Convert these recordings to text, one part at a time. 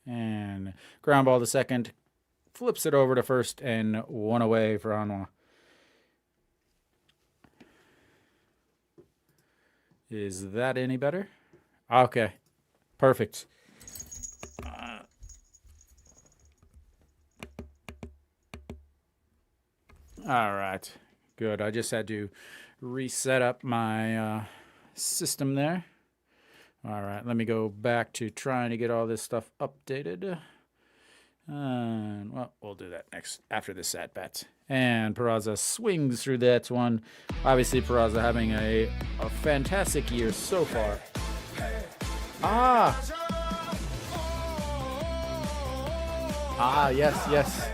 And ground ball to second. Flips it over to first and 1 away for Hanwha. Is that any better? Okay. Perfect. All right. Good. I just had to reset up my system there. All right. Let me go back to trying to get all this stuff updated. And, well, we'll do that next after this at bat. And Peraza swings through that one. Obviously, Peraza having a fantastic year so far. Yes.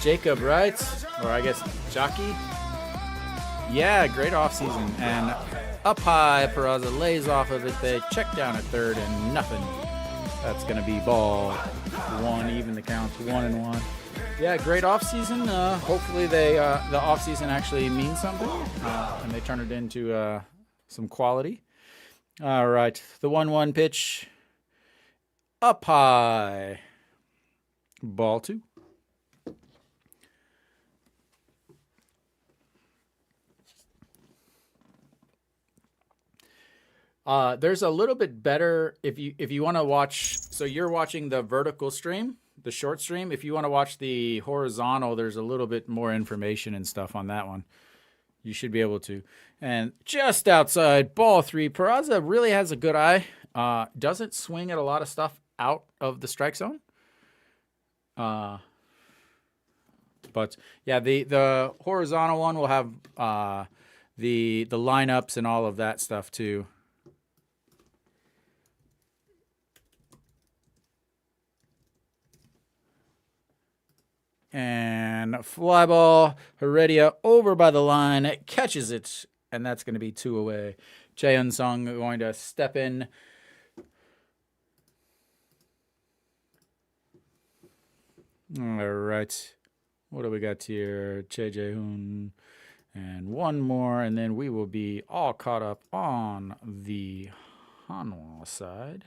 Jacob, right? Or I guess Jockey. Yeah, great offseason. And up high, Peraza lays off of it. They check down at third and nothing. That's going to be ball one, even the counts 1-1. Yeah, great offseason. Hopefully the offseason actually means something and they turn it into some quality. All right, the 1-1 pitch. Up high. Ball 2. There's a little bit better if you want to watch. So you're watching the vertical stream, the short stream. If you want to watch the horizontal, there's a little bit more information and stuff on that one. You should be able to. And just outside, ball 3. Peraza really has a good eye. Doesn't swing at a lot of stuff out of the strike zone. But yeah, the horizontal one will have the lineups and all of that stuff too. And fly ball, Heredia over by the line, catches it, and that's going to be 2 away. Jaehyun Sung going to step in. All right. What do we got here? Choi Jae-hoon. And one more, and then we will be all caught up on the Hanwha side.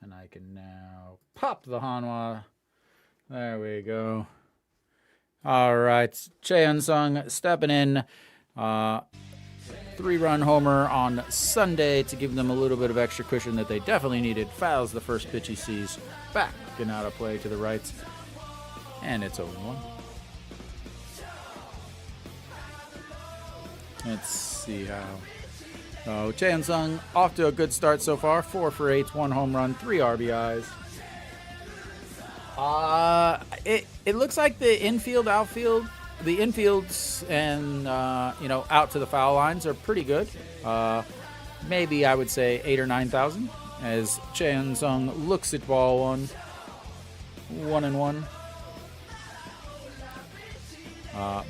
And I can now pop the Hanwha. There we go. All right. Jaehyun Sung stepping in. 3-run homer on Sunday to give them a little bit of extra cushion that they definitely needed. Fouls the first pitch he sees. Back and out of play to the right. And it's 0-1. Let's see how. Oh, Jaehyun Sung off to a good start so far. 4 for 8, 1 home run, 3 RBIs. It looks like the infield, outfield, the infields and out to the foul lines are pretty good. Maybe I would say 8,000 or 9,000 as Jaehyun Sung looks at ball 1, 1-1.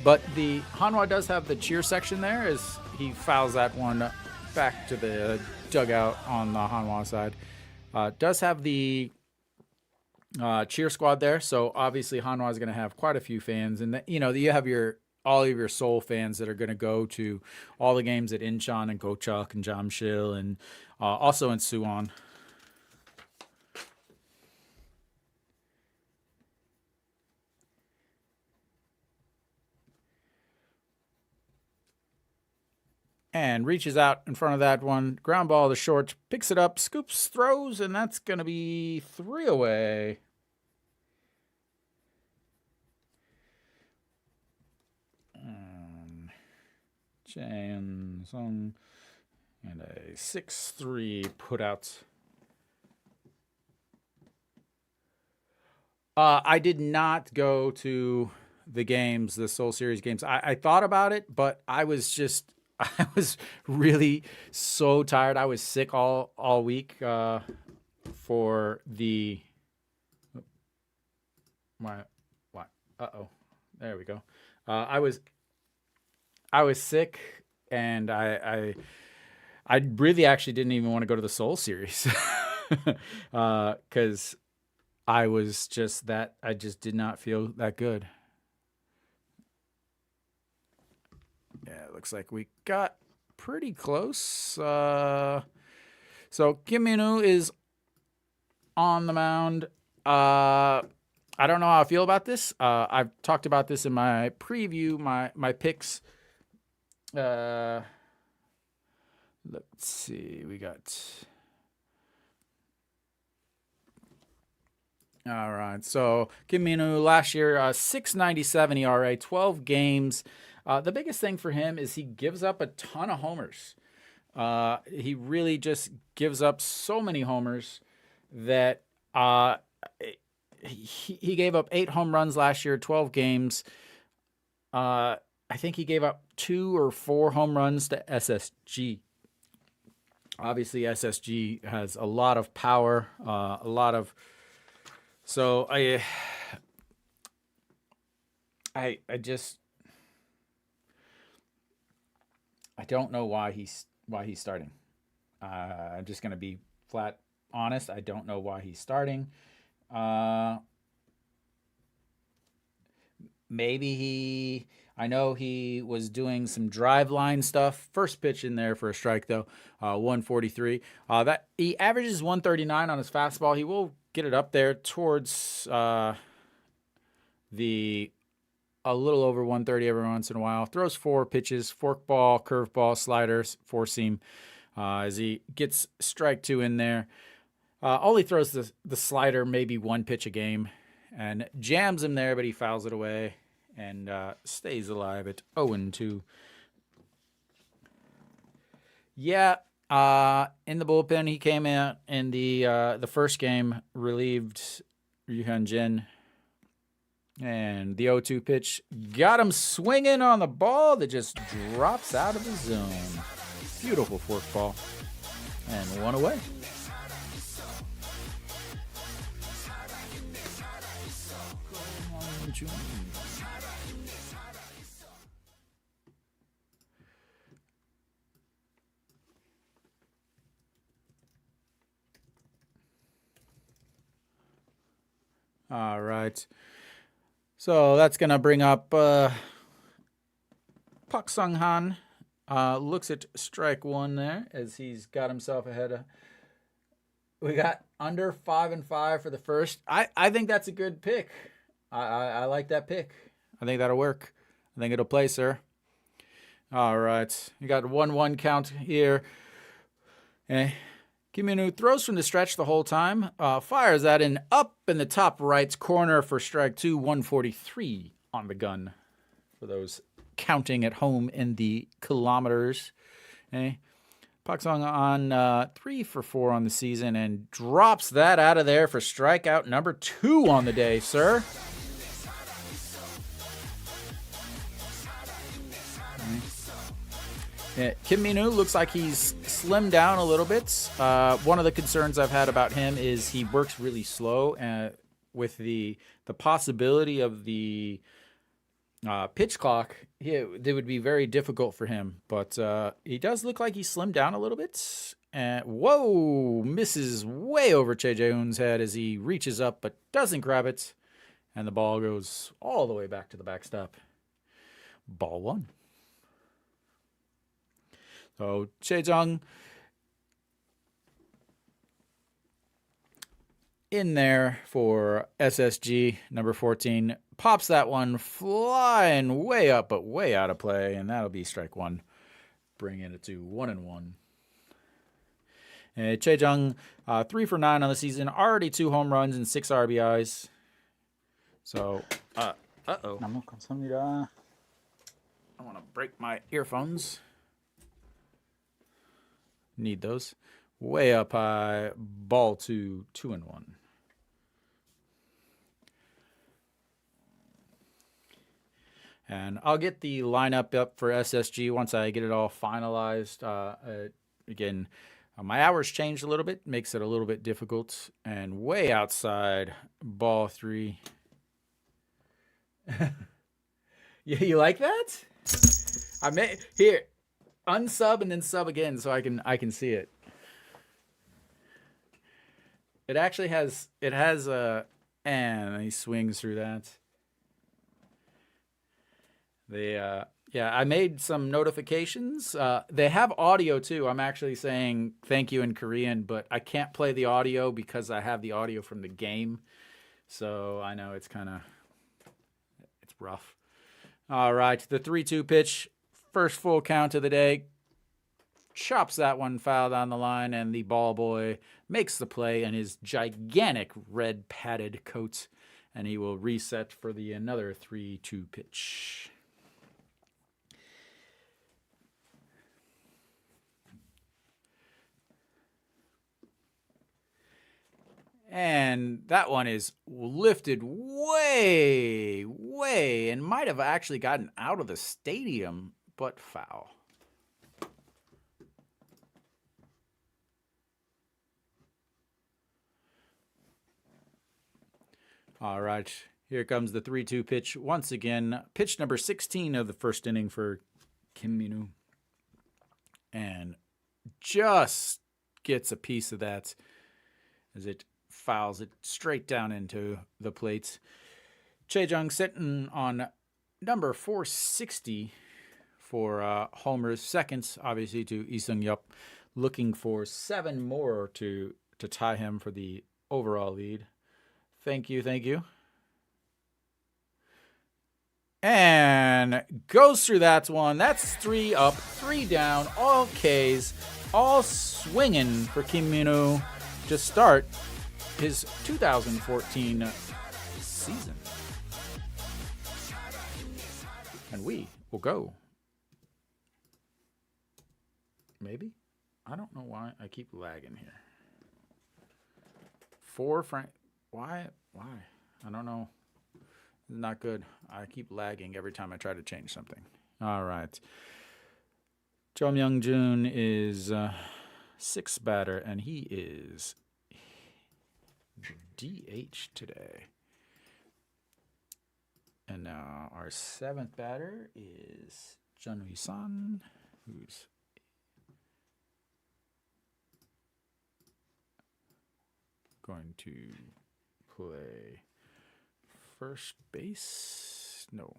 But the Hanwha does have the cheer section there as he fouls that one back to the dugout on the Hanwha side. Does have the cheer squad there, so obviously Hanwha is going to have quite a few fans, and you have all of your Seoul fans that are going to go to all the games at Incheon and Gocheok and Jamsil and also in Suwon. And reaches out in front of that one. Ground ball to short. Picks it up. Scoops. Throws. And that's going to be 3 away. Jaehyun Sung. And a 6-3 put out. I did not go to the games, the Seoul Series games. I thought about it, but I was really so tired. I was sick all week for the what? There we go. I was sick, and I really actually didn't even want to go to the Seoul Series because I just did not feel that good. Yeah, it looks like we got pretty close. So Kim Min-woo is on the mound. I don't know how I feel about this. I've talked about this in my preview, my picks. Let's see. We got. All right. So Kim Min-woo last year, 6.97 ERA, 12 games. The biggest thing for him is he gives up a ton of homers. He really just gives up so many homers that he gave up 8 home runs last year, 12 games. I think he gave up 2 or 4 home runs to SSG. Obviously, SSG has a lot of power, So I don't know why he's starting. I'm just gonna be flat honest. I don't know why he's starting. Maybe I know he was doing some drive line stuff. First pitch in there for a strike though, 143. That he averages 139 on his fastball. He will get it up there towards a little over 130 every once in a while. Throws 4 pitches: forkball, curveball, sliders, four seam. As he gets strike 2 in there, only throws the slider maybe 1 pitch a game, and jams him there, but he fouls it away and stays alive at 0-2. Yeah. In the bullpen, he came in the first game, relieved Ryu Hyun-jin, and the 0-2 pitch got him swinging on the ball that just drops out of the zone. Beautiful forkball, and 1 away. All right. So that's going to bring up Park Sung-han. Looks at strike 1 there as he's got himself ahead. We got under 5-5 for the first. I think that's a good pick. I like that pick. I think that'll work. I think it'll play, sir. All right. You got 1-1 count here. Kim Min-woo throws from the stretch the whole time. Fires that in up in the top right corner for strike 2, 143 on the gun. For those counting at home in the kilometers. Park Sung-han 3 for 4 on the season and drops that out of there for strikeout number 2 on the day, sir. Kim Min-woo looks like he's slimmed down a little bit. One of the concerns I've had about him is he works really slow, with the possibility of the pitch clock. It would be very difficult for him, but he does look like he's slimmed down a little bit. And whoa, misses way over Che Jae-hoon's head as he reaches up but doesn't grab it, and the ball goes all the way back to the backstop. Ball 1. So Chejung in there for SSG, number 14. Pops that one flying way up, but way out of play, and that'll be strike 1, bringing it to 1-1. Chejung, 3 for 9 on the season, already 2 home runs and 6 RBIs. So, uh-oh. 너무 감사합니다. I want to break my earphones. Need those. Way up high. Ball 2, 2-1. And I'll get the lineup up for SSG once I get it all finalized. Again, my hours changed a little bit. Makes it a little bit difficult. And way outside. Ball 3. You like that? I may here. Unsub and then sub again so I can see it. It actually has a and he swings through that. Yeah, I made some notifications. They have audio too. I'm actually saying thank you in Korean, but I can't play the audio because I have the audio from the game. So I know it's rough. All right, the 3-2 pitch, first full count of the day. Chops that one foul down the line, and the ball boy makes the play in his gigantic red padded coat, and he will reset for another 3-2 pitch. And that one is lifted way, way, and might have actually gotten out of the stadium, but foul. All right, here comes the 3-2 pitch once again. Pitch number 16 of the first inning for Kim Min-woo. And just gets a piece of that as it fouls it straight down into the plate. Chae-jung sitting on number 460 for homers, seconds, obviously, to Lee Sung-yup, looking for 7 more to tie him for the overall lead. Thank you, thank you. And goes through that one. That's 3 up, 3 down, all Ks, all swinging for Kim Min-woo to start his 2014 season. And we will go. Maybe? I don't know why I keep lagging here. 4 Frank. Why? I don't know. It's not good. I keep lagging every time I try to change something. All right. Cho Myung-jun is 6th batter, and he is DH today. And now our 7th batter is Jun Hui-san, who's going to play first base. No.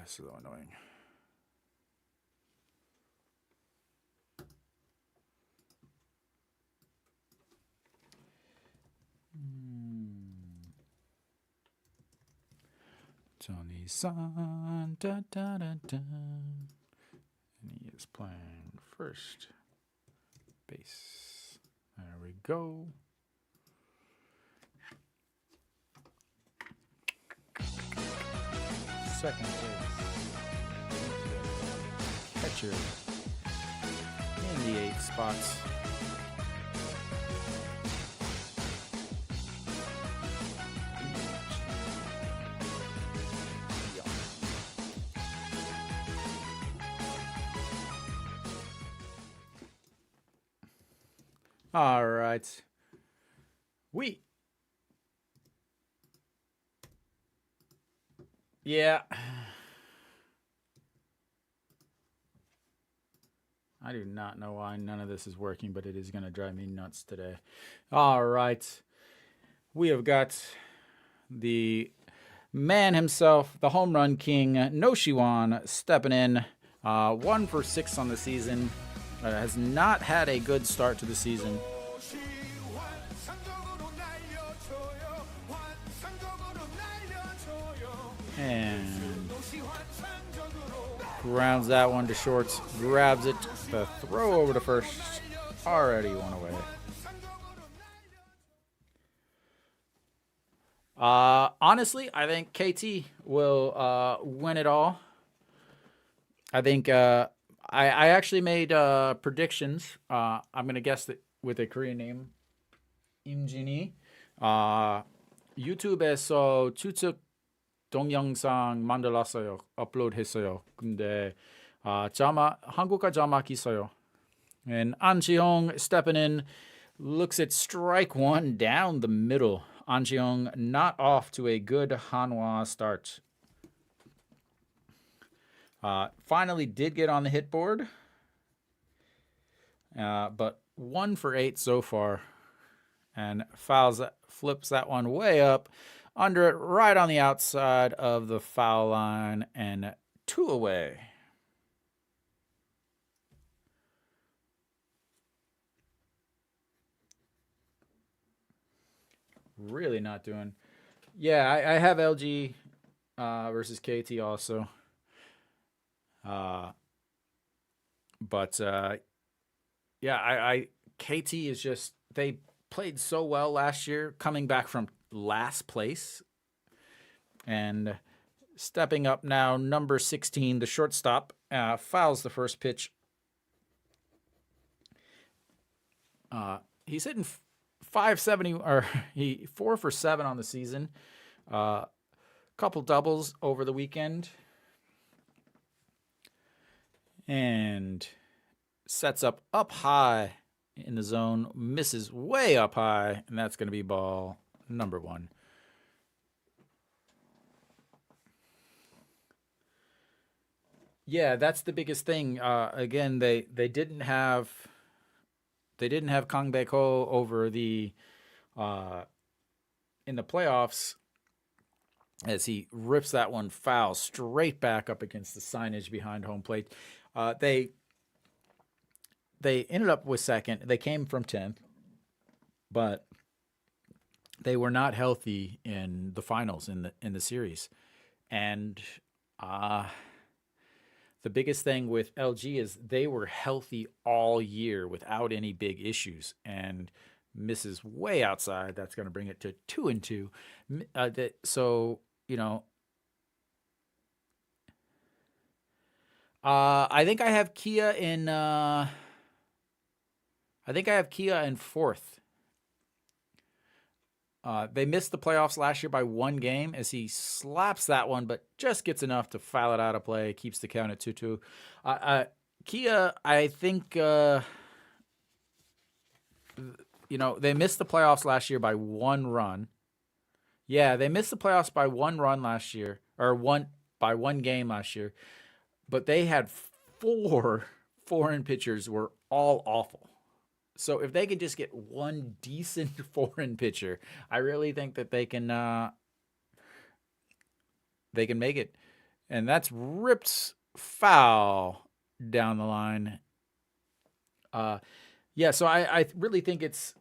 This is so annoying. Johnny-san, da da da da. And he is playing first base. There we go. Second base. Catcher in the 8th spots. All right. Yeah. I do not know why none of this is working, but it is going to drive me nuts today. All right. We have got the man himself, the home run king, No Shiwan, stepping in. 1 for 6 on the season. Has not had a good start to the season. And grounds that one to shorts, grabs it, the throw over to first, already one away. Honestly, I think KT will win it all. I think I actually made predictions. I'm going to guess that with a Korean name, 임진이. 유튜브에서 추측 동영상 만들었어요. 업로드했어요. 근데 한국어 자막 있어요. And An Ji-hong stepping in, looks at strike one down the middle. An Ji-hong not off to a good Hanwha start. Finally did get on the hit board. But 1 for 8 so far. And flips that one way up under it, right on the outside of the foul line, and 2 away. Really not doing. Yeah, I have LG versus KT also. But yeah, I KT is just, they played so well last year, coming back from last place and stepping up now. Number 16, the shortstop, fouls the first pitch. He's hitting 570, or he 4 for 7 on the season. Couple doubles over the weekend. And sets up high in the zone, misses way up high, and that's going to be ball number 1. Yeah, that's the biggest thing. Again, they didn't have Kang Baek-ho over the in the playoffs, as he rips that one foul straight back up against the signage behind home plate. They ended up with second. They came from 10th, but they were not healthy in the finals in the series. And the biggest thing with LG is they were healthy all year without any big issues, and misses way outside. That's going to bring it to 2-2. So, you know, I think I have Kia in. I think I have Kia in 4th. They missed the playoffs last year by 1 game, as he slaps that one, but just gets enough to foul it out of play, keeps the count at 2-2. Kia, I think, you know, they missed the playoffs last year by 1 run. Yeah, they missed the playoffs by 1 run last year, or by 1 game last year, but they had 4 foreign pitchers were all awful. So if they could just get 1 decent foreign pitcher, I really think that they can make it. And that's ripped foul down the line. Yeah, so I really think it's,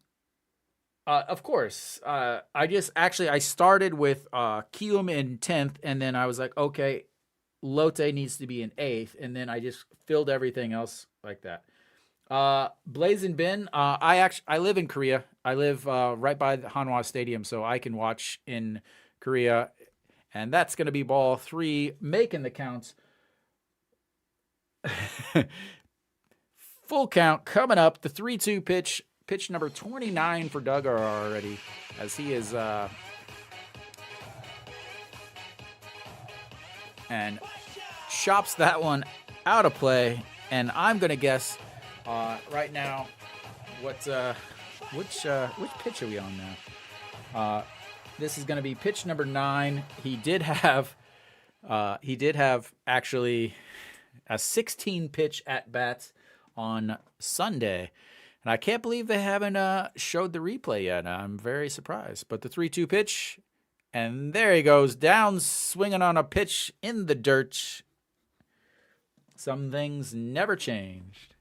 of course, I started with Kium in 10th, and then I was like, okay, Lotte needs to be in 8th, and then I just filled everything else like that. Blazin' Bin, I live in Korea. I live right by the Hanwha Stadium, so I can watch in Korea. And that's going to be ball 3, making the counts. Full count coming up. The 3-2 pitch number 29 for Duggar already, as he is and chops that one out of play. And I'm going to guess right now which pitch are we on now? This is going to be pitch number 9. He did have actually a 16 pitch at bats on Sunday, and I can't believe they haven't showed the replay yet. I'm very surprised. But the 3-2 pitch, and there he goes, down swinging on a pitch in the dirt. Some things never changed.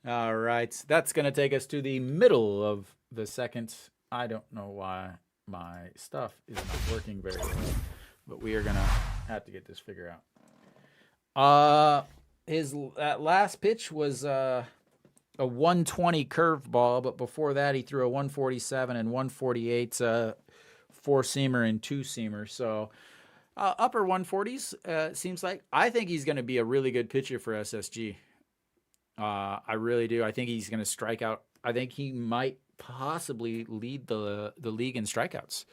All right, that's going to take us to the middle of the second. I don't know why my stuff is not working very well, but we are going to have to get this figured out. That last pitch was a 120 curveball, but before that he threw a 147 and 148 4-seamer and 2-seamer. So upper 140s, seems like. I think he's going to be a really good pitcher for SSG. I really do. I think he's going to strike out. I think he might possibly lead the league in strikeouts.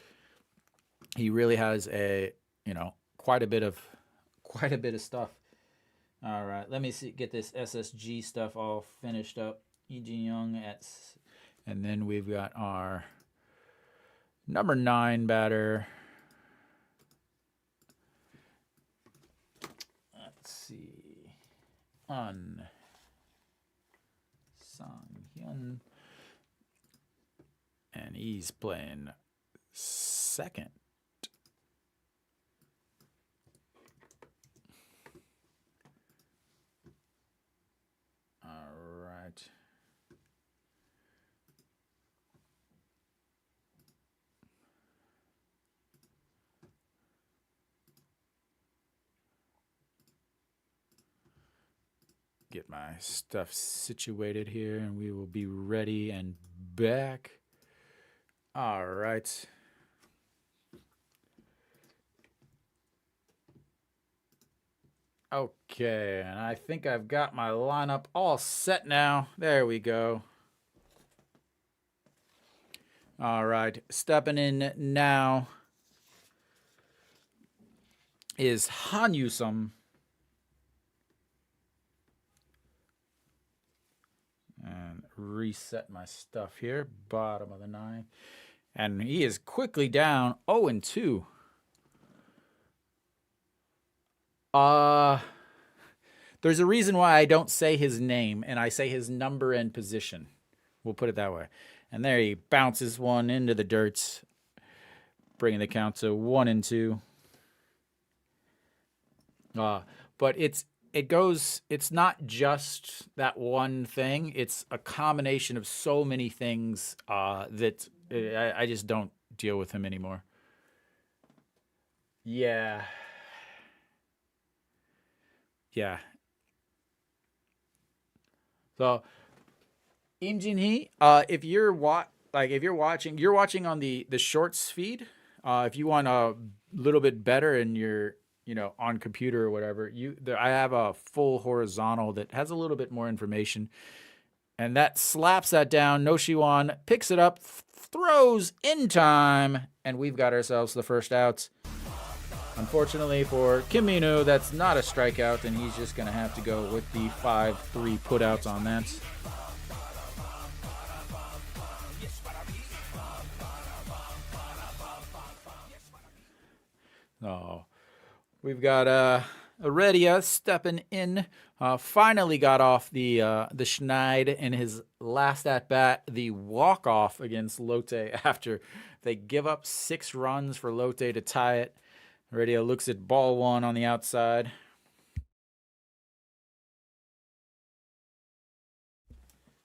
He really has quite a bit of stuff. All right, let me get this SSG stuff all finished up. Incheon and then we've got our number 9 batter. Let's see, Sang-hyun, and he's playing second. All right. Get my stuff situated here, and we will be ready and back. All right. Okay, and I think I've got my lineup all set now. There we go. All right, stepping in now is Hanwha. And reset my stuff here, bottom of the 9. And he is quickly down 0-2. There's a reason why I don't say his name, and I say his number and position. We'll put it that way. And there he bounces one into the dirt, bringing the count to 1-2. But it's not just that one thing. It's a combination of so many things that I just don't deal with him anymore. Yeah. So, Incheon, if you're watching, you're watching on the shorts feed. If you want a little bit better and you're on computer or whatever, I have a full horizontal that has a little bit more information, and that slaps that down. Noshiwan picks it up, throws in time, and we've got ourselves the first out. Unfortunately for Kim Min-woo, that's not a strikeout, and he's just going to have to go with the 5-3 putouts on that. Oh, we've got Heredia stepping in. Finally got off the schneid in his last at bat, the walk off against Lotte after they give up 6 runs for Lotte to tie it. Heredia looks at ball 1 on the outside.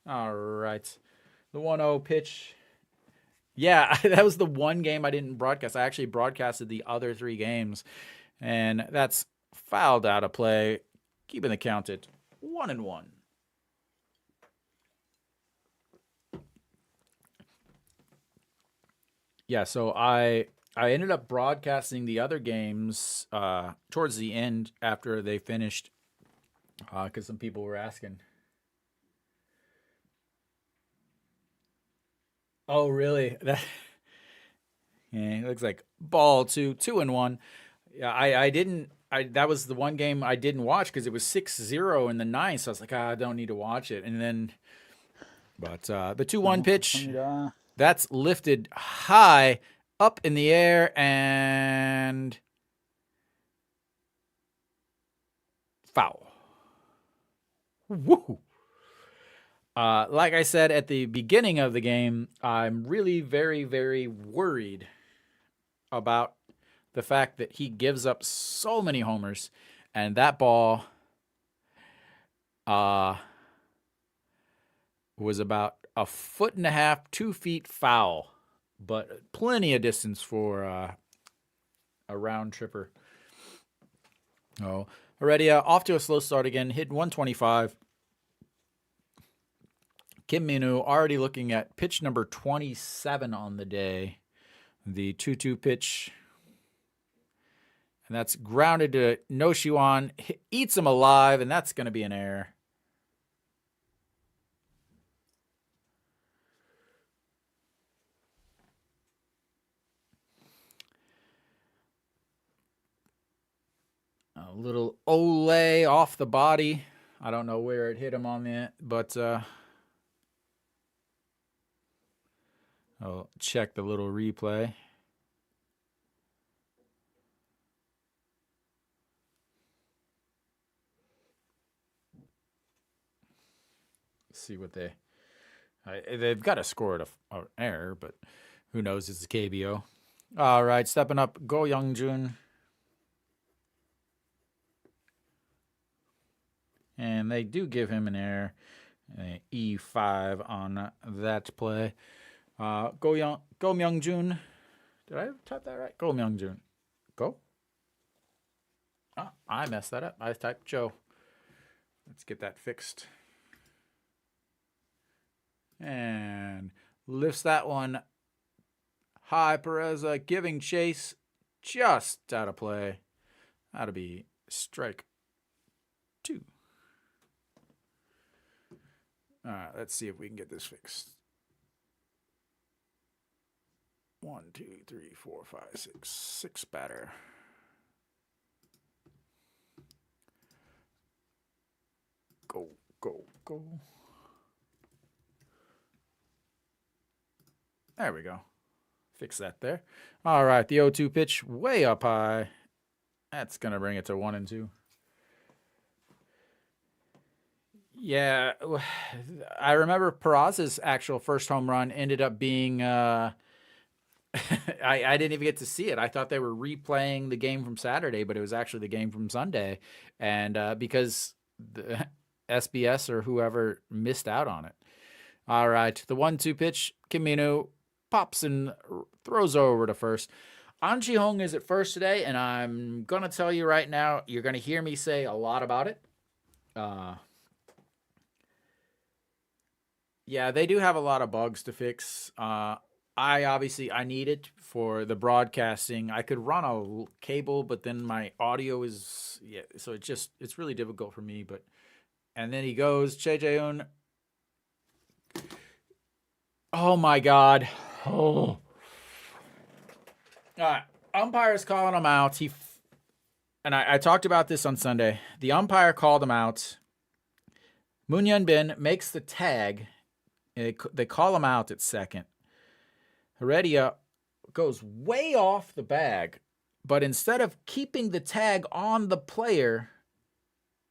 All right, the 1-0 pitch. Yeah, that was the one game I didn't broadcast. I actually broadcasted the other 3 games, and that's fouled out of play, keeping the count at 1-1. Yeah, so I ended up broadcasting the other games towards the end after they finished because some people were asking. Oh, really? Yeah, it looks like ball 2-1. Yeah, I didn't. That was the one game I didn't watch because it was 6-0 in the 9th. So I was like, I don't need to watch it. And then, but the 2-1 pitch, that's lifted high up in the air and foul. Woo! Like I said at the beginning of the game, I'm really very, very worried about the fact that he gives up so many homers, and that ball was about 1.5 feet, 2 feet foul, but plenty of distance for a round tripper. Oh, Heredia off to a slow start again, hit 125. Kim Min-woo already looking at pitch number 27 on the day, the 2-2 pitch. And that's grounded to Noshiwan, eats him alive, and that's going to be an error. A little Olay off the body. I don't know where it hit him on that, but I'll check the little replay. See what they They've got to score an error, but who knows? It's the KBO. All right, stepping up, Go Youngjun. And they do give him an error. E5 on that play. Go Myungjun. Did I type that right? Go Myungjun. Go. Oh, I messed that up. I typed Joe. Let's get that fixed. And lifts that one high. Perez giving chase, just out of play. That'll be strike 2. All right, let's see if we can get this fixed. 1, 2, 3, 4, 5, 6. 6 batter. Go, go, go. There we go. Fix that there. All right, the 0-2 pitch way up high. That's going to bring it to 1 and 2. Yeah, I remember Peraza's actual first home run ended up being I didn't even get to see it. I thought they were replaying the game from Saturday, but it was actually the game from Sunday. And because the SBS or whoever missed out on it. All right, the 1-2 pitch, Kim Min-woo pops and throws over to first. An Ji-hong is at first today, and I'm going to tell you right now, you're going to hear me say a lot about it. Yeah, they do have a lot of bugs to fix. I need it for the broadcasting. I could run a cable, but then my audio is, so it's really difficult for me. And then he goes, Che Jae-un. Oh my God. Oh. All right. Umpire's calling him out. I talked about this on Sunday. The umpire called him out. Moon Hyun-bin makes the tag. They call him out at second. Heredia goes way off the bag, but instead of keeping the tag on the player,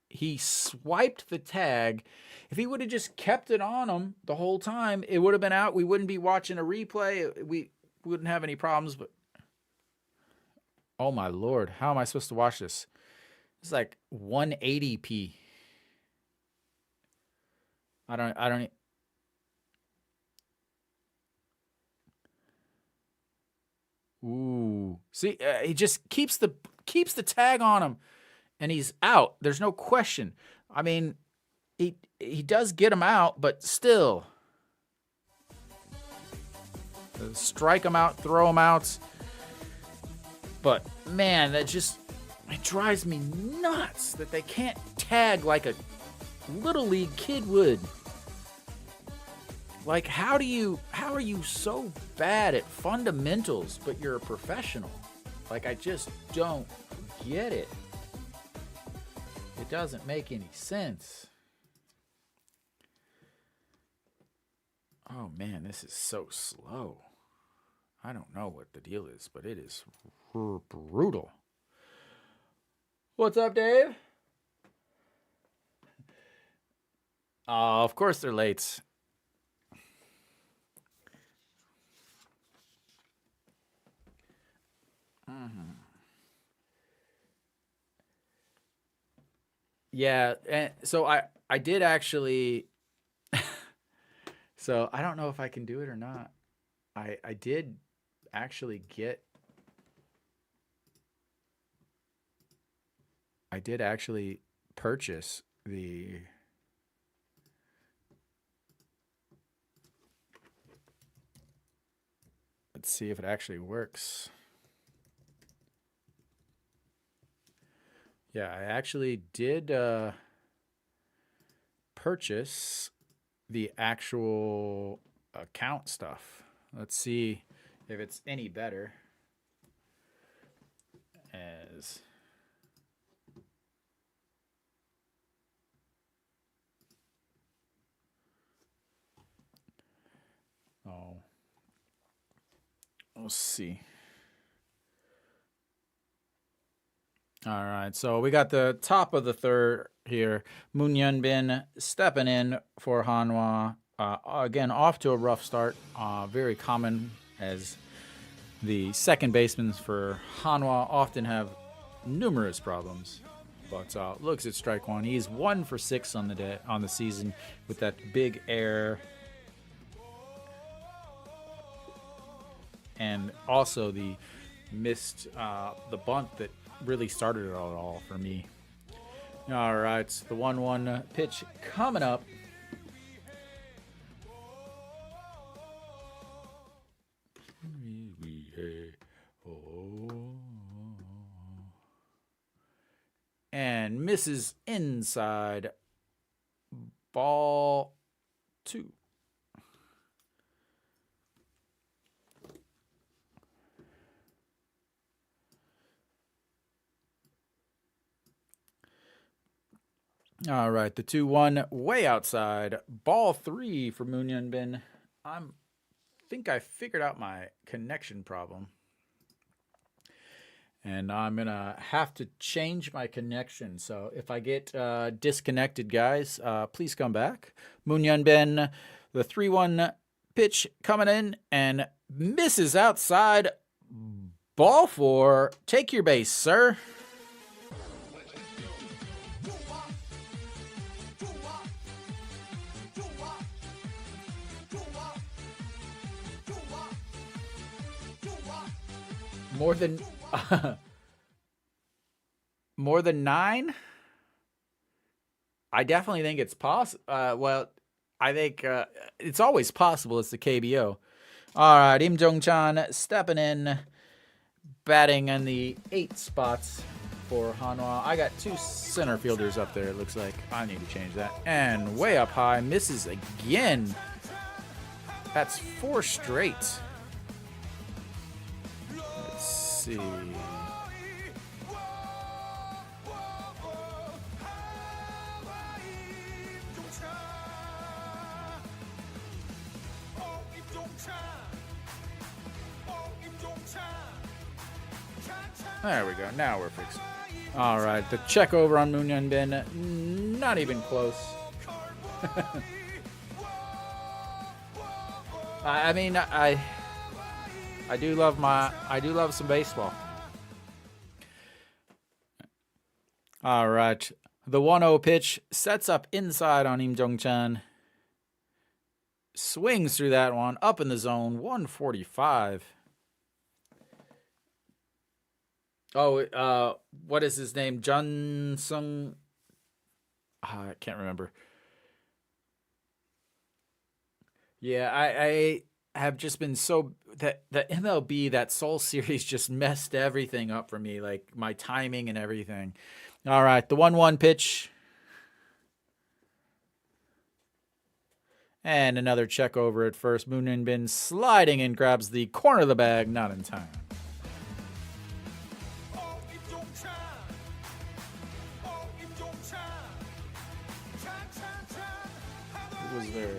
he swiped the tag. If he would have just kept it on him the whole time, it would have been out. We wouldn't be watching a replay. We wouldn't have any problems. But oh my Lord, how am I supposed to watch this? It's like 180p. I don't. Ooh, see, he just keeps the tag on him, and he's out. There's no question. I mean, he does get him out, but still, strike him out, throw him out. But man, it drives me nuts that they can't tag like a little league kid would. Like, how are you so bad at fundamentals, but you're a professional? Like, I just don't get it. It doesn't make any sense. Oh man, this is so slow. I don't know what the deal is, but it is brutal. What's up, Dave? Of course they're late. Yeah, and so I did actually. So I don't know if I can do it or not. I did actually get. I did actually purchase the. Let's see if it actually works. Yeah, I actually did purchase the actual account stuff. Let's see if it's any better. We'll see. All right, so we got the top of the third here. Moon Hyun-bin stepping in for Hanwha. again, off to a rough start. Very common, as the second basemen for Hanwha often have numerous problems. But looks at strike one. He's 1 for 6 on the season with that big air. And also the missed the bunt that really started it all for me. All right, the 1-1 pitch coming up. And misses inside. Ball 2. All right, the 2-1 way outside. Ball 3 for Munhak. I think I figured out my connection problem. And I'm going to have to change my connection. So if I get disconnected, guys, please come back. Munhak, the 3-1 pitch coming in and misses outside. Ball 4. Take your base, sir. More than 9? I definitely think it's possible. Well, I think it's always possible. It's the KBO. All right, Incheon stepping in, batting in the 8 spots for Hanwha. I got 2 center fielders up there, it looks like. I need to change that. And way up high, misses again. That's 4 straight. Let's see. There we go. Now we're fixed. All right. The check over on Munhak. Not even close. I mean, I do love some baseball. All right. The 1-0 pitch sets up inside on Incheon. Swings through that one. Up in the zone. 145. Oh, what is his name? Jun Sung. I can't remember. Yeah, I have just been so that the MLB, that Seoul series just messed everything up for me, like my timing and everything. All right, the 1-1 pitch. And another check over at first. Munhak sliding and grabs the corner of the bag, not in time. It was very...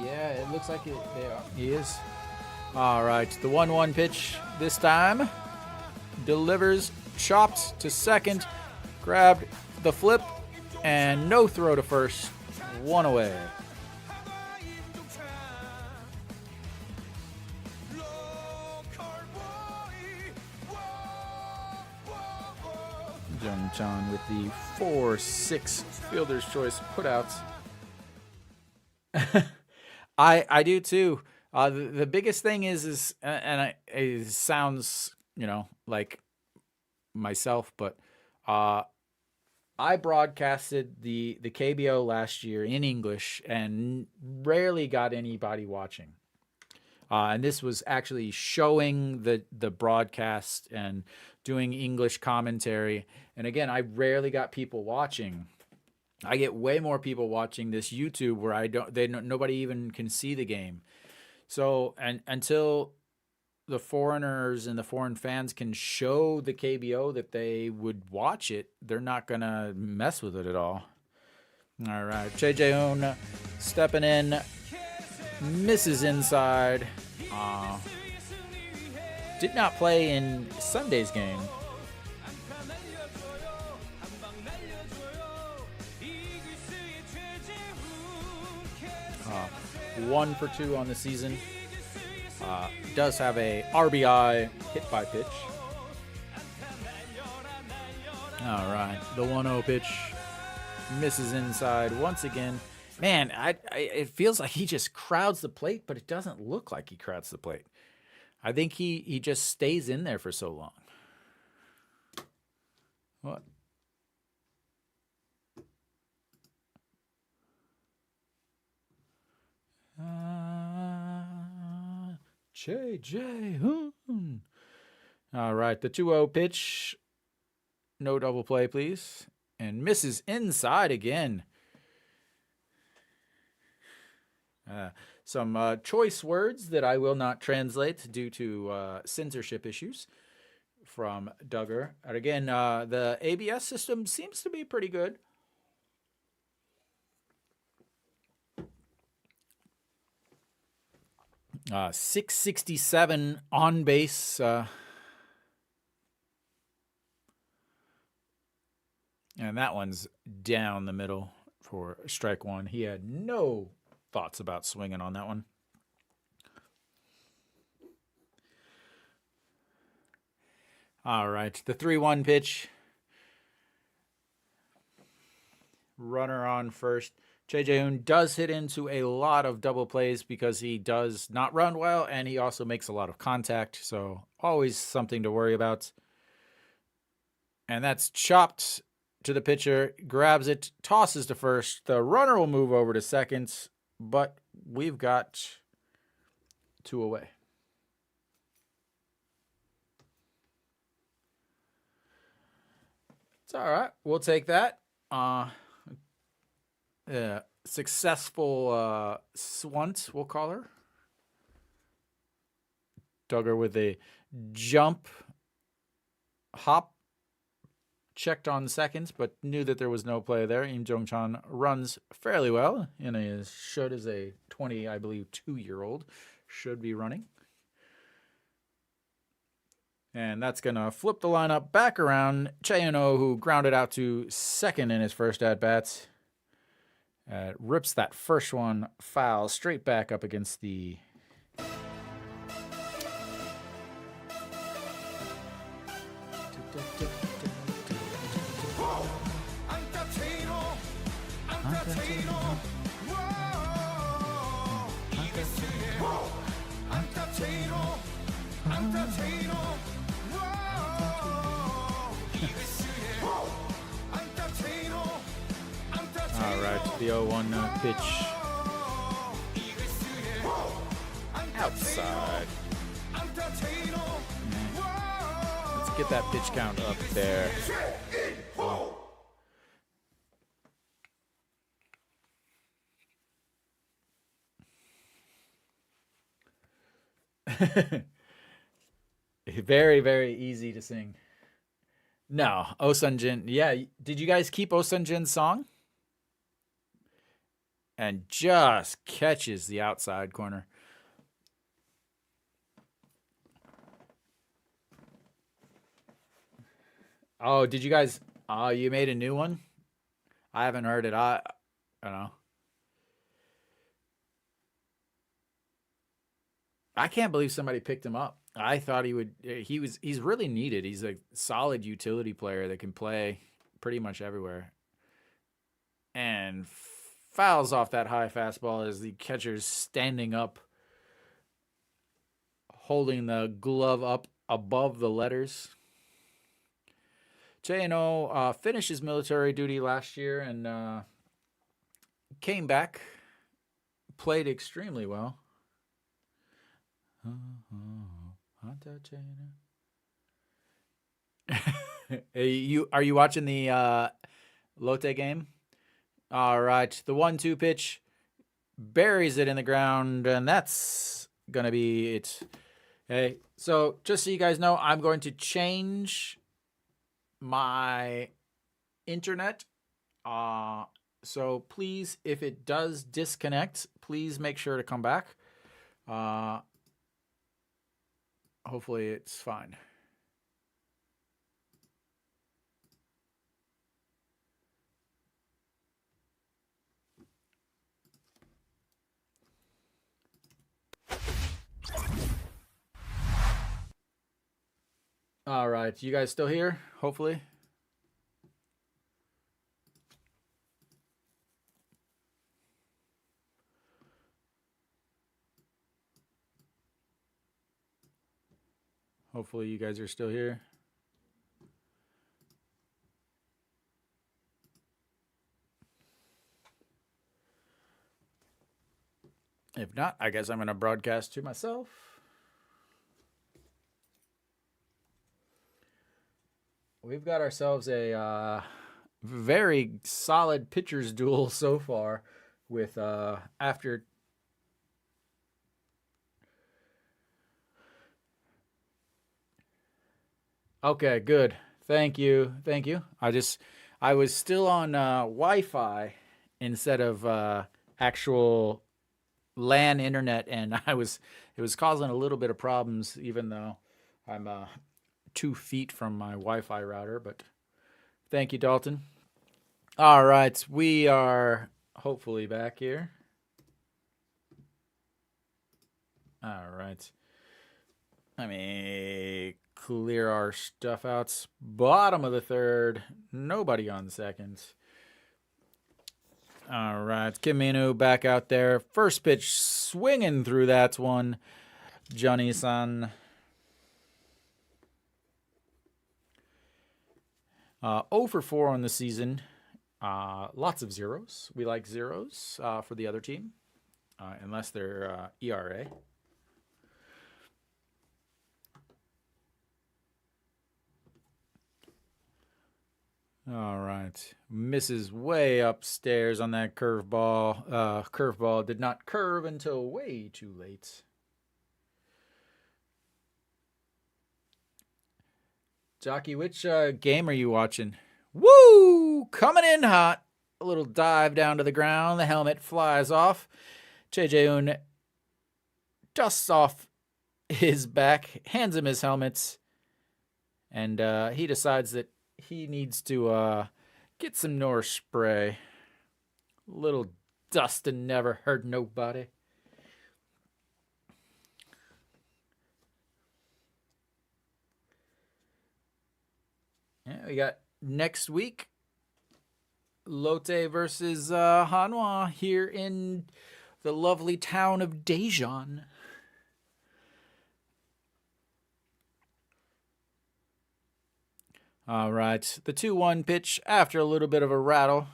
Yeah, it looks like he is. All right, the 1-1 pitch this time. Delivers, chopped to second, grabbed the flip, and no throw to first. 1 away. Incheon with the 4-6 fielder's choice putouts. I do too. The biggest thing is it sounds, like myself, but I broadcasted the KBO last year in English and rarely got anybody watching. And this was actually showing the broadcast and doing English commentary. And again, I rarely got people watching. I get way more people watching this YouTube where nobody even can see the game. So, and until the foreigners and the foreign fans can show the KBO that they would watch it, they're not going to mess with it at all. All right, Jaejaehoon stepping in, misses inside. Did not play in Sunday's game. 1 for 2 on the season. Does have a RBI hit by pitch. All right, the 1-0 pitch misses inside once again. Man, it feels like he just crowds the plate, but it doesn't look like he crowds the plate. I think he just stays in there for so long. What? JJ Hoon. All right, the 2-0 pitch. No double play, please. And misses inside again. Some choice words that I will not translate due to censorship issues from Duggar. And again, the ABS system seems to be pretty good. .667 on base. And that one's down the middle for strike one. He had no thoughts about swinging on that one. All right, the 3-1 pitch. Runner on first. JJ Hoon does hit into a lot of double plays because he does not run well, and he also makes a lot of contact, so always something to worry about. And that's chopped to the pitcher, grabs it, tosses to first. The runner will move over to second, but we've got 2 away. It's all right. We'll take that. Successful swunt, we'll call her. Duggar with a jump, hop, checked on seconds, but knew that there was no play there. Im Jong-chan runs fairly well, and should as a 2-year-old should be running. And that's going to flip the lineup back around. Cheon-oh, who grounded out to second in his first at-bats, rips that first one foul straight back up against the All right, the 0-1 pitch. Outside. Let's get that pitch count up there. Very, very easy to sing. No, Oh Sun-jin. Yeah, did you guys keep Oh Sun-jin's song? And just catches the outside corner. Oh, did you guys? Oh, you made a new one? I haven't heard it. I don't know. I can't believe somebody picked him up. I thought he would. He's really needed. He's a solid utility player that can play pretty much everywhere. And fouls off that high fastball as the catcher's standing up, holding the glove up above the letters. Cheon-oh finished his military duty last year and came back, played extremely well. Are you watching the Lotte game? All right, the 1-2 pitch buries it in the ground, and that's gonna be it. Okay, so just so you guys know, I'm going to change my internet. So please, if it does disconnect, please make sure to come back. Hopefully it's fine. All right, you guys still here? Hopefully. Hopefully you guys are still here. If not, I guess I'm going to broadcast to myself. We've got ourselves a very solid pitchers duel so far with after Okay, good. Thank you. Thank you. I was still on Wi-Fi instead of actual LAN internet, and it was causing a little bit of problems, even though I'm 2 feet from my Wi-Fi router. But thank you, Dalton. All right, we are hopefully back here. All right. Let me clear our stuff out. Bottom of the third. Nobody on second. All right. Kimino back out there. First pitch swinging through that one. Johnny-san. 0 for 4 on the season. Lots of zeros. We like zeros for the other team, unless they're ERA. All right. Misses way upstairs on that curveball. Curveball did not curve until way too late. Jockey, which game are you watching? Woo! Coming in hot. A little dive down to the ground. The helmet flies off. Jae-Jae-un dusts off his back, hands him his helmets, and he decides that he needs to get some Norse spray. Little Dustin never hurt nobody. Yeah, we got next week Lotte versus Hanwha here in the lovely town of Daejeon. All right, the 2-1 pitch after a little bit of a rattle.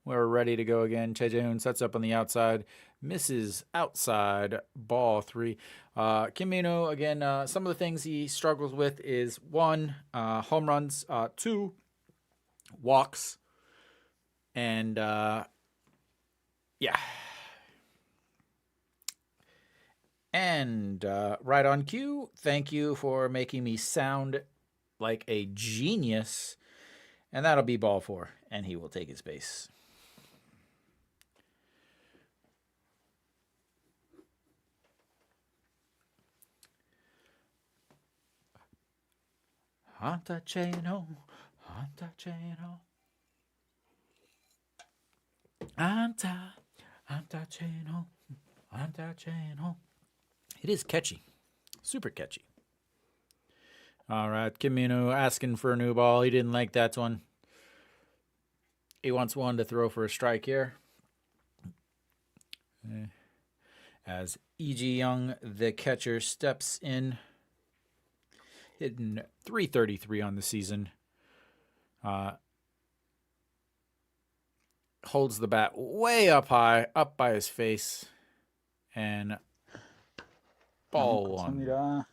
We're ready to go again. Jae-Jae-un sets up on the outside, misses outside, ball 3. Kimino, again, some of the things he struggles with is 1, home runs, 2, walks, and yeah. And right on cue, thank you for making me sound like a genius. And that'll be ball 4, and he will take his base. Hanta Cheno, Hanta Cheno. Hanta Cheno, Hanta Cheno. It is catchy. Super catchy. All right, Kimino asking for a new ball. He didn't like that one. He wants one to throw for a strike here. As E.G. Young, the catcher, steps in. Hitting .333 on the season. Holds the bat way up high, up by his face. And ball 1.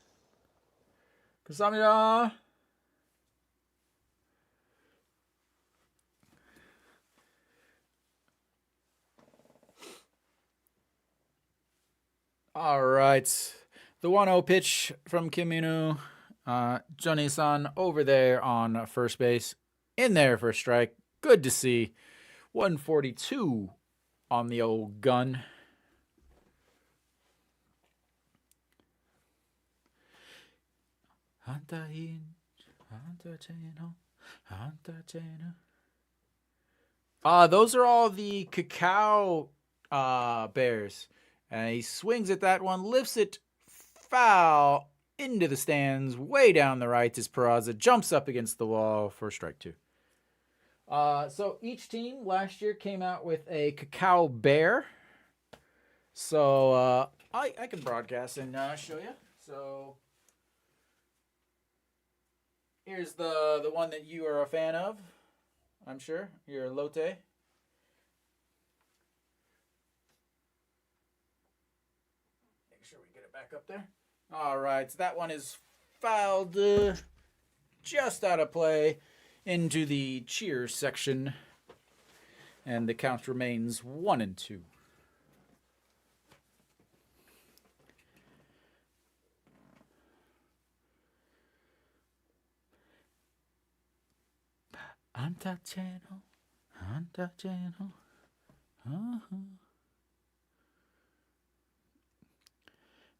감사합니다. All right. The 1-0 pitch from Kimino. Johnny-san over there on first base. In there for a strike. Good to see. 142 on the old gun. Those are all the cacao bears. And he swings at that one, lifts it foul, into the stands, way down the right as Peraza jumps up against the wall for strike 2. So each team last year came out with a cacao bear. So I can broadcast and show you. So here's the one that you are a fan of, I'm sure. Your Lotte. Make sure we get it back up there. All right, so that one is fouled just out of play into the cheers section. And the count remains 1-2. Anta channel.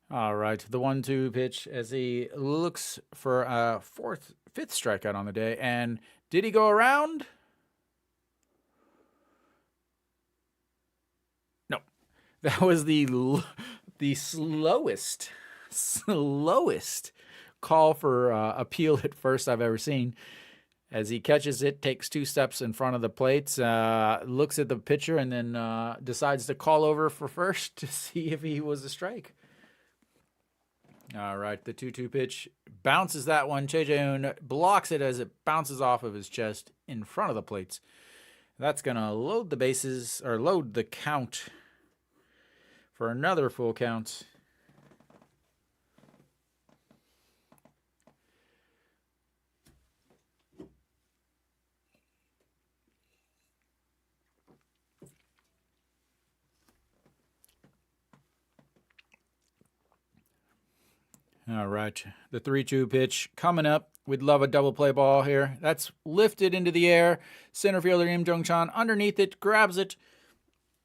All right, the 1-2 pitch as he looks for a fifth strikeout on the day. And did he go around? No, that was the slowest call for appeal at first I've ever seen. As he catches it, takes 2 steps in front of the plates, looks at the pitcher, and then decides to call over for first to see if he was a strike. All right, the 2-2 pitch bounces that one. Choi Jae-hoon blocks it as it bounces off of his chest in front of the plates. That's going to load the bases, or load the count for another full count. All right, the 3-2 pitch coming up. We'd love a double play ball here. That's lifted into the air. Center fielder Im Jung-chan underneath it, grabs it.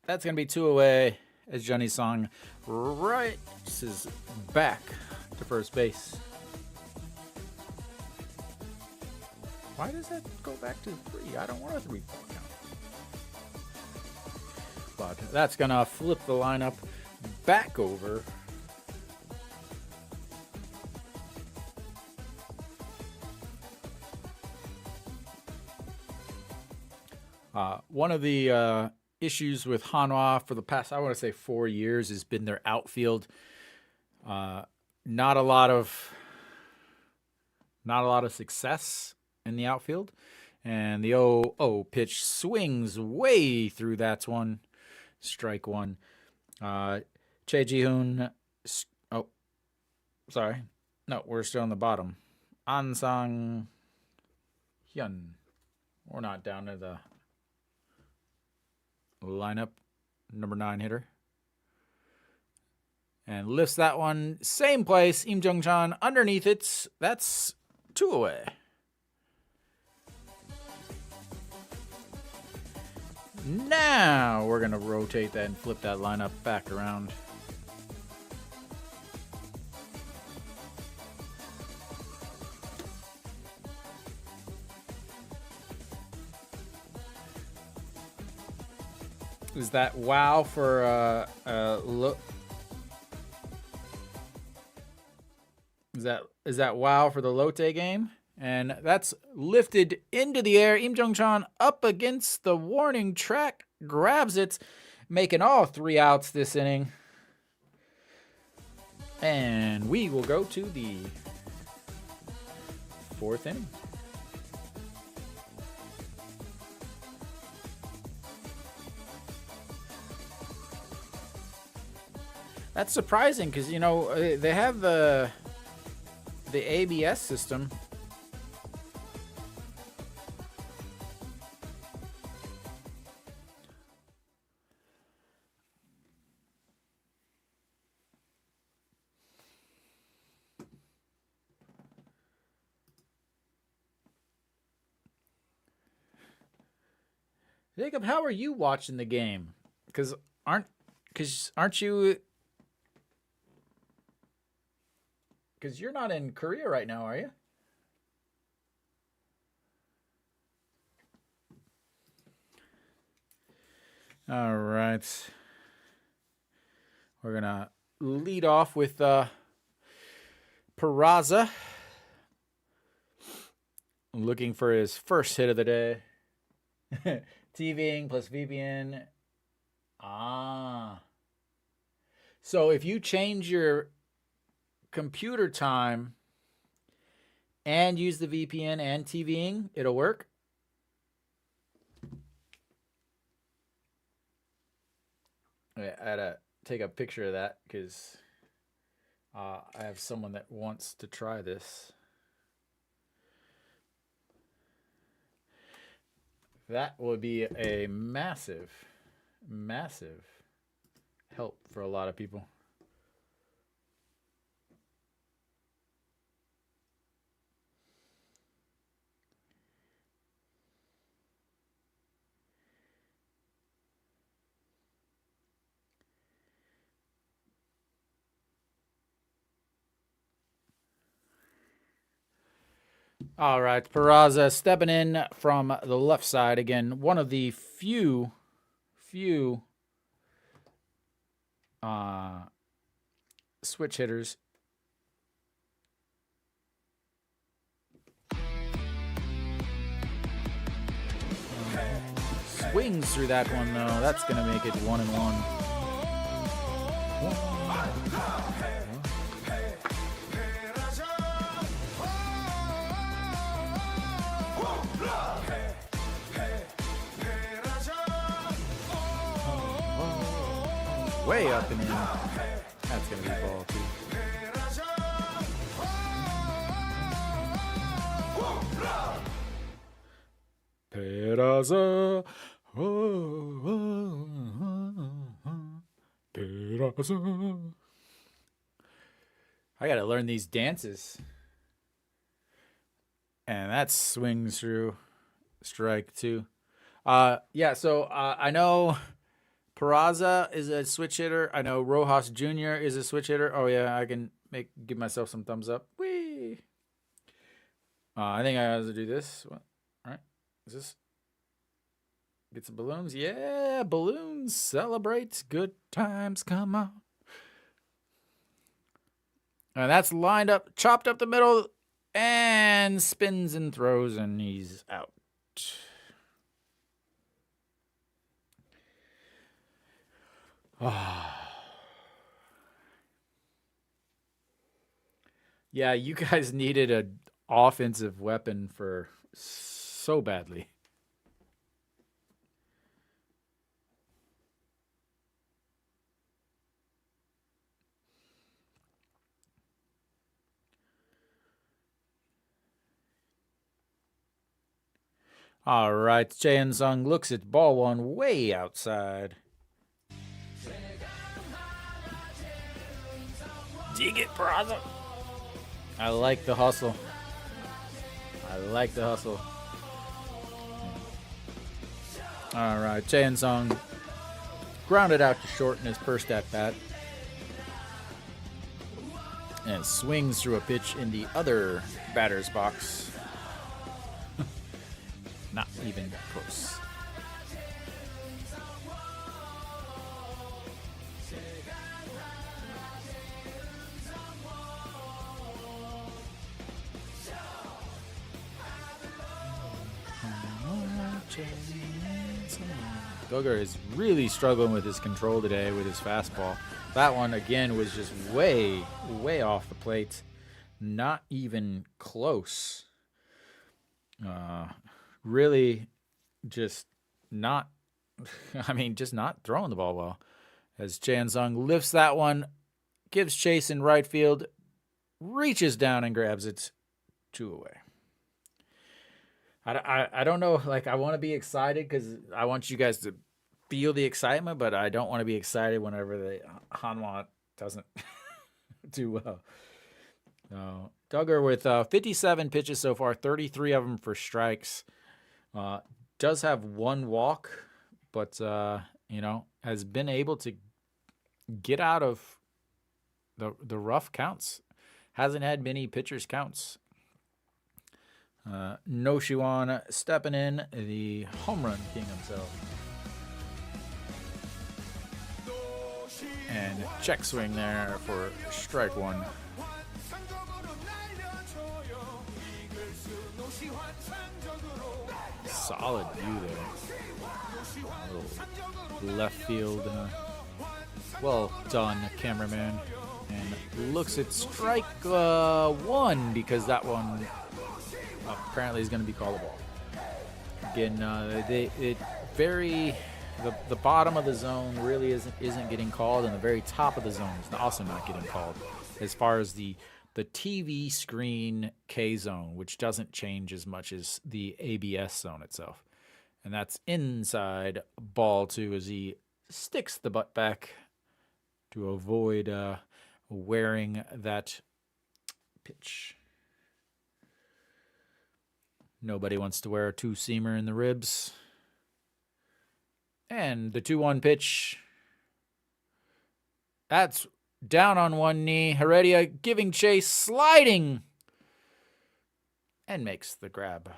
That's going to be 2 away as Johnny Song races back to first base. Why does that go back to 3? I don't want a 3-4 count. But that's going to flip the lineup back over. One of the issues with Hanwha for the past, I want to say 4 years, has been their outfield. Not a lot of success in the outfield, and the 0-0 pitch swings way through that one. Strike 1. Choi Ji-hoon. Oh, sorry. No, we're still on the bottom. An Sang Hyun. We're not down to the lineup. Number 9 hitter. And lifts that one. Same place. Im Jung-chan underneath it. That's 2 away. Now we're going to rotate that and flip that lineup back around. Is that wow for look? Is that wow for the Lotte game? And that's lifted into the air. Im Jung-chan up against the warning track, grabs it, making all 3 outs this inning. And we will go to the 4th inning. That's surprising because, you know, they have the ABS system. Jacob, how are you watching the game? Because aren't you? Because you're not in Korea right now, are you? All right. We're going to lead off with Peraza looking for his first hit of the day. TVing plus VPN. So if you change your computer time and use the VPN and TVing, it'll work. I had to take a picture of that because I have someone that wants to try this. That would be a massive, massive help for a lot of people. All right, Peraza stepping in from the left side again. One of the few switch hitters. Swings through that one though. That's gonna make it 1-1. Way up and in. That's going to be ball, too. Peraza. Peraza. I got to learn these dances. And that swings through. Strike, too. Yeah, so I know Peraza is a switch hitter. I know Rojas Jr. is a switch hitter. Oh, yeah, I can give myself some thumbs up. Whee! I think I have to do this. What? All right. Is this? Get some balloons. Yeah, balloons. Celebrate. Good times. Come on. And that's lined up, chopped up the middle, and spins and throws, and he's out. Yeah, you guys needed an offensive weapon for so badly. All right, Jae Sung looks at ball one way outside. Dig it, Peraza. I like the hustle. I like the hustle. All right, Jae Sung grounded out to short in his first at bat. And swings through a pitch in the other batter's box. Not even close. Duggar is really struggling with his control today with his fastball. That one, again, was just way, way off the plate. Not even close. Really just not, just not throwing the ball well. As Jae Sung lifts that one, gives chase in right field, reaches down and grabs it 2 away. I don't know, I want to be excited because I want you guys to feel the excitement, but I don't want to be excited whenever the Hanwha doesn't do well. Duggar with 57 pitches so far, 33 of them for strikes. Does have 1 walk, but, has been able to get out of the rough counts. Hasn't had many pitchers counts. No Shiwan stepping in, the home run king himself. And check swing there for strike 1. solid view there. A little left field. Well done, cameraman. And looks at strike one, because that one apparently is going to be callable. Again, the bottom of the zone really isn't getting called, and the very top of the zone is also not getting called. As far as the TV screen K zone, which doesn't change as much as the ABS zone itself, and that's inside ball two as he sticks the butt back to avoid wearing that pitch. Nobody wants to wear a two-seamer in the ribs. And the 2-1 pitch. That's down on one knee. Heredia giving chase, sliding, and makes the grab.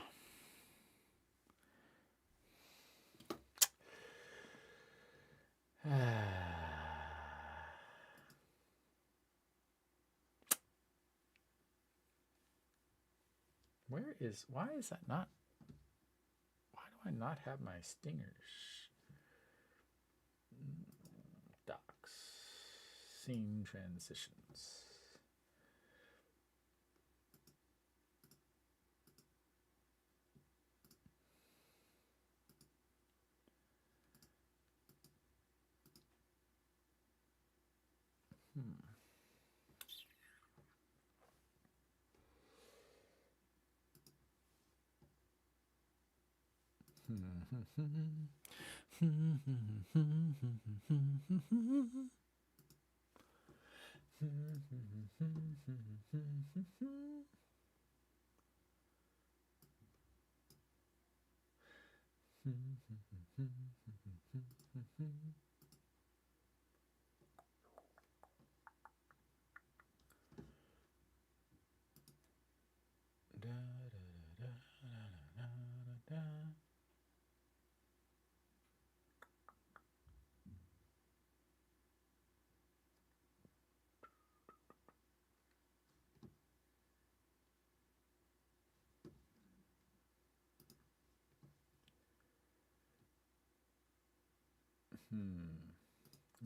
Why is that not? Why do I not have my stingers? Docs. Scene transitions.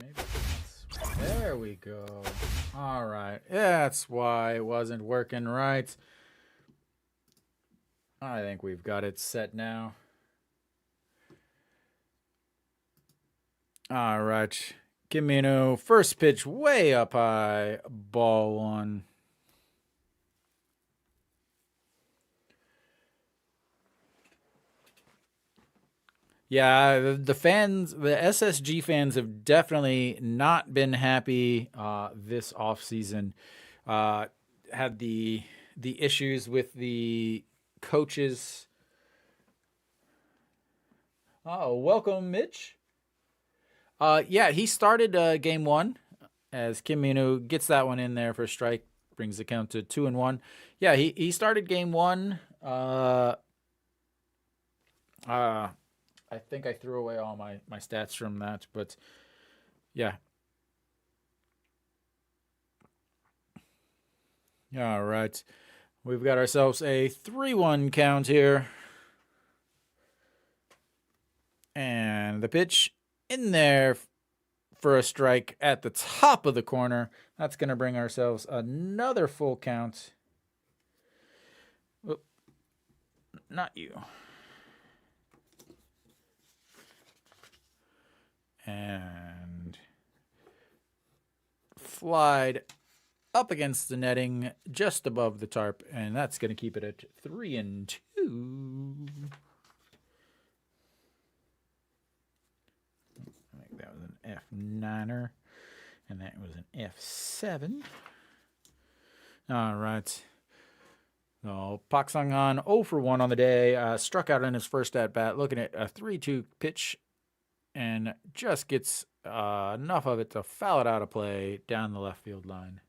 Maybe there we go. All right. That's why it wasn't working right. I think we've got it set now. All right. Kimino, first pitch way up high. Ball one. Yeah, the fans, the SSG fans have definitely not been happy this offseason. Had the issues with the coaches. Oh, welcome, Mitch. Yeah, he started game one as Kim Minu gets that one in there for a strike, brings the count to 2-1. Yeah, he started game one. I think I threw away all my stats from that, but yeah. All right. We've got ourselves a 3-1 count here. And the pitch in there for a strike at the top of the corner. That's going to bring ourselves another full count. Oop. Not you. And flied up against the netting just above the tarp, and that's going to keep it at 3-2. I think that was an F9er, and that was an F7. All right. So Pak Sang-han 0 for 1 on the day, struck out in his first at bat, looking at a 3-2 pitch. And just gets enough of it to foul it out of play down the left field line.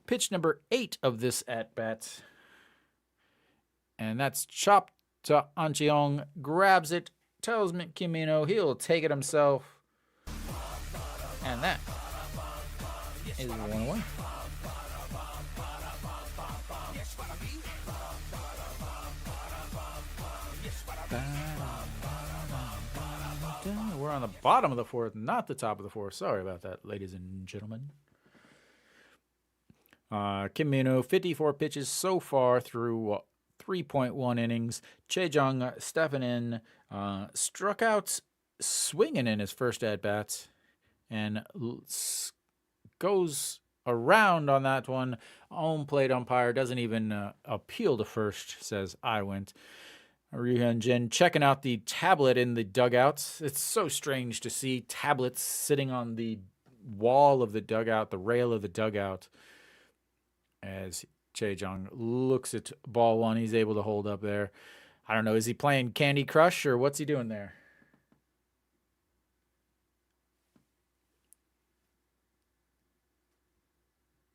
Pitch number 8 of this at-bat. And that's chopped to Incheon. Grabs it. Tells Kimino he'll take it himself. And that is 1-1. We're on the bottom of the fourth, not the top of the fourth. Sorry about that, ladies and gentlemen. Kim Min-woo, 54 pitches so far through 3.1 innings. Choi-jung stepping in, struck out swinging in his first at-bats, and goes around on that one. Home plate umpire doesn't even appeal to first, says I went. Ryu Hyun-jin checking out the tablet in the dugouts. It's so strange to see tablets sitting on the wall of the dugout, the rail of the dugout, as Choi-jung looks at ball one. He's able to hold up there. I don't know, is he playing Candy Crush or what's he doing there?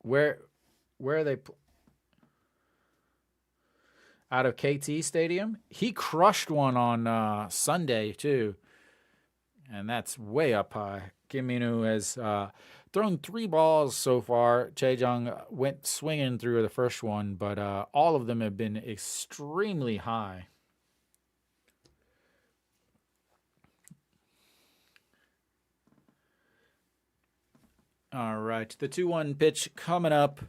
Where are they? Out of KT Stadium? He crushed one on Sunday, too. And that's way up high. Kim Min-woo has thrown 3 balls so far. Choi-jung went swinging through the first one, but all of them have been extremely high. All right, the 2-1 pitch coming up.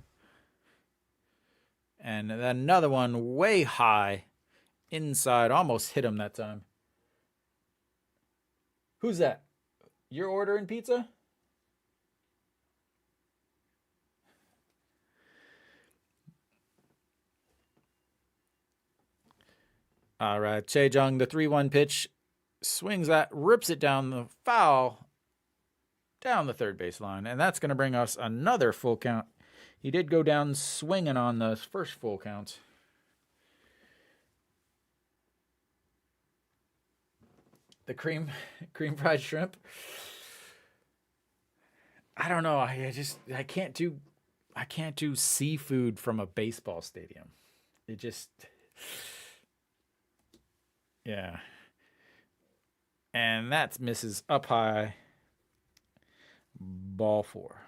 And another one way high inside. Almost hit him that time. Who's that? You're ordering pizza? All right, Choi-jung, the 3-1 pitch, swings that, rips it down the foul, down the third baseline. And that's going to bring us another full count. He did go down swinging on the first full count. The cream fried shrimp. I don't know. I can't do seafood from a baseball stadium. It just, yeah. And that misses up high. Ball 4.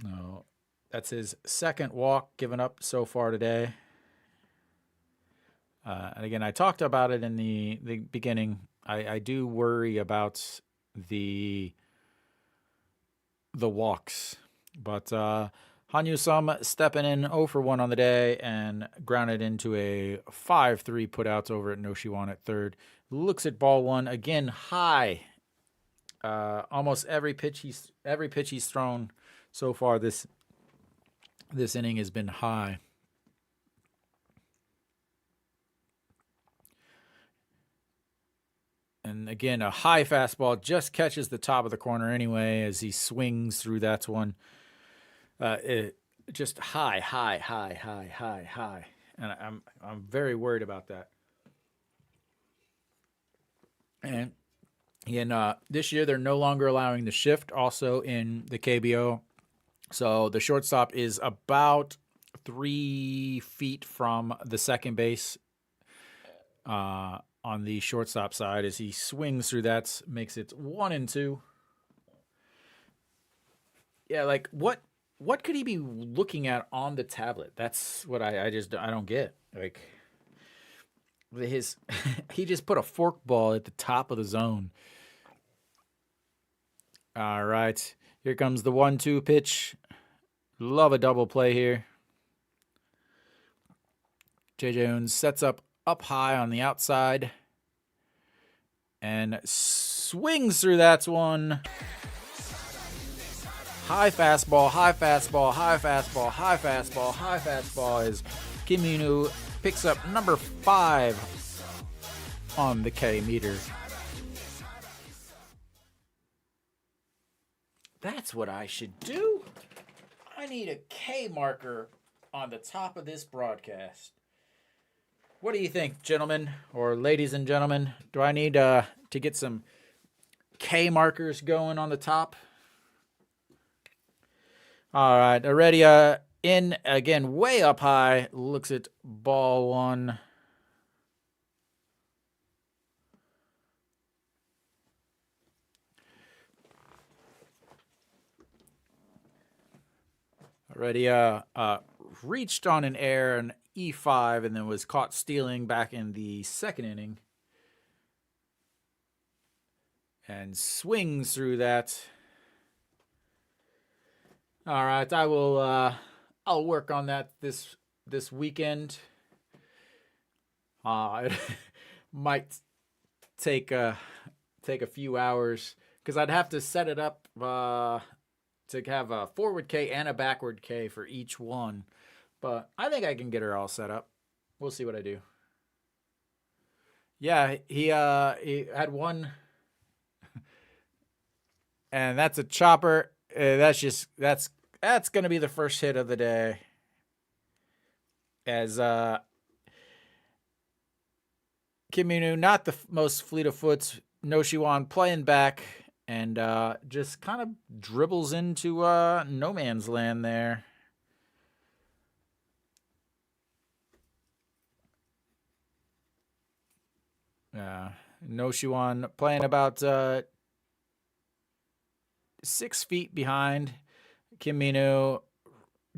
No, that's his second walk given up so far today. And again, I talked about it in the beginning. I do worry about the walks, but Hanwha Sum stepping in 0 for 1 on the day and grounded into a 5-3 putouts over at Noshiwan at third. Looks at ball 1 again, high. Almost every pitch he's thrown so far this inning has been high. And again, a high fastball just catches the top of the corner anyway as he swings through that one. Just high. And I'm very worried about that. And again, this year they're no longer allowing the shift also in the KBO. So the shortstop is about 3 feet from the second base on the shortstop side as he swings through that, makes it 1-2. Yeah, like what could he be looking at on the tablet? That's what I don't get. Like he just put a fork ball at the top of the zone. All right, here comes the 1-2 pitch. Love a double play here. Jae-jae sets up high on the outside and swings through that one. High fastball as Kim Min-woo picks up number 5 on the K meter. That's what I should do. I need a K marker on the top of this broadcast. What do you think, gentlemen, or ladies and gentlemen? Do I need to get some K markers going on the top? All right, Heredia in again, way up high. Looks at ball 1. Already reached on an air, an E5, and then was caught stealing back in the second inning. And swings through that. All right, I will. I'll work on that this weekend. It might take a few hours because I'd have to set it up to have a forward K and a backward K for each one. But I think I can get her all set up. We'll see what I do. Yeah, he had one, and that's a chopper. That's gonna be the first hit of the day. As Kim Min-woo, not the most fleet of foot. No Shiwan playing back and just kind of dribbles into no man's land there. No Shiwan playing about 6 feet behind. Kim Min-woo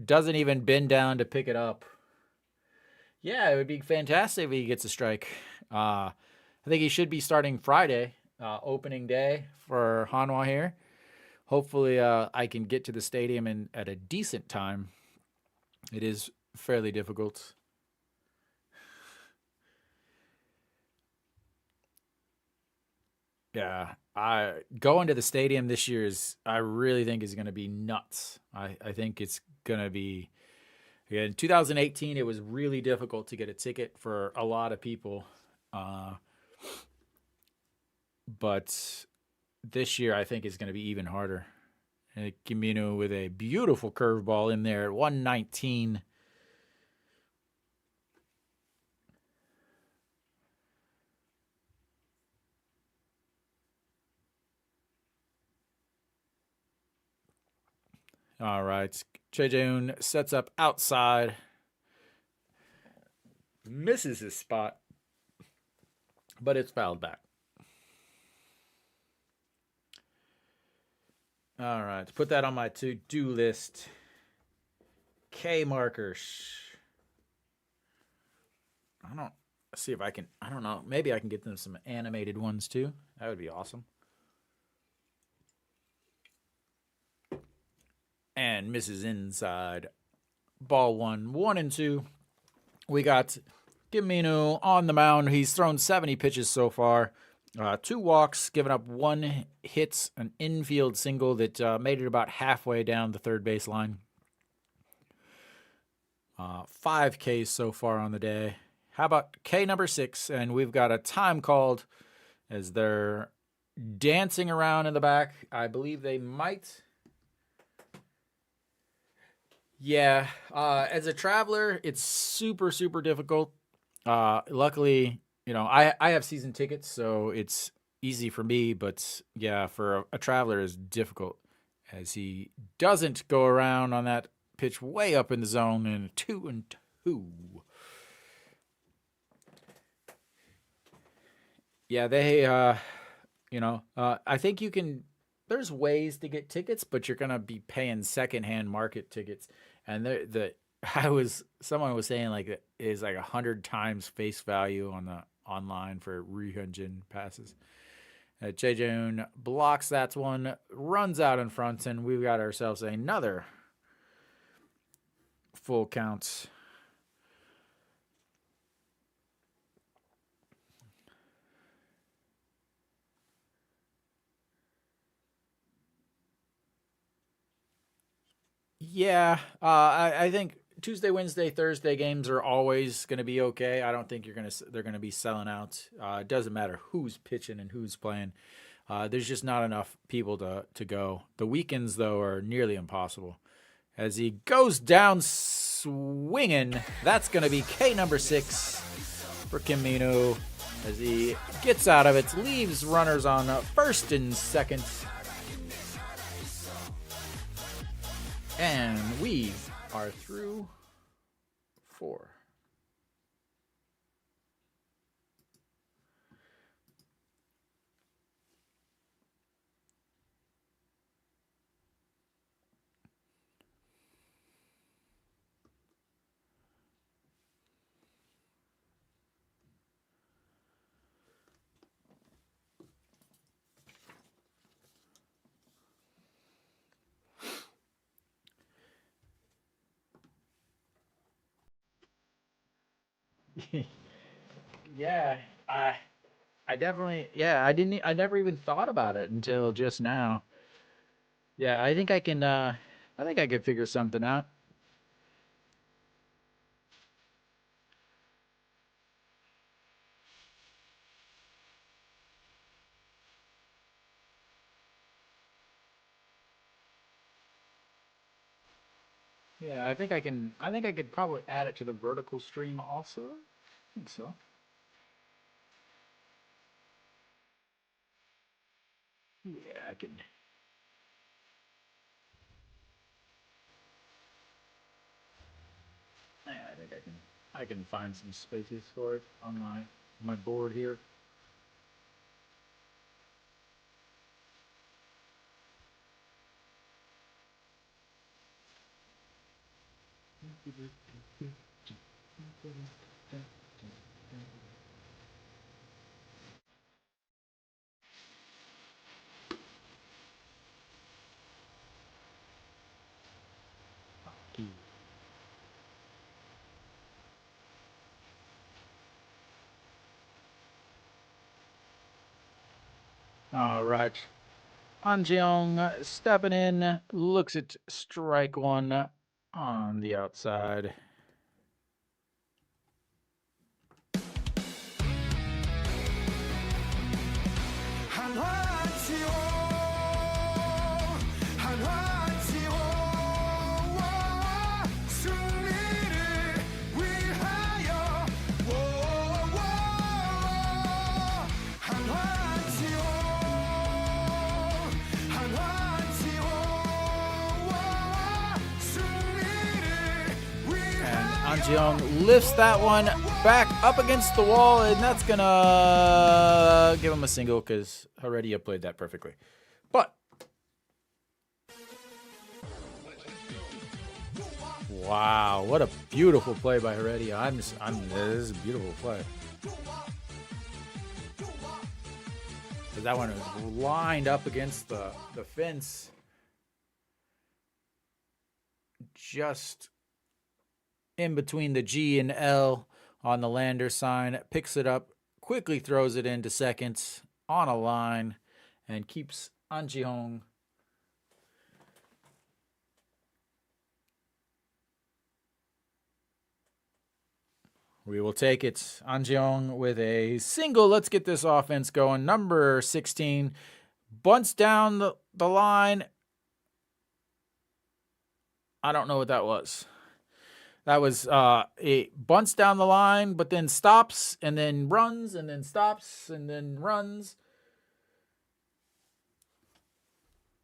doesn't even bend down to pick it up. Yeah, it would be fantastic if he gets a strike. I think he should be starting Friday, opening day for Hanwha here. Hopefully, I can get to the stadium at a decent time. It is fairly difficult. Yeah, going to the stadium this year I really think is going to be nuts. I think it's going to be. In 2018, it was really difficult to get a ticket for a lot of people. But this year, I think is going to be even harder. Kim Min-woo with a beautiful curveball in there at 119. All right. Jae-jae sets up outside. Misses his spot. But it's fouled back. All right. Put that on my to-do list. K markers. See if I can. I don't know. Maybe I can get them some animated ones too. That would be awesome. And misses inside. Ball 1, 1-2. We got Kim Min-woo on the mound. He's thrown 70 pitches so far. 2 walks, given up 1 hit, an infield single that made it about halfway down the third base line. 5 Ks so far on the day. How about K number 6? And we've got a time called as they're dancing around in the back. I believe they might. Yeah, as a traveler, it's super, super difficult. Luckily, I have season tickets, so it's easy for me. But yeah, for a traveler, it's difficult as he doesn't go around on that pitch way up in the zone in 2-2. Yeah, they, I think you can. There's ways to get tickets, but you're gonna be paying secondhand market tickets, and someone was saying like it is like 100 times face value on the online for Ryujin passes. Jae-jae blocks that one, runs out in front, and we've got ourselves another full count. Yeah, I think Tuesday, Wednesday, Thursday games are always going to be okay. I don't think they're going to be selling out. It doesn't matter who's pitching and who's playing. There's just not enough people to go. The weekends, though, are nearly impossible. As he goes down swinging, that's going to be K number 6 for Kim Min-woo. As he gets out of it, leaves runners on first and second. And we are through 4. Yeah, I definitely, yeah, I never even thought about it until just now. Yeah, I think I could figure something out. Yeah, I think I could probably add it to the vertical stream also. I think so. Yeah, I could. Yeah, I think I can find some spaces for it on my board here. All right. Anjeong stepping in, looks at strike one on the outside. Anjeong lifts that one back up against the wall, and that's gonna give him a single because Heredia played that perfectly. But wow, what a beautiful play by Heredia! This is a beautiful play. That one was lined up against the fence, just in between the G and L on the Lander sign, picks it up, quickly throws it into seconds on a line, and keeps Anjeong We will take it. Anjeong with a single. Let's get this offense going. Number 16 bunts down the line. I don't know what that was. That was it bunts down the line, but then stops and then runs and then stops and then runs.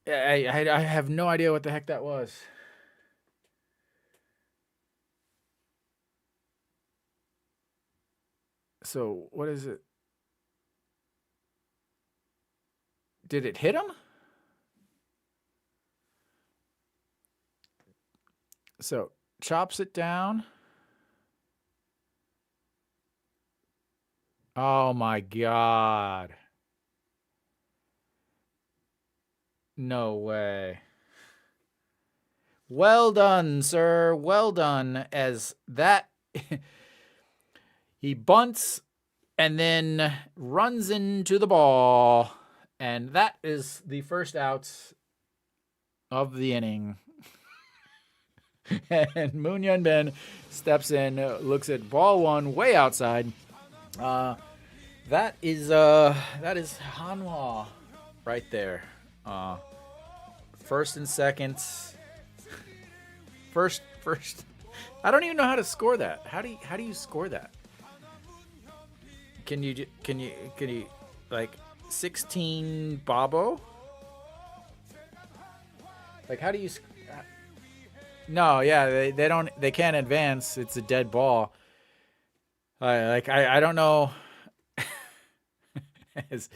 I have no idea what the heck that was. So what is it? Did it hit him? So chops it down. Oh my God. No way. Well done, sir. Well done. As that he bunts and then runs into the ball. And that is the first out of the inning. And Moon Yun Ben steps in, looks at ball one way outside. That is Hanwha right there. First and second. First. I don't even know how to score that. How do you score that? Can you like 16 Bobo? Like how do you? No, yeah, they can't advance. It's a dead ball. I don't know. As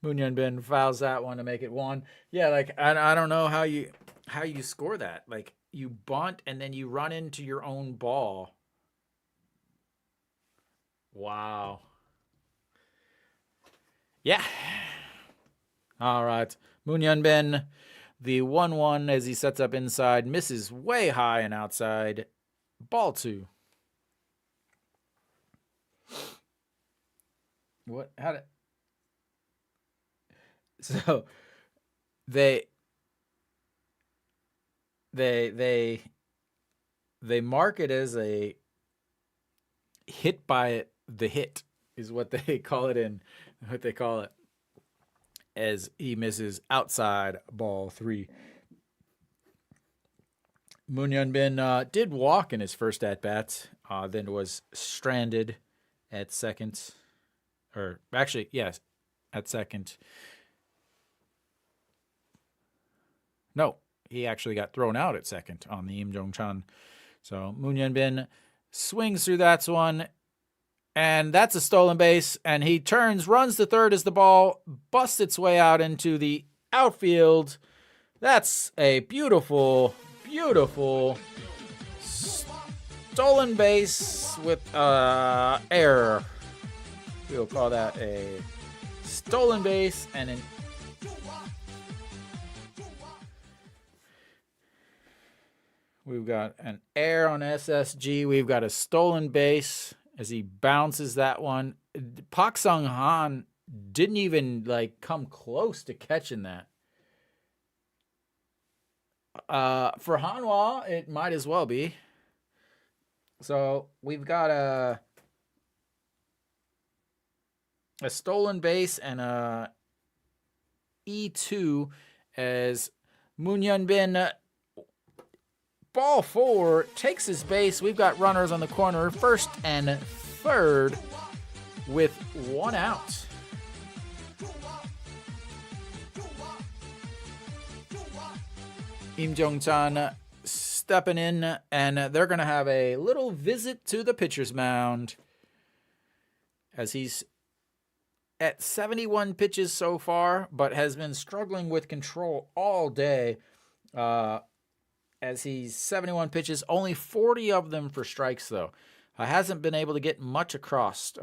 Moon Ben fouls that one to make it one. Yeah, like I don't know how you score that. Like you bunt and then you run into your own ball. Wow. Yeah. All right. Moon Ben, the 1-1 as he sets up inside, misses way high and outside. Ball two. What? How did? So they they they they mark it as a hit by the hit is what they call it in what they call it as he misses outside ball 3. Munhak did walk in his first at bat, then was stranded at second, or actually yes, at second. No, he actually got thrown out at second on the Im Jong-chan. So Munhak swings through that one, and that's a stolen base, and he turns, runs to third as the ball busts its way out into the outfield. That's a beautiful, beautiful stolen base with error. We'll call that a stolen base and an we've got an error on SSG. We've got a stolen base as he bounces that one. Pak Sung-han didn't even come close to catching that. For Hanwha, it might as well be. So we've got a stolen base and a E2 as Munhak ball 4 takes his base. We've got runners on the corner, first and third, with 1 out. Im Jong-chan stepping in, and they're going to have a little visit to the pitcher's mound as he's at 71 pitches so far, but has been struggling with control all day. As he's 71 pitches, only 40 of them for strikes, though. Hasn't been able to get much across.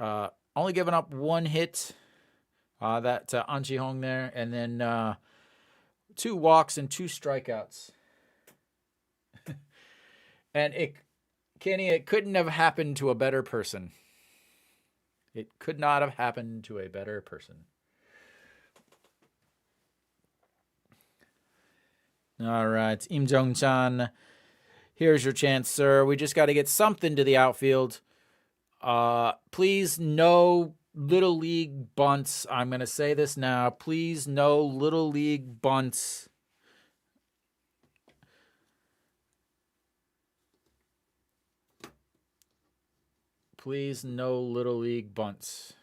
Only given up 1 hit, that An Ji-hong there, and then 2 walks and 2 strikeouts. And it couldn't have happened to a better person. It could not have happened to a better person. All right, Im Jong-chan, here's your chance, sir. We just got to get something to the outfield. Please, no Little League bunts. I'm going to say this now. Please, no Little League bunts. Please, no Little League bunts.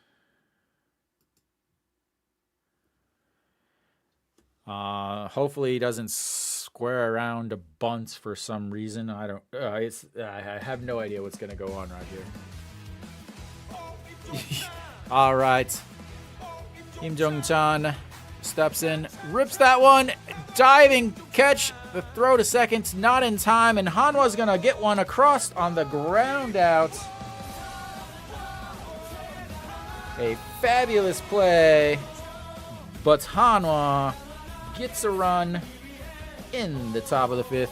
Hopefully he doesn't square around to bunts for some reason. I don't. I have no idea what's gonna go on right here. All right. Im Jong-chan steps in, rips that one, diving catch. The throw to second, not in time, and Hanwha's gonna get one across on the ground out. A fabulous play, but Hanwha gets a run in the top of the 5th.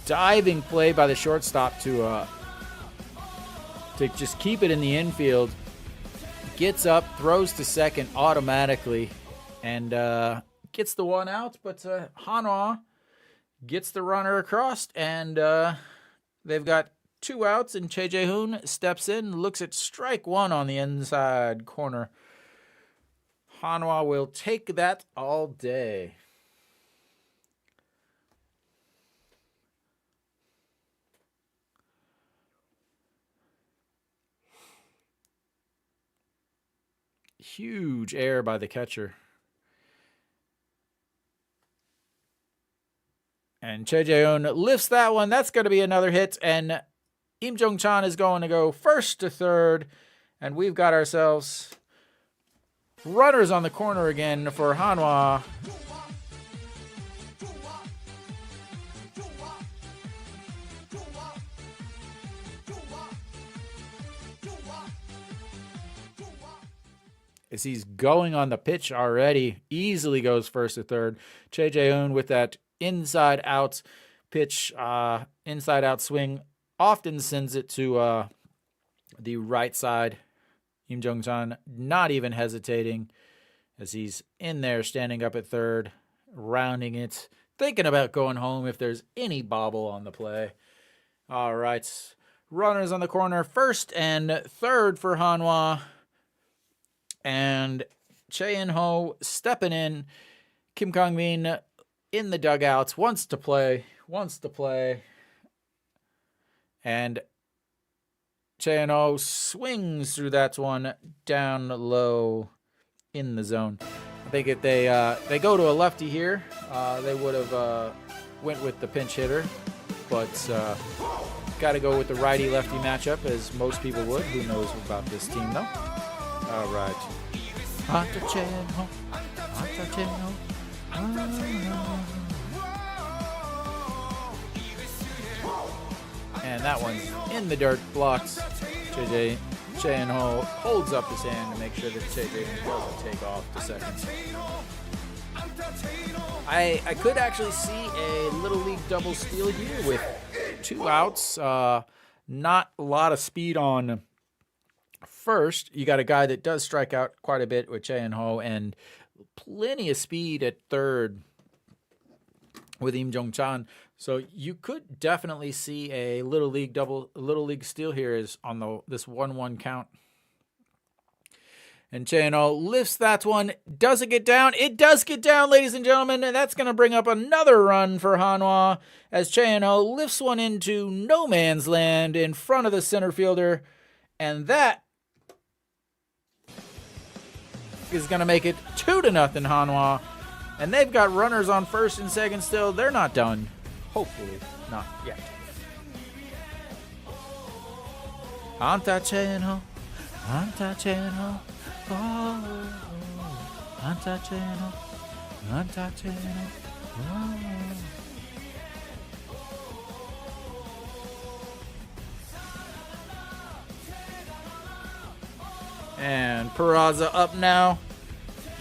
Diving play by the shortstop to just keep it in the infield. Gets up, throws to second automatically, and gets the 1 out, but Hanwha gets the runner across, and they've got 2 outs, and Choi Jae-hoon steps in, looks at strike 1 on the inside corner. Hanwha will take that all day. Huge error by the catcher. And Choi Jae-hoon lifts that one. That's going to be another hit. And Im Jong-chan is going to go first to third. And we've got ourselves runners on the corner again for Hanwha. as he's going on the pitch already. Easily goes first to third. Che Jae-hoon with that inside out pitch, inside out swing, often sends it to the right side. Im Jong-chan not even hesitating as he's in there standing up at third, rounding it, thinking about going home if there's any bobble on the play. All right. Runners on the corner, first and third for Hanwha. And Che In-ho stepping in. Kim Kang-min in the dugouts, wants to play. And Che In-ho swings through that one down low in the zone. I think if they go to a lefty here, they would have went with the pinch hitter. But got to go with the righty-lefty matchup, as most people would. Who knows about this team, though? All right. And that one's in the dirt, blocks. Che In-ho holds up his hand to make sure that Che doesn't take off to second. I could actually see a Little League double steal here with 2 outs. Not a lot of speed on first. You got a guy that does strike out quite a bit with Che In-ho, and plenty of speed at third with Im Jong-chan. So you could definitely see a Little League steal here is on this 1-1 count. And Che In-ho lifts that one. Does it get down? It does get down, ladies and gentlemen, and that's going to bring up another run for Hanwha as Che In-ho lifts one into no man's land in front of the center fielder, and that is going to make it 2-0 Hanwha, and they've got runners on first and second still. They're not done. Hopefully not yet. Anta Che In-ho, Anta Che In-ho. Oh, Anta Che In-ho, Anta Che In-ho. Oh. And Peraza up now,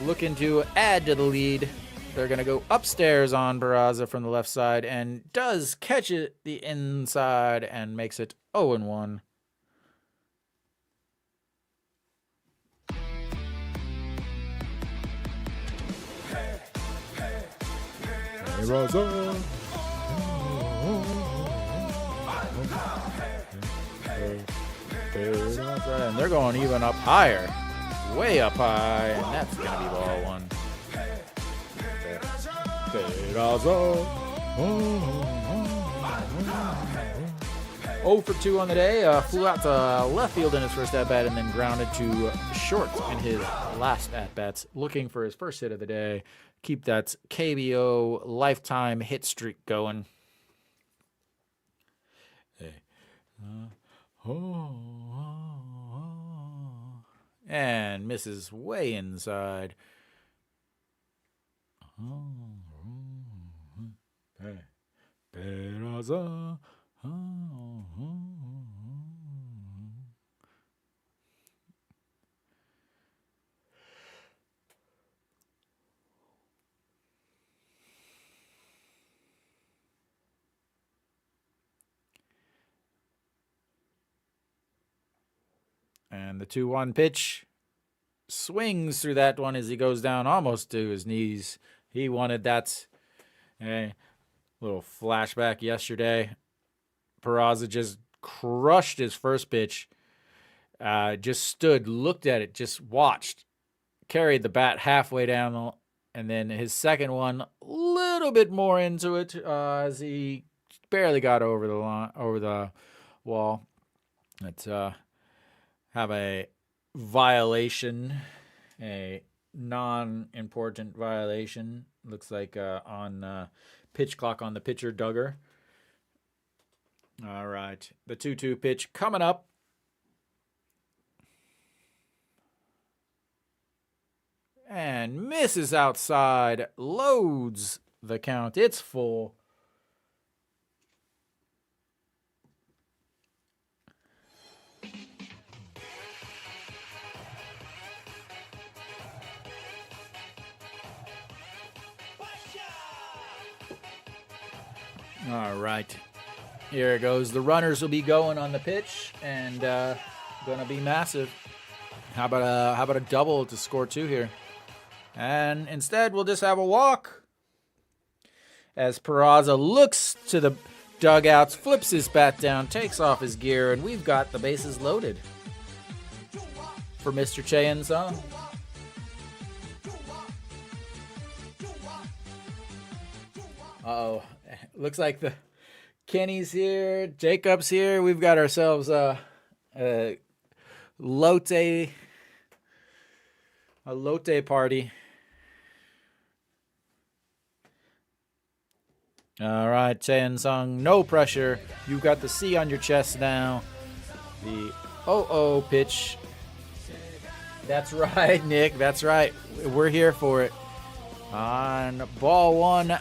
looking to add to the lead. They're going to go upstairs on Peraza from the left side, and does catch it the inside and makes it 0-1. And they're going even up higher, way up high, and that's going to be ball 1. 0 for 2 on the day. Flew out to left field in his first at-bat and then grounded to short in his last at-bats, looking for his first hit of the day. Keep that KBO lifetime hit streak going. Hey. And misses way inside. Peraza. And the 2-1 pitch swings through that one as he goes down almost to his knees. He wanted that. A little flashback yesterday. Peraza just crushed his first pitch. Just stood, looked at it, just watched. Carried the bat halfway down. And then his second one, a little bit more into it as he barely got over the wall. Let's have a violation, a non-important violation. Looks like on pitch clock on the pitcher, Duggar. All right, the 2-2 pitch coming up. And misses outside, loads the count. It's full. All right. Here it goes. The runners will be going on the pitch and going to be massive. How about a double to score 2 here? And instead, we'll just have a walk. As Peraza looks to the dugouts, flips his bat down, takes off his gear, and we've got the bases loaded for Mr. Cheon-sung. Uh-oh. Looks like the Kenny's here, Jacob's here. We've got ourselves a lotte party. All right, Cheon-sung, no pressure. You've got the C on your chest now. The 0-0 pitch. That's right, Nick. That's right. We're here for it. On ball 1,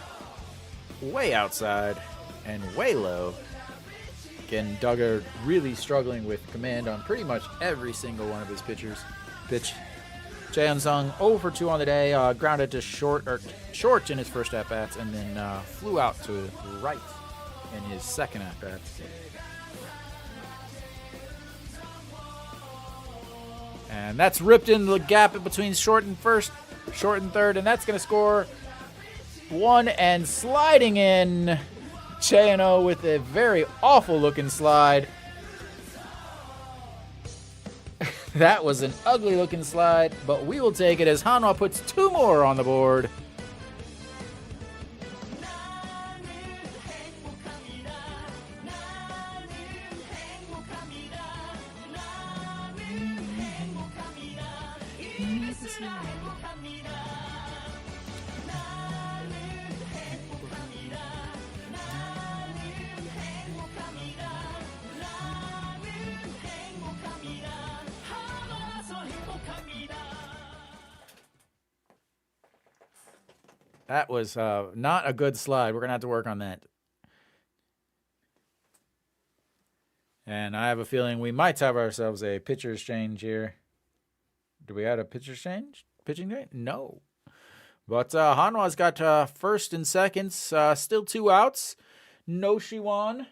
way outside and way low. Again, Duggar really struggling with command on pretty much every single one of his pitchers. Cheon-sung 0 for 2 on the day, grounded to short in his first at-bats, and then flew out to right in his second at-bat. And that's ripped into the gap between short and third, and that's going to score 1, and sliding in Cheon with a very awful-looking slide. That was an ugly-looking slide, but we will take it as Hanwha puts 2 more on the board. That was not a good slide. We're going to have to work on that. And I have a feeling we might have ourselves a pitcher exchange here. Do we have a pitcher exchange? Pitching day? No. But Hanwha's got first and seconds. Still 2 outs. No Shiwan.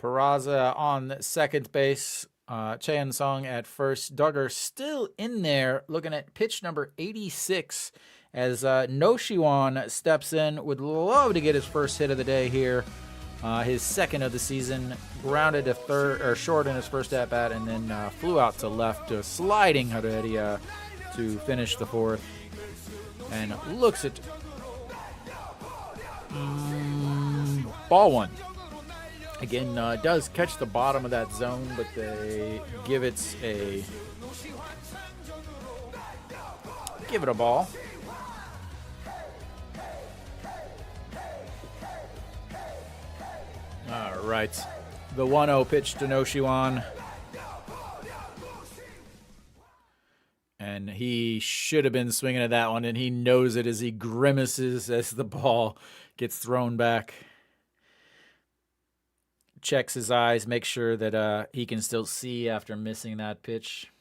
Peraza on second base. Cheon-sung at first. Duggar still in there looking at pitch number 86 as No Shiwan steps in. Would love to get his first hit of the day here. His second of the season. Grounded to third or short in his first at bat, and then flew out to left, sliding Heredia to finish the 4th. And looks at ball 1. Again, does catch the bottom of that zone, but they give it a ball. All right, the 1-0 pitch to No Shiwan, and he should have been swinging at that one, and he knows it as he grimaces as the ball gets thrown back. Checks his eyes, makes sure that he can still see after missing that pitch.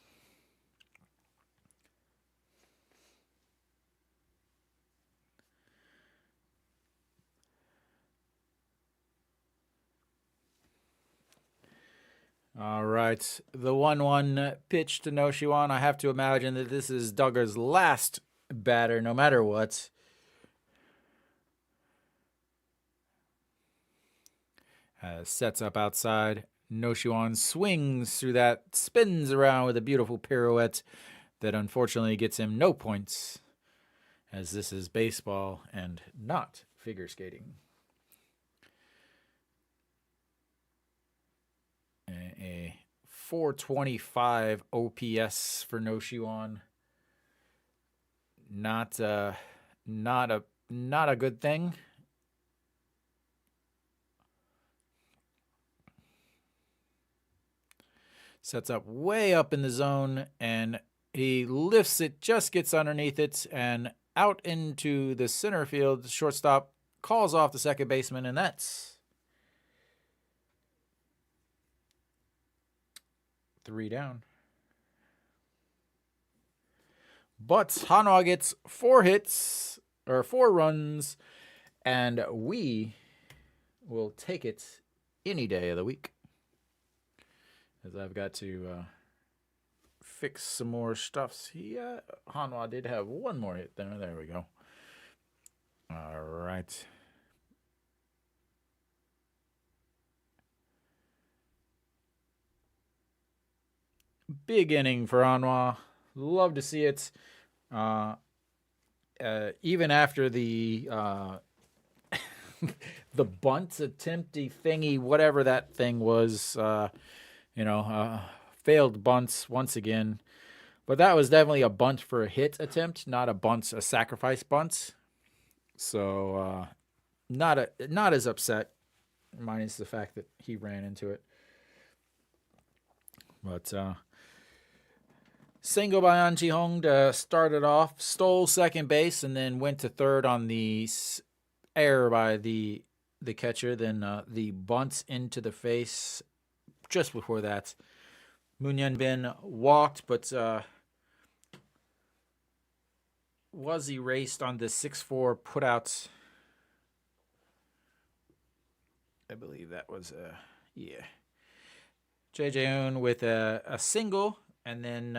All right, the 1-1 pitch to No Shiwan. I have to imagine that this is Duggar's last batter, no matter what. Sets up outside. No Shiwan swings through that, spins around with a beautiful pirouette that unfortunately gets him no points, as this is baseball and not figure skating. A 425 OPS for No Shiwan. Not a good thing. Sets up way up in the zone, and he lifts it, just gets underneath it, and out into the center field. The shortstop calls off the second baseman, and that's 3 down. But Hanwha gets 4 hits, or 4 runs, and we will take it any day of the week. As I've got to fix some more stuffs. Hanwha did have 1 more hit there. There we go. All right. Big inning for Hanwha. Love to see it. Even after the the bunt attempty thingy, whatever that thing was, failed bunts once again. But that was definitely a bunt for a hit attempt, not a sacrifice bunt. So not as upset, minus the fact that he ran into it. But single by An Ji-hong to start it off, stole second base, and then went to third on the error by the catcher. Then the bunts into the face just before that. Munhak Bin walked, but was erased on the 6-4 putout. I believe that was J.J. Hoon with a single, and then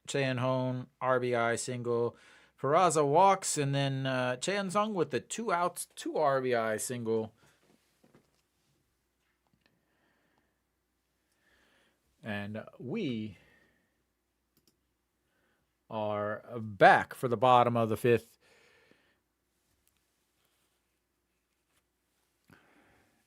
Cheon-hon RBI single. Peraza walks, and then Cheon-sung with the 2 outs, 2 RBI single. And we are back for the bottom of the 5th.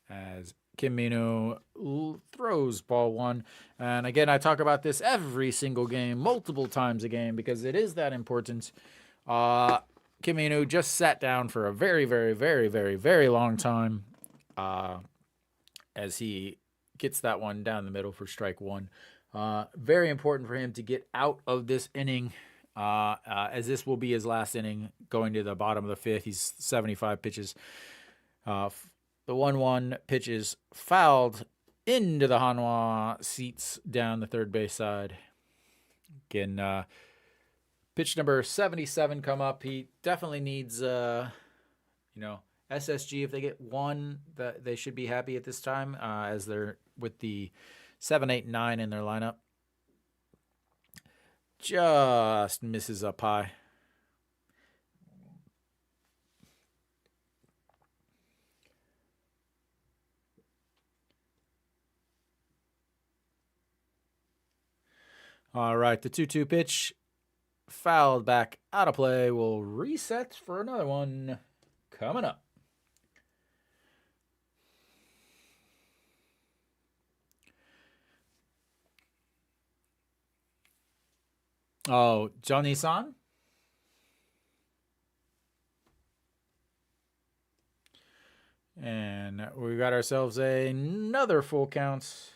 As Kim Min-woo throws ball 1. And again, I talk about this every single game, multiple times a game, because it is that important. Kim Min-woo just sat down for a very, very, very, very, very long time as he gets that one down the middle for strike 1. Very important for him to get out of this inning, as this will be his last inning going to the bottom of the 5th. He's 75 pitches. The 1-1 pitch is fouled into the Hanwha seats down the third base side. Again, pitch number 77 come up. He definitely needs, SSG. If they get 1, they should be happy at this time, as they're with the 7, 8, 9 in their lineup. Just misses up high. All right, the 2-2 pitch fouled back out of play. We'll reset for another one coming up. Oh, Johnny-san? And we got ourselves another full count.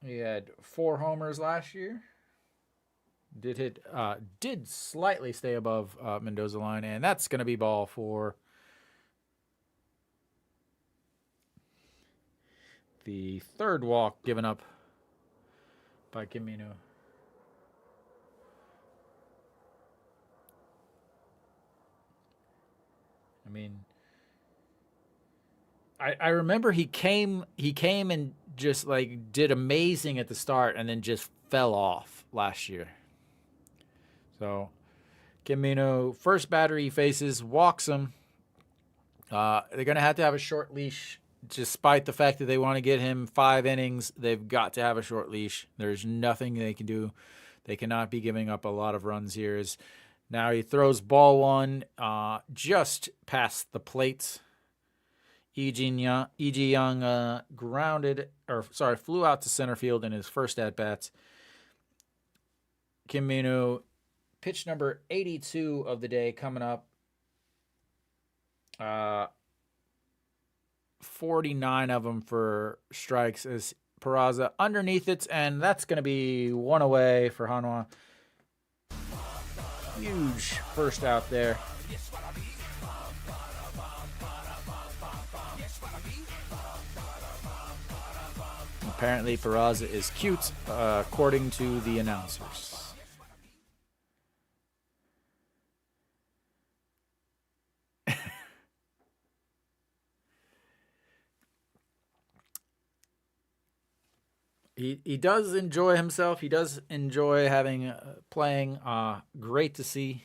He had 4 homers last year. Did slightly stay above Mendoza line, and that's going to be ball 4. The third walk given up by Kim Min-woo. I mean, I remember he came and just did amazing at the start and then just fell off last year. So Kim Min-woo, first batter he faces, walks him. They're going to have a short leash. Despite the fact that they want to get him 5 innings, they've got to have a short leash. There's nothing they can do. They cannot be giving up a lot of runs here. Now he throws ball 1 just past the plate. Lee Ji-young flew out to center field in his first at-bat. Kim Min-woo, pitch number 82 of the day coming up. 49 of them for strikes as Peraza underneath it, and that's going to be 1 away for Hanwha. Huge first out there. apparently Peraza is cute, according to the announcers. He does enjoy himself. He does enjoy having playing. Great to see.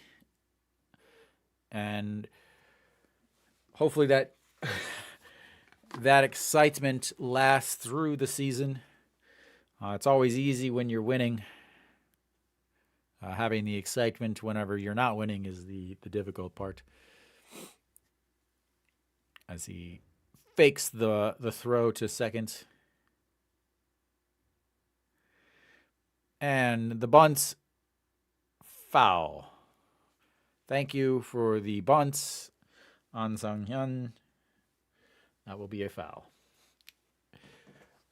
And hopefully that that excitement lasts through the season. It's always easy when you're winning. Having the excitement whenever you're not winning is the difficult part. As he fakes the throw to second. And the bunt, foul. Thank you for the bunts, An Sang-hyun. That will be a foul.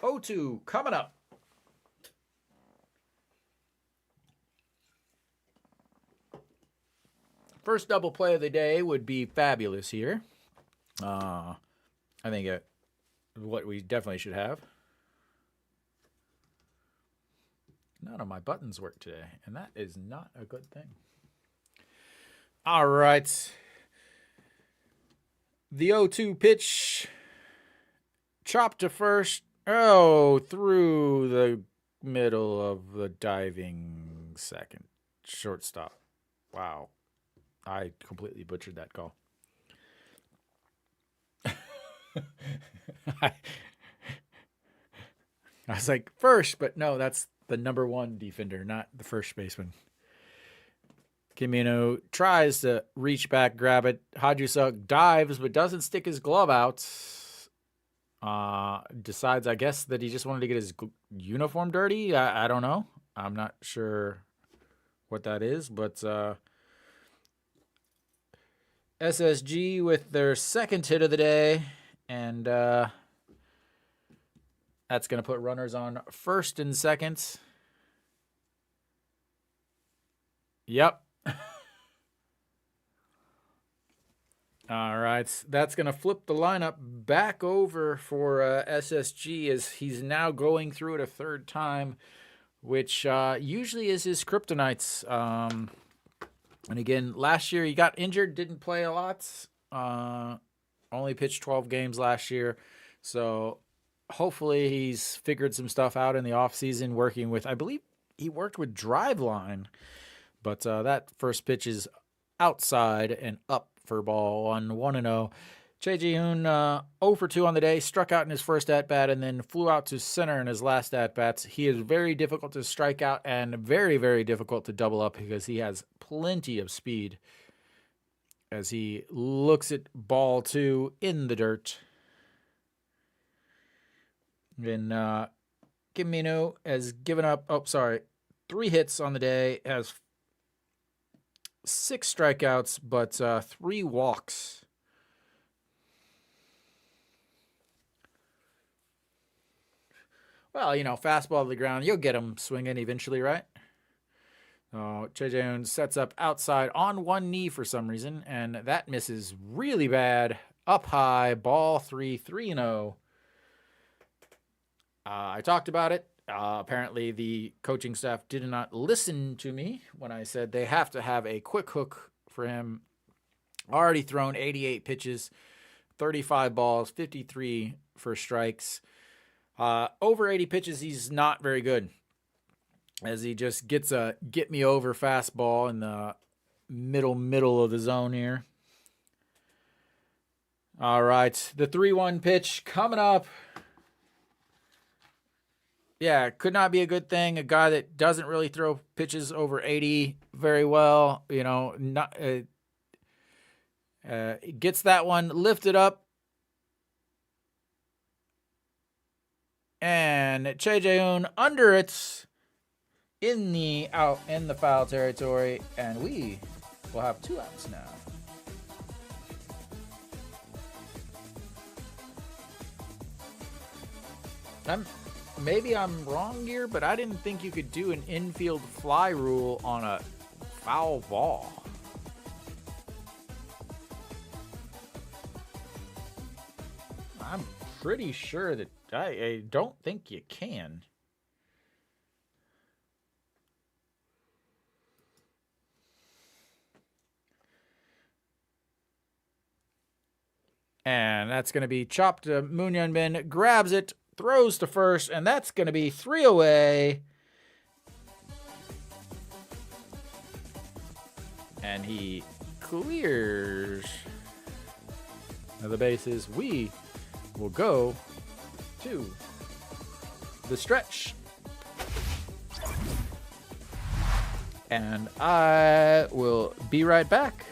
0-2 coming up. First double play of the day would be fabulous here. I think what we definitely should have. None of my buttons work today, and that is not a good thing. All right. The 0-2 pitch. Chopped to first. Oh, through the middle of the diving second. Shortstop. Wow. I completely butchered that call. I was like, first, but no, that's the number one defender, not the first baseman. Kimino tries to reach back, grab it. Hajusuk dives, but doesn't stick his glove out. Decides, I guess, that he just wanted to get his uniform dirty. I don't know. I'm not sure what that is, but SSG with their second hit of the day, and that's going to put runners on first and second. Yep. All right. That's going to flip the lineup back over for SSG as he's now going through it a third time, which usually is his kryptonite. And again, last year he got injured, didn't play a lot. Only pitched 12 games last year. So hopefully he's figured some stuff out in the offseason working with, I believe he worked with Driveline. But that first pitch is outside and up for ball on 1-0. Choi Ji-hoon 0 for 2 on the day, struck out in his first at-bat and then flew out to center in his last at-bats. He is very difficult to strike out and very, very difficult to double up because he has plenty of speed as he looks at ball 2 in the dirt. And Kimino has given up, 3 hits on the day, has 6 strikeouts, but 3 walks. Well, fastball to the ground, you'll get him swinging eventually, right? Choi Jae-hoon sets up outside on one knee for some reason, and that misses really bad. Up high, ball 3-0. I talked about it. Apparently, the coaching staff did not listen to me when I said they have to have a quick hook for him. Already thrown 88 pitches, 35 balls, 53 for strikes. Over 80 pitches, he's not very good, as he just gets a get-me-over fastball in the middle of the zone here. All right, the 3-1 pitch coming up. Yeah, could not be a good thing. A guy that doesn't really throw pitches over 80 very well, gets that one lifted up. And Choi Jae-hoon under it in the foul territory, and we will have 2 outs now. Maybe I'm wrong here, but I didn't think you could do an infield fly rule on a foul ball. I'm pretty sure that I don't think you can. And that's going to be chopped to Munhak. Grabs it, throws to first, and that's going to be 3 away. And he clears the bases. We will go to the stretch. And I will be right back.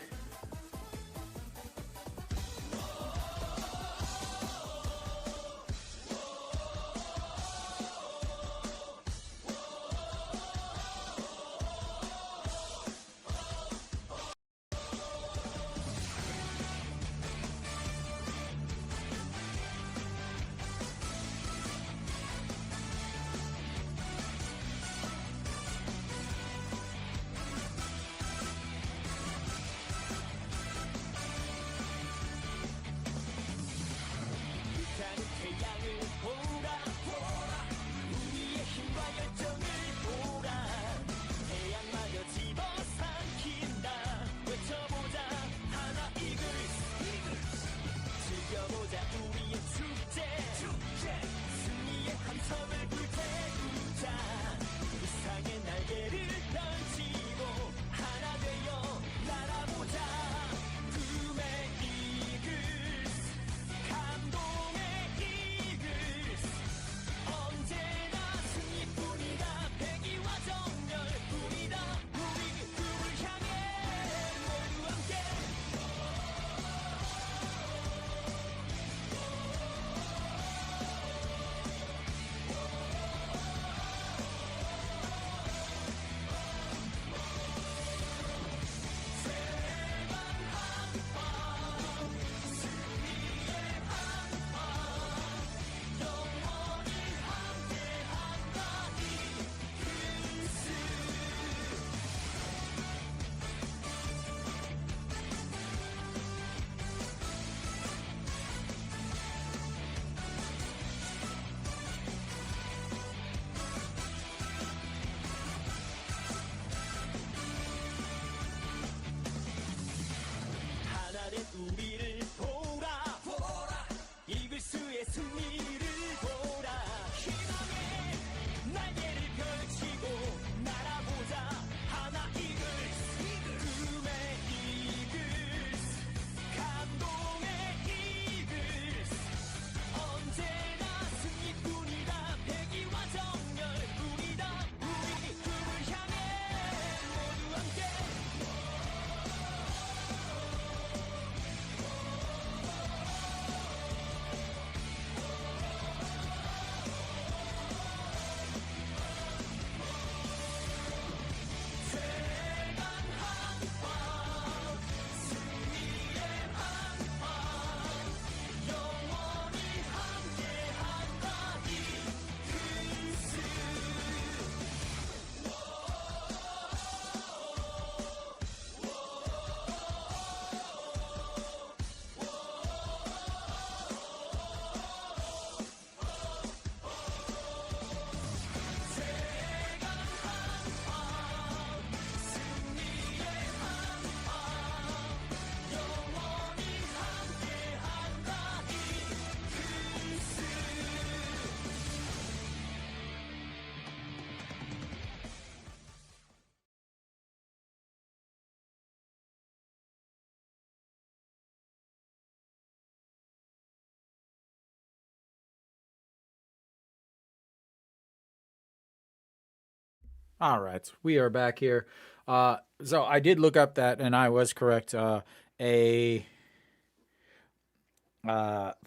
All right, we are back here. So I did look up that, and I was correct. A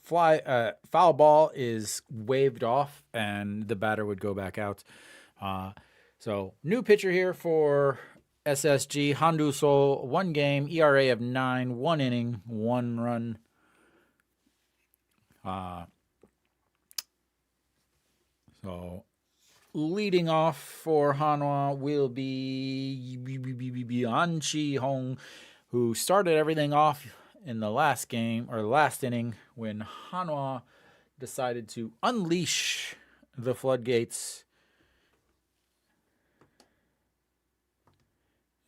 foul ball is waved off, and the batter would go back out. So new pitcher here for SSG Handu Seoul. 1 game, ERA of 9, 1 inning, 1 run. So leading off for Hanwha will be An Chi-hong, who started everything off in the last game or last inning when Hanwha decided to unleash the floodgates.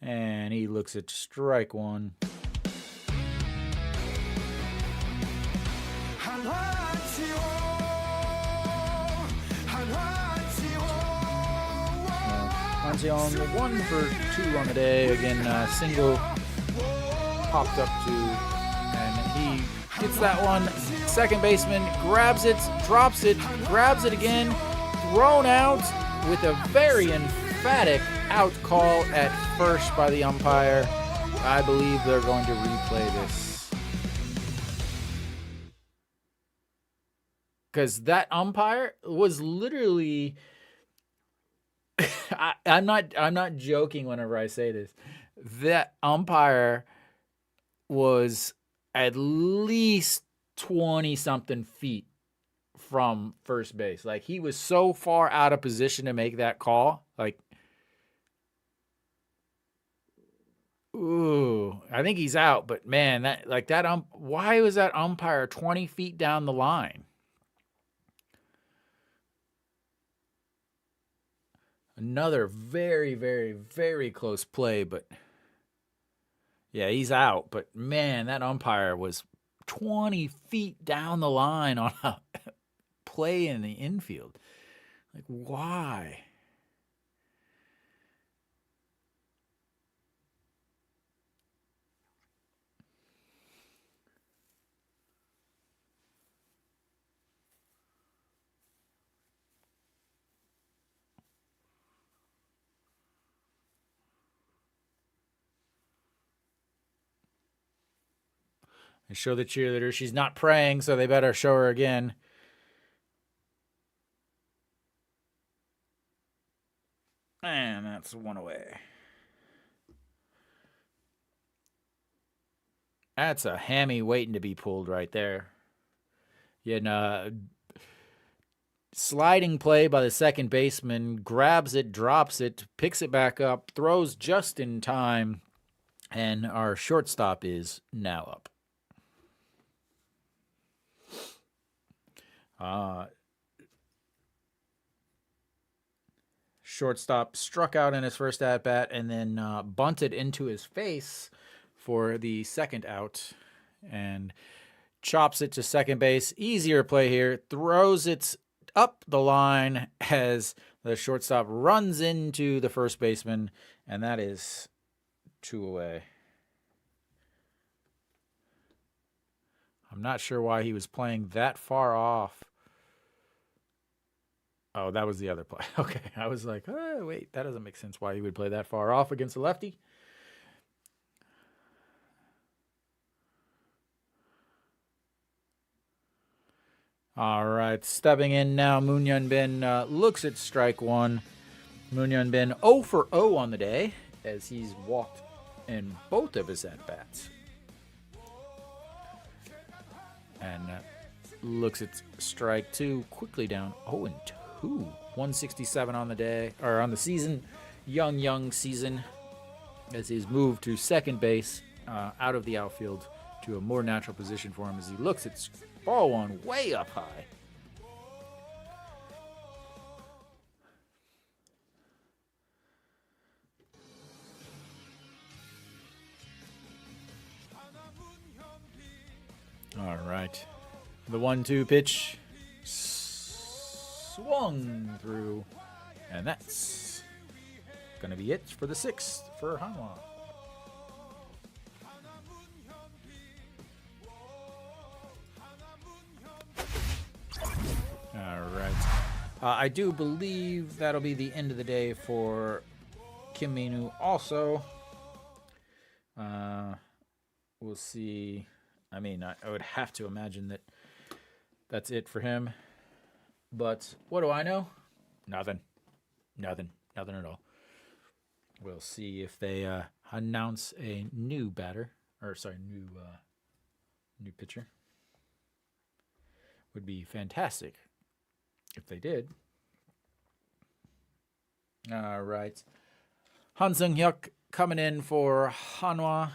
And he looks at strike one. Incheon 1 for 2 on the day. Again, single popped up to, and he gets that one. Second baseman grabs it, drops it, grabs it again, thrown out with a very emphatic out call at first by the umpire. I believe they're going to replay this, because that umpire was literally I'm not joking whenever I say this. That umpire was at least 20-something feet from first base. Like, he was so far out of position to make that call. Like, ooh, I think he's out. But man, why was that umpire 20 feet down the line? Another very, very, very close play, but yeah, he's out. But man, that umpire was 20 feet down the line on a play in the infield. Like, why? And show the cheerleader she's not praying, so they better show her again. And that's one away. That's a hammy waiting to be pulled right there. Yeah, sliding play by the second baseman, grabs it, drops it, picks it back up, throws just in time, and our shortstop is now up. Shortstop struck out in his first at-bat and then bunted into his face for the second out and chops it to second base. Easier play here. Throws it up the line as the shortstop runs into the first baseman, and that is 2 away. I'm not sure why he was playing that far off. Oh, that was the other play. Okay, I was like, oh, wait, that doesn't make sense why he would play that far off against a lefty. All right, stepping in now, Munhak Bin looks at strike one. Munhak Bin 0 for 0 on the day as he's walked in both of his at-bats. And looks at strike two, quickly down 0-2. 167 on the day, or on the season. Young season as he's moved to second base, out of the outfield to a more natural position for him as he looks at ball one way up high. All right. The 1-2 pitch swung through, and that's going to be it for the 6th for Hanwha. All right. I do believe that'll be the end of the day for Kim Min-woo also. We'll see. I mean, I would have to imagine that that's it for him. But what do I know? Nothing at all. We'll see if they announce a new batter, or sorry, new pitcher. Would be fantastic if they did. All right. Han Seung-hyuk coming in for Hanwha.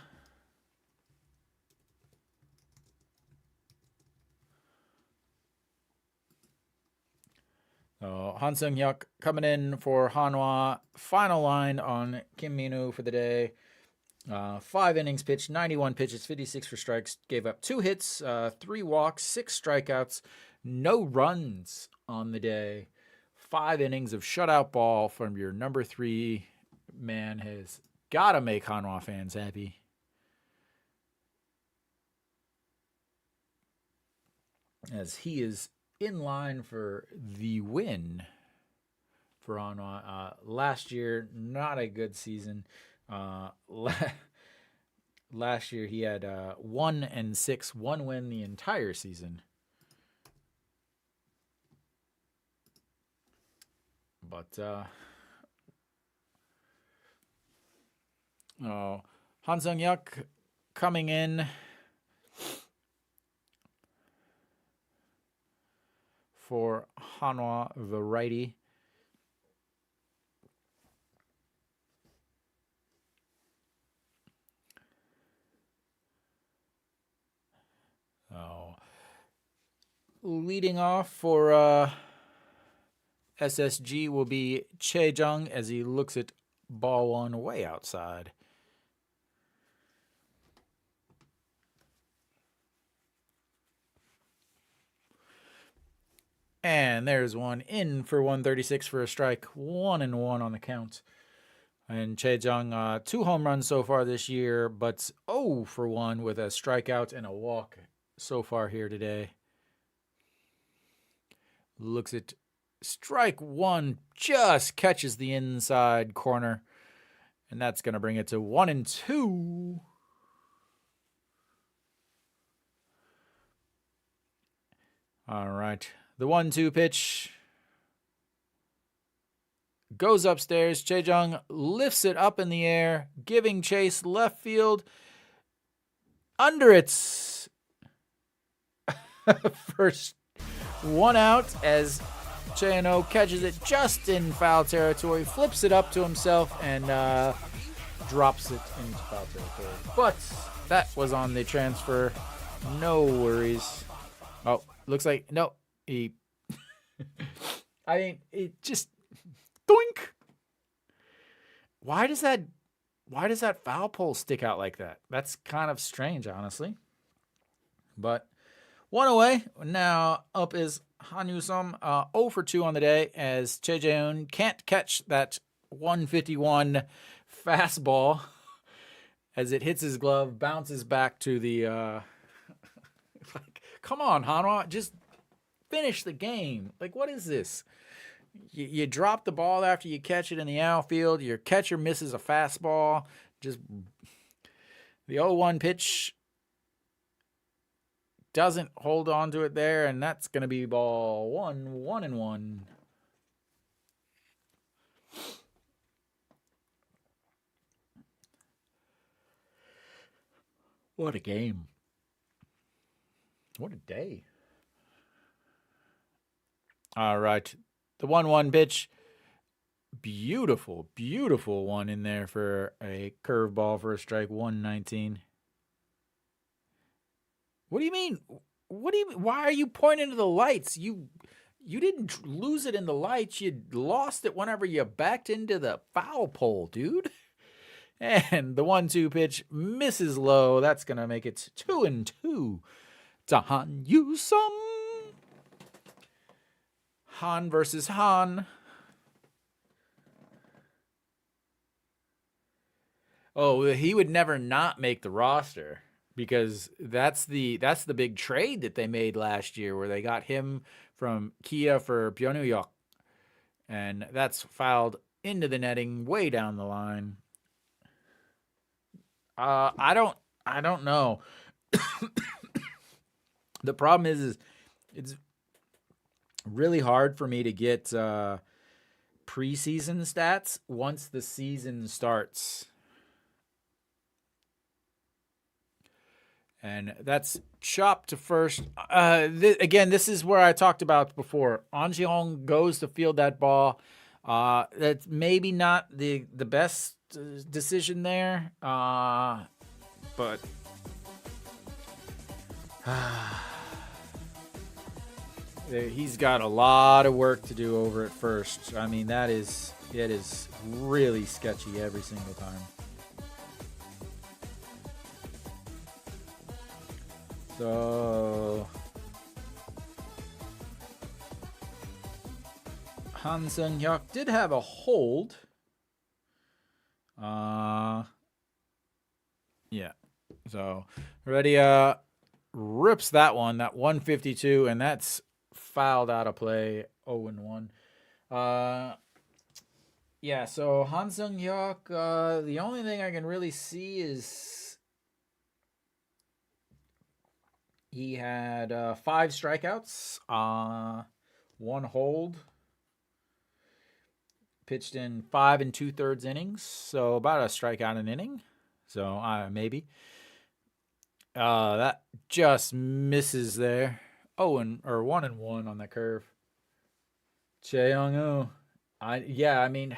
Han Seung-hyuk coming in for Hanwha. Final line on Kim Min-woo for the day. 5 innings pitched, 91 pitches, 56 for strikes. Gave up 2 hits, 3 walks, 6 strikeouts, no runs on the day. 5 innings of shutout ball from your number 3 man has got to make Hanwha fans happy. As he is in line for the win for Hanwha. Last year, not a good season. Last year he had 1-6, 1 win the entire season. But Han Seung-hyuk coming in for Hanwha, the righty. Leading off for SSG will be Chae-jung as he looks at ball 1 way outside. And there's one in for 136 for a strike, 1-1 on the count. And Chae-jung, 2 home runs so far this year, but 0 for 1 with a strikeout and a walk so far here today. Looks at strike 1, just catches the inside corner. And that's going to bring it to 1-2. All right. The 1-2 pitch goes upstairs. Chae-jung lifts it up in the air, giving chase left field. Under its first 1 out as Chae-no catches it just in foul territory, flips it up to himself, and drops it into foul territory. But that was on the transfer. No worries. Oh, looks like, no. I mean, it just doink. Why does that foul pole stick out like that? That's kind of strange, honestly. But 1 away. Now up is Han Yu-sum, 0 for 2 on the day as Chae Jae-hoon can't catch that 151 fastball as it hits his glove, bounces back to the like, come on, Hanwha, just finish the game. Like, what is this? You drop the ball after you catch it in the outfield. Your catcher misses a fastball. Just the 0-1 pitch doesn't hold on to it there, and that's going to be ball 1-1. What a game. What a day. All right. The 1-1 pitch. Beautiful, beautiful one in there for a curveball for a strike, 119. What do you mean? Why are you pointing to the lights? You didn't lose it in the lights. You lost it whenever you backed into the foul pole, dude. And the 1-2 pitch misses low. That's going to make it 2-2 to Han Yu-sum. Han versus Han. Oh, he would never not make the roster because that's the big trade that they made last year where they got him from Kia for Byung-hyuk. And that's fouled into the netting way down the line. I don't know. The problem is it's really hard for me to get preseason stats once the season starts. And that's chopped to first. Again, this is where I talked about before. An Ji-hong goes to field that ball. That's maybe not the best decision there. But He's got a lot of work to do over at first. I mean, it is really sketchy every single time. So Han Seung-hyuk did have a hold. Yeah. So already rips that 152, and that's fouled out of play, 0-1. Yeah, so Han Seung-hyuk, the only thing I can really see is he had 5 strikeouts, 1 hold, pitched in 5 2/3 innings, so about a strikeout an inning. So maybe. That just misses there. 1-1 on the curve. Cheong-woo. I mean,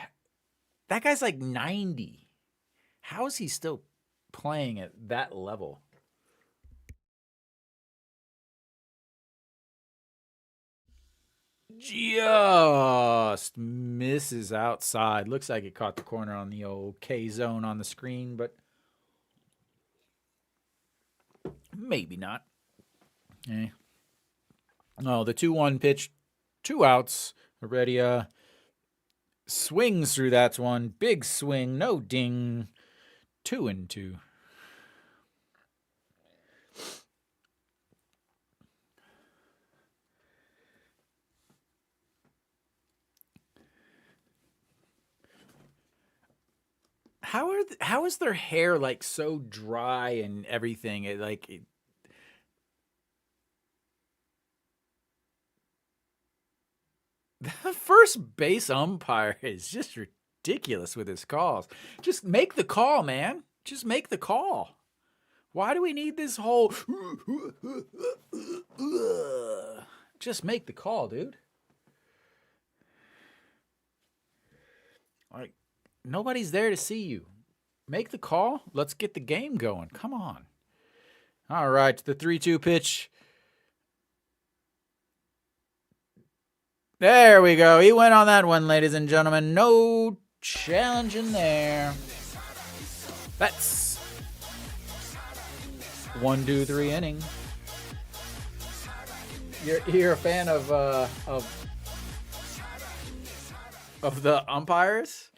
that guy's like 90. How is he still playing at that level? Just misses outside. Looks like it caught the corner on the old K zone on the screen, but maybe not. Okay. Oh, the 2-1 pitch, 2 outs. Already swings through that one. Big swing, no ding. 2-2. How is their hair like so dry and everything? The first base umpire is just ridiculous with his calls. Just make the call, man. Just make the call. Why do we need this whole... Just make the call, dude. Like, nobody's there to see you. Make the call. Let's get the game going. Come on. All right, the 3-2 pitch. There we go. He went on that one, ladies and gentlemen. No challenge in there. That's 1, 2, 3 inning. You're a fan of the umpires?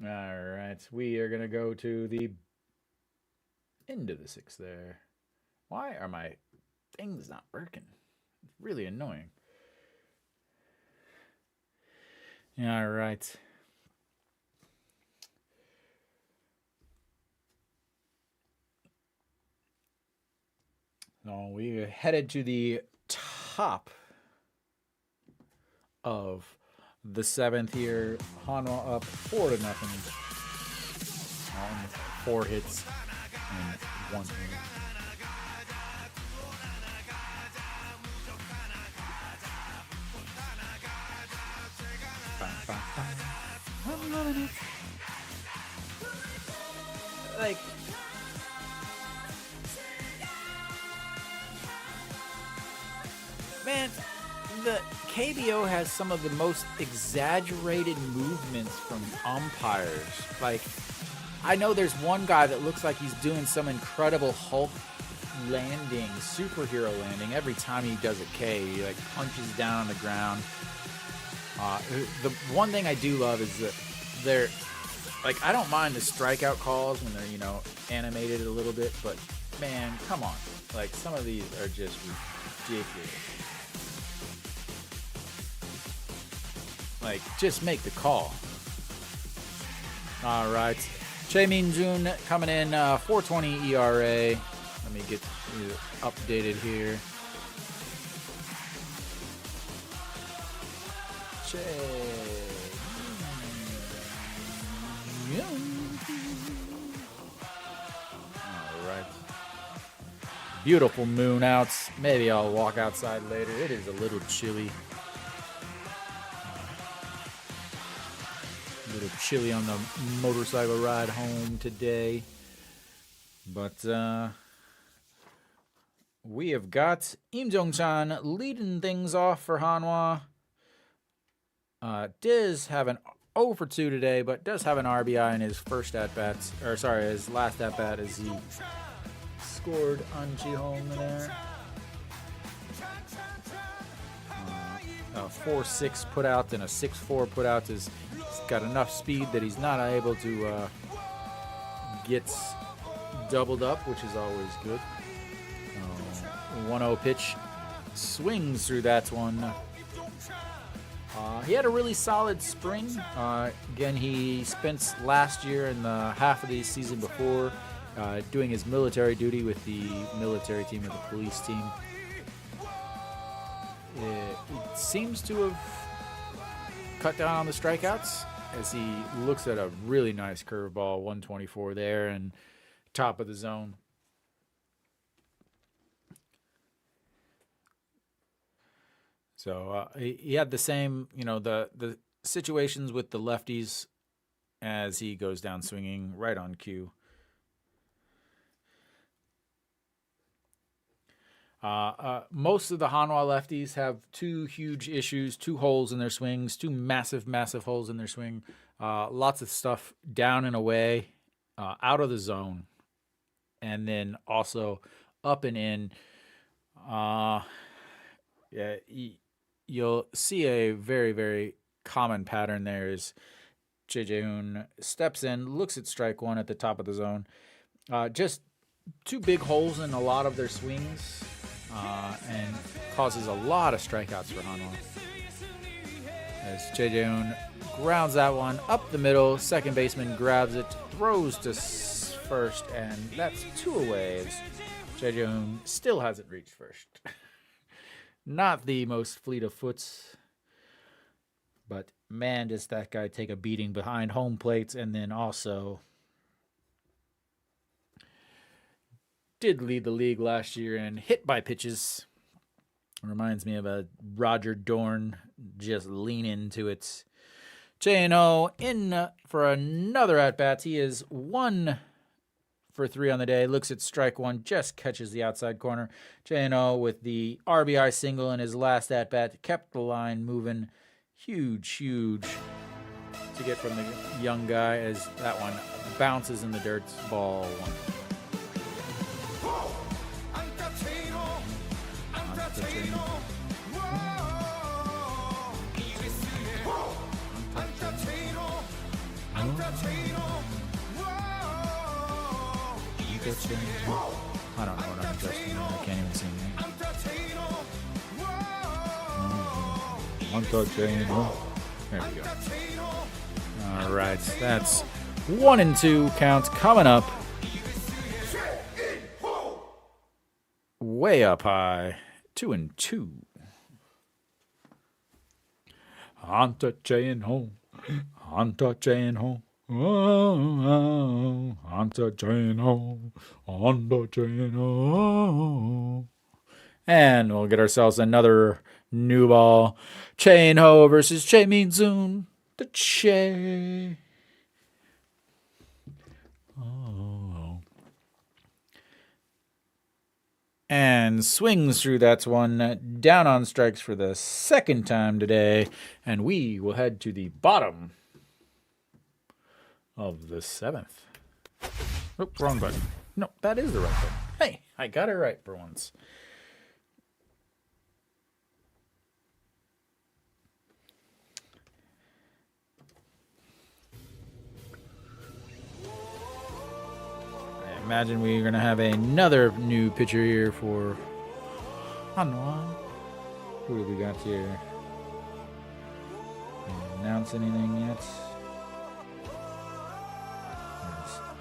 All right, we are gonna go to the end of the 6th there. Why are my things not working? It's really annoying. All right. So we are headed to the top of the 7th here. Hanwha up 4-0. 4 hits and 1 hit. I'm loving it. Like, man, the KBO has some of the most exaggerated movements from umpires. Like, I know there's one guy that looks like he's doing some incredible Hulk landing, superhero landing. Every time he does a K, he like punches down on the ground. The one thing I do love is that they're like, I don't mind the strikeout calls when they're, you know, animated a little bit, but man, come on. Like, some of these are just ridiculous. Like, just make the call. All right. Choi Min-jun coming in, 4.20 ERA. Let me get you updated here. All right. Beautiful moon outs. Maybe I'll walk outside later. It is a little chilly. A little chilly on the motorcycle ride home today. But we have got Incheon leading things off for Hanwha. Does have an 0 for 2 today, but does have an RBI in his first at-bats, or sorry, his last at-bat as he scored on Ji-hong there. 4.6 put out and a 6.4 put out. He's got enough speed that he's not able to get doubled up, which is always good. 1-0 pitch swings through that one. He had a really solid spring. Again, he spent last year and the half of the season before doing his military duty with the military team, with the police team. It seems to have cut down on the strikeouts as he looks at a really nice curveball, 124 there, and top of the zone. So he had the same, the situations with the lefties as he goes down swinging right on cue. Most of the Hanwha lefties have two huge issues, two holes in their swings, two massive holes in their swing. Lots of stuff down and away, out of the zone, and then also up and in. You'll see a very, very common pattern there is Jae-hoon steps in, looks at strike one at the top of the zone. Just two big holes in a lot of their swings and causes a lot of strikeouts for Hanwha. As Jae-hoon grounds that one up the middle, second baseman grabs it, throws to first, and that's 2 away as Jae-hoon still hasn't reached first. Not the most fleet of foots, but man, does that guy take a beating behind home plates, and then also did lead the league last year in hit by pitches. Reminds me of a Roger Dorn just lean into it. J&O in for another at-bat. He is 1 for 3 on the day. Looks at strike one, just catches the outside corner. J&O with the RBI single in his last at-bat. Kept the line moving. Huge to get from the young guy as that one bounces in the dirt. Ball 1. I don't know what I'm adjusting. I can't even see anything. There we go. All right, that's 1 and 2 counts coming up. Way up high, 2 and 2. Anta J&O, Anta J&O. Oh, Anta J&O, Anta J&O. And we'll get ourselves another new ball. J&O versus Che Min-soon. The Che. Oh. And swings through that one. Down on strikes for the second time today. And we will head to the bottom of the 7th. Oh, wrong button. No, that is the right button. Hey, I got it right for once. I imagine we're going to have another new pitcher here for Hanwha. Who do we got here? Didn't announce anything yet?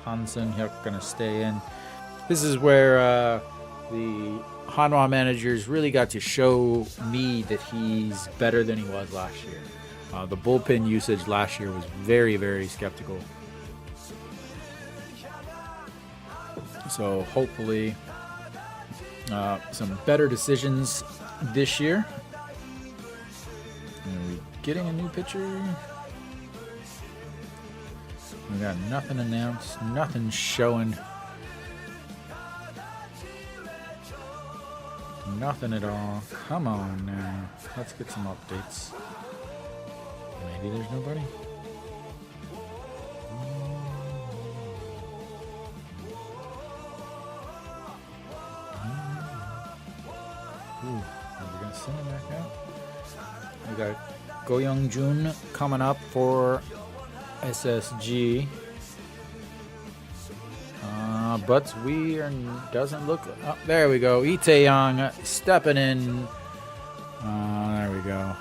Hansen going to stay in. This is where the Hanwha managers really got to show me that he's better than he was last year. The bullpen usage last year was very, very skeptical. So hopefully some better decisions this year. Are we getting a new pitcher? We got nothing announced, nothing showing. Nothing at all. Come on now. Let's get some updates. Maybe there's nobody? Ooh, are we going to send him back out? We got Go Young Jun coming up for SSG. But doesn't look. Oh, there we go. Incheon stepping in. There we go.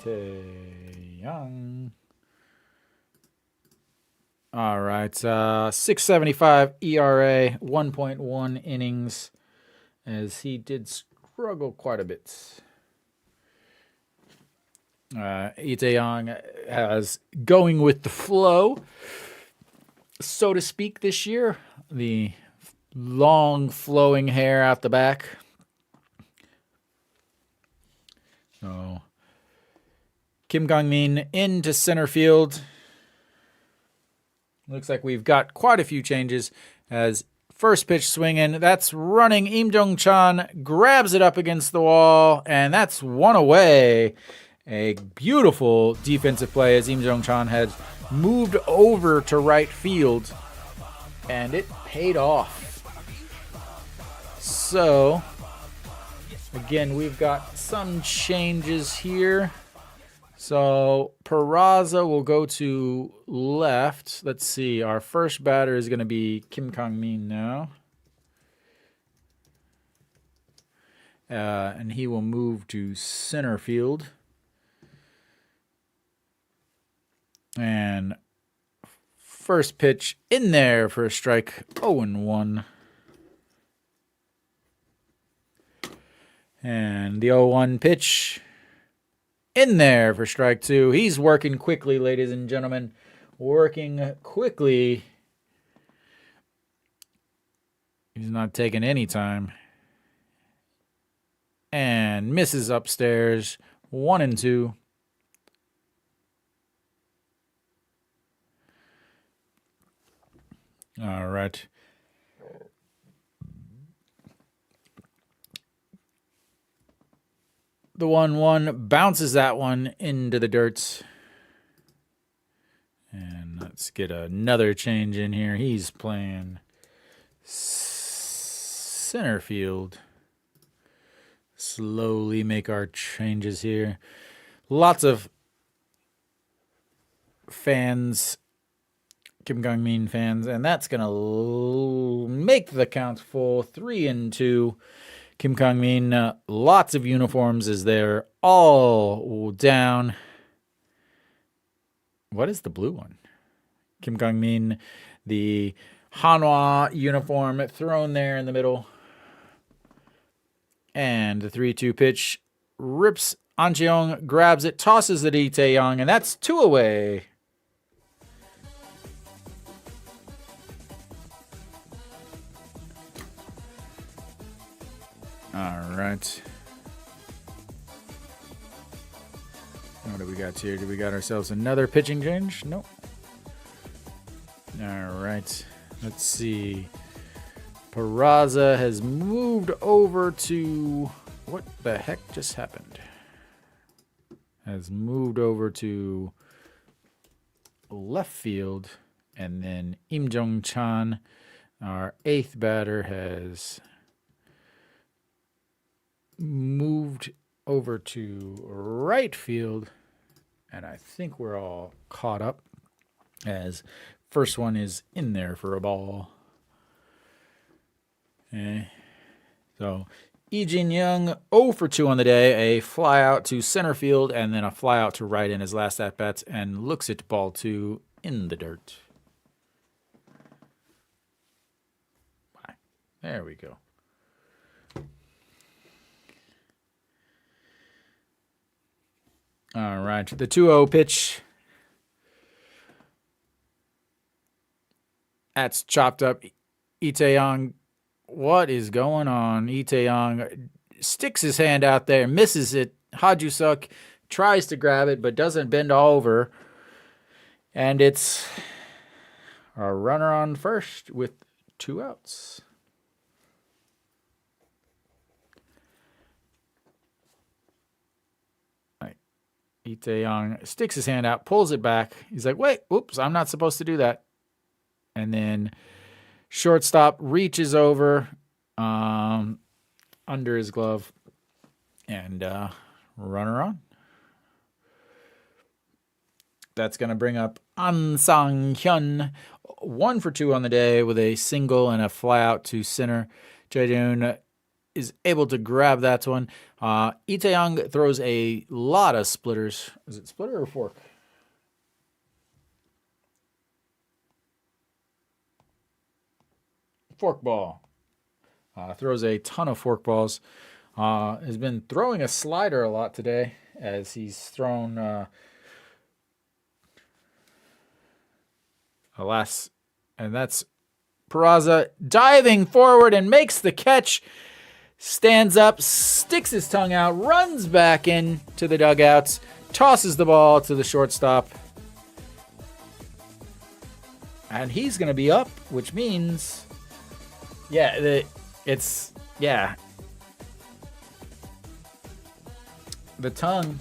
Incheon. All right. 6.75 ERA, 1.1 innings, as he did struggle quite a bit. Incheon has going with the flow, so to speak, this year. The long flowing hair out the back. So Kim Kang-min into center field. Looks like we've got quite a few changes as first pitch swinging. That's running. Im Jong-chan grabs it up against the wall, and that's one away. A beautiful defensive play as Im Jong-chan had moved over to right field, and it paid off. So, again, we've got some changes here. So, Peraza will go to left. Let's see. Our first batter is going to be Kim Kang-min now. And he will move to center field. And first pitch in there for a strike, 0-1. And the 0-1 pitch in there for strike 2. He's working quickly, ladies and gentlemen. Working quickly. He's not taking any time. And misses upstairs, 1-2. All right. The 1-1 bounces that one into the dirt. And let's get another change in here. He's playing center field. Slowly make our changes here. Lots of fans, Kim Kang-min fans, and that's going to make the count full, 3-2. Kim Kang-min, lots of uniforms as they're all down. What is the blue one? Kim Kang-min, the Hanwha uniform thrown there in the middle. And the 3-2 pitch rips. Incheon grabs it, tosses it to Incheon, and that's 2 away. All right. What do we got here? Do we got ourselves another pitching change? Nope. All right. Let's see. Peraza has moved over to... What the heck just happened? Has moved over to left field. And then Im Jong-chan, our 8th batter, has moved over to right field, and I think we're all caught up as first one is in there for a ball. Okay. So Lee Jin-young 0 for 2 on the day, a fly out to center field and then a fly out to right in his last at bats, and looks at ball 2 in the dirt. There we go. All right, the 2-0 pitch. That's chopped up. Incheon, what is going on? Incheon sticks his hand out there, misses it. Ha-ju-suk tries to grab it, but doesn't bend all over. And it's a runner on first with 2 outs. Itaeyoung sticks his hand out, pulls it back. He's like, wait, oops, I'm not supposed to do that. And then shortstop reaches over under his glove and runner on. That's going to bring up An Sang-hyun, 1 for 2 on the day with a single and a fly out to center. Jae-joon is able to grab that one. Itaeyoung throws a lot of splitters. Is it splitter or fork? Fork ball. Throws a ton of fork balls. Has been throwing a slider a lot today as he's thrown... Alas, and that's Peraza diving forward and makes the catch. Stands up, sticks his tongue out, runs back into the dugouts, tosses the ball to the shortstop. And he's going to be up, which means, the tongue.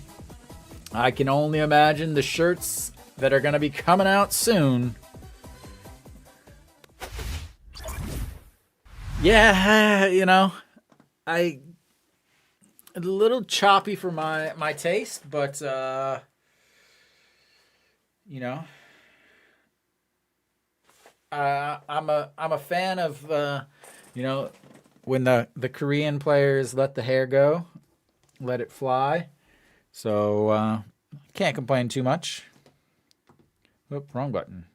I can only imagine the shirts that are going to be coming out soon. Yeah, a little choppy for my taste, but I'm a fan of when the Korean players let the hair go, let it fly. So can't complain too much. Oop, wrong button.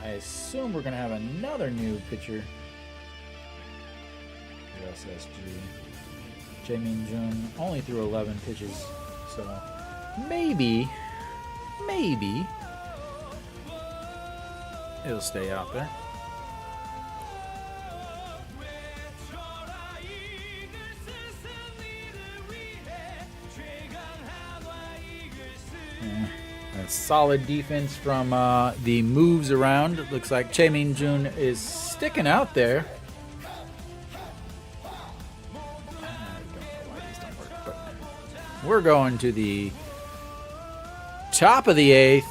I assume we're going to have another new pitcher. SSG. Jae-min-jun only threw 11 pitches, so maybe it'll stay out there. A solid defense from the moves around. It looks like Jae-min-jun is sticking out there. We're going to the top of the 8th.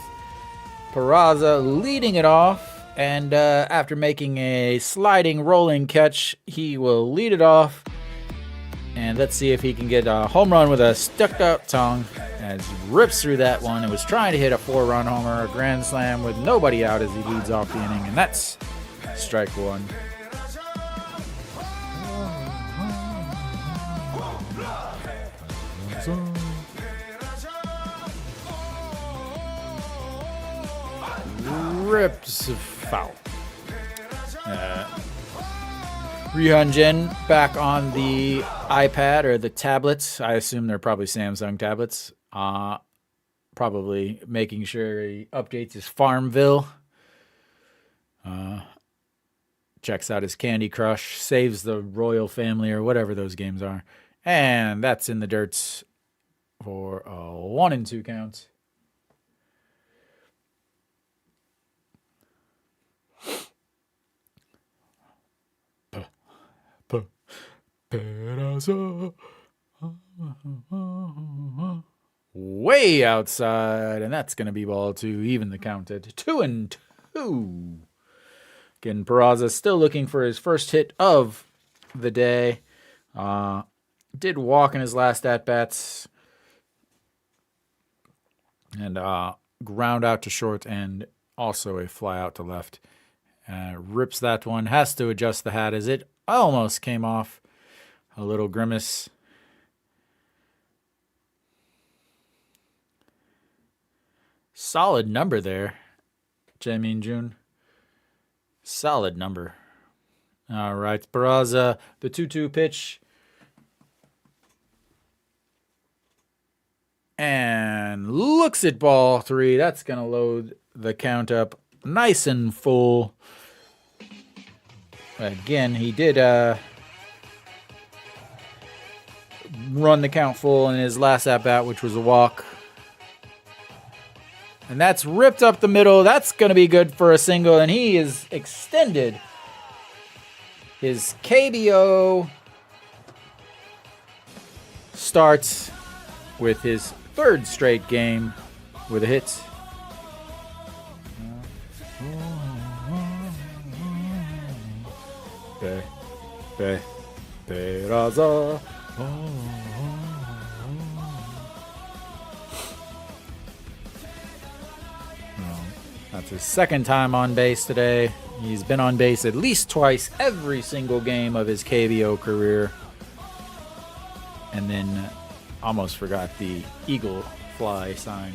Peraza leading it off. And after making a sliding, rolling catch, he will lead it off. And let's see if he can get a home run with a stuck-out tongue. As he rips through that one. It was trying to hit a 4-run homer, a grand slam with nobody out as he leads off the inning. And that's strike 1. Rips foul. Ryunjin back on the iPad or the tablets. I assume they're probably Samsung tablets. Probably making sure he updates his Farmville. Checks out his Candy Crush. Saves the Royal Family or whatever those games are. And that's in the dirts for a 1-2 count. Way outside, and that's going to be ball 2, even the count at 2-2. Again, Peraza still looking for his first hit of the day. Did walk in his last at-bats. And ground out to short and also a fly out to left. Rips that one. Has to adjust the hat as it almost came off. A little grimace. Solid number there, Jae-min-jun. Solid number. All right, Peraza, the 2-2 pitch. And looks at ball 3. That's going to load the count up nice and full. Again, he did run the count full in his last at-bat, which was a walk. And that's ripped up the middle. That's going to be good for a single, and he is extended his KBO starts with his third straight game with a hit. Peraza. That's his second time on base today. He's been on base at least twice every single game of his KBO career. And then almost forgot the Eagle fly sign.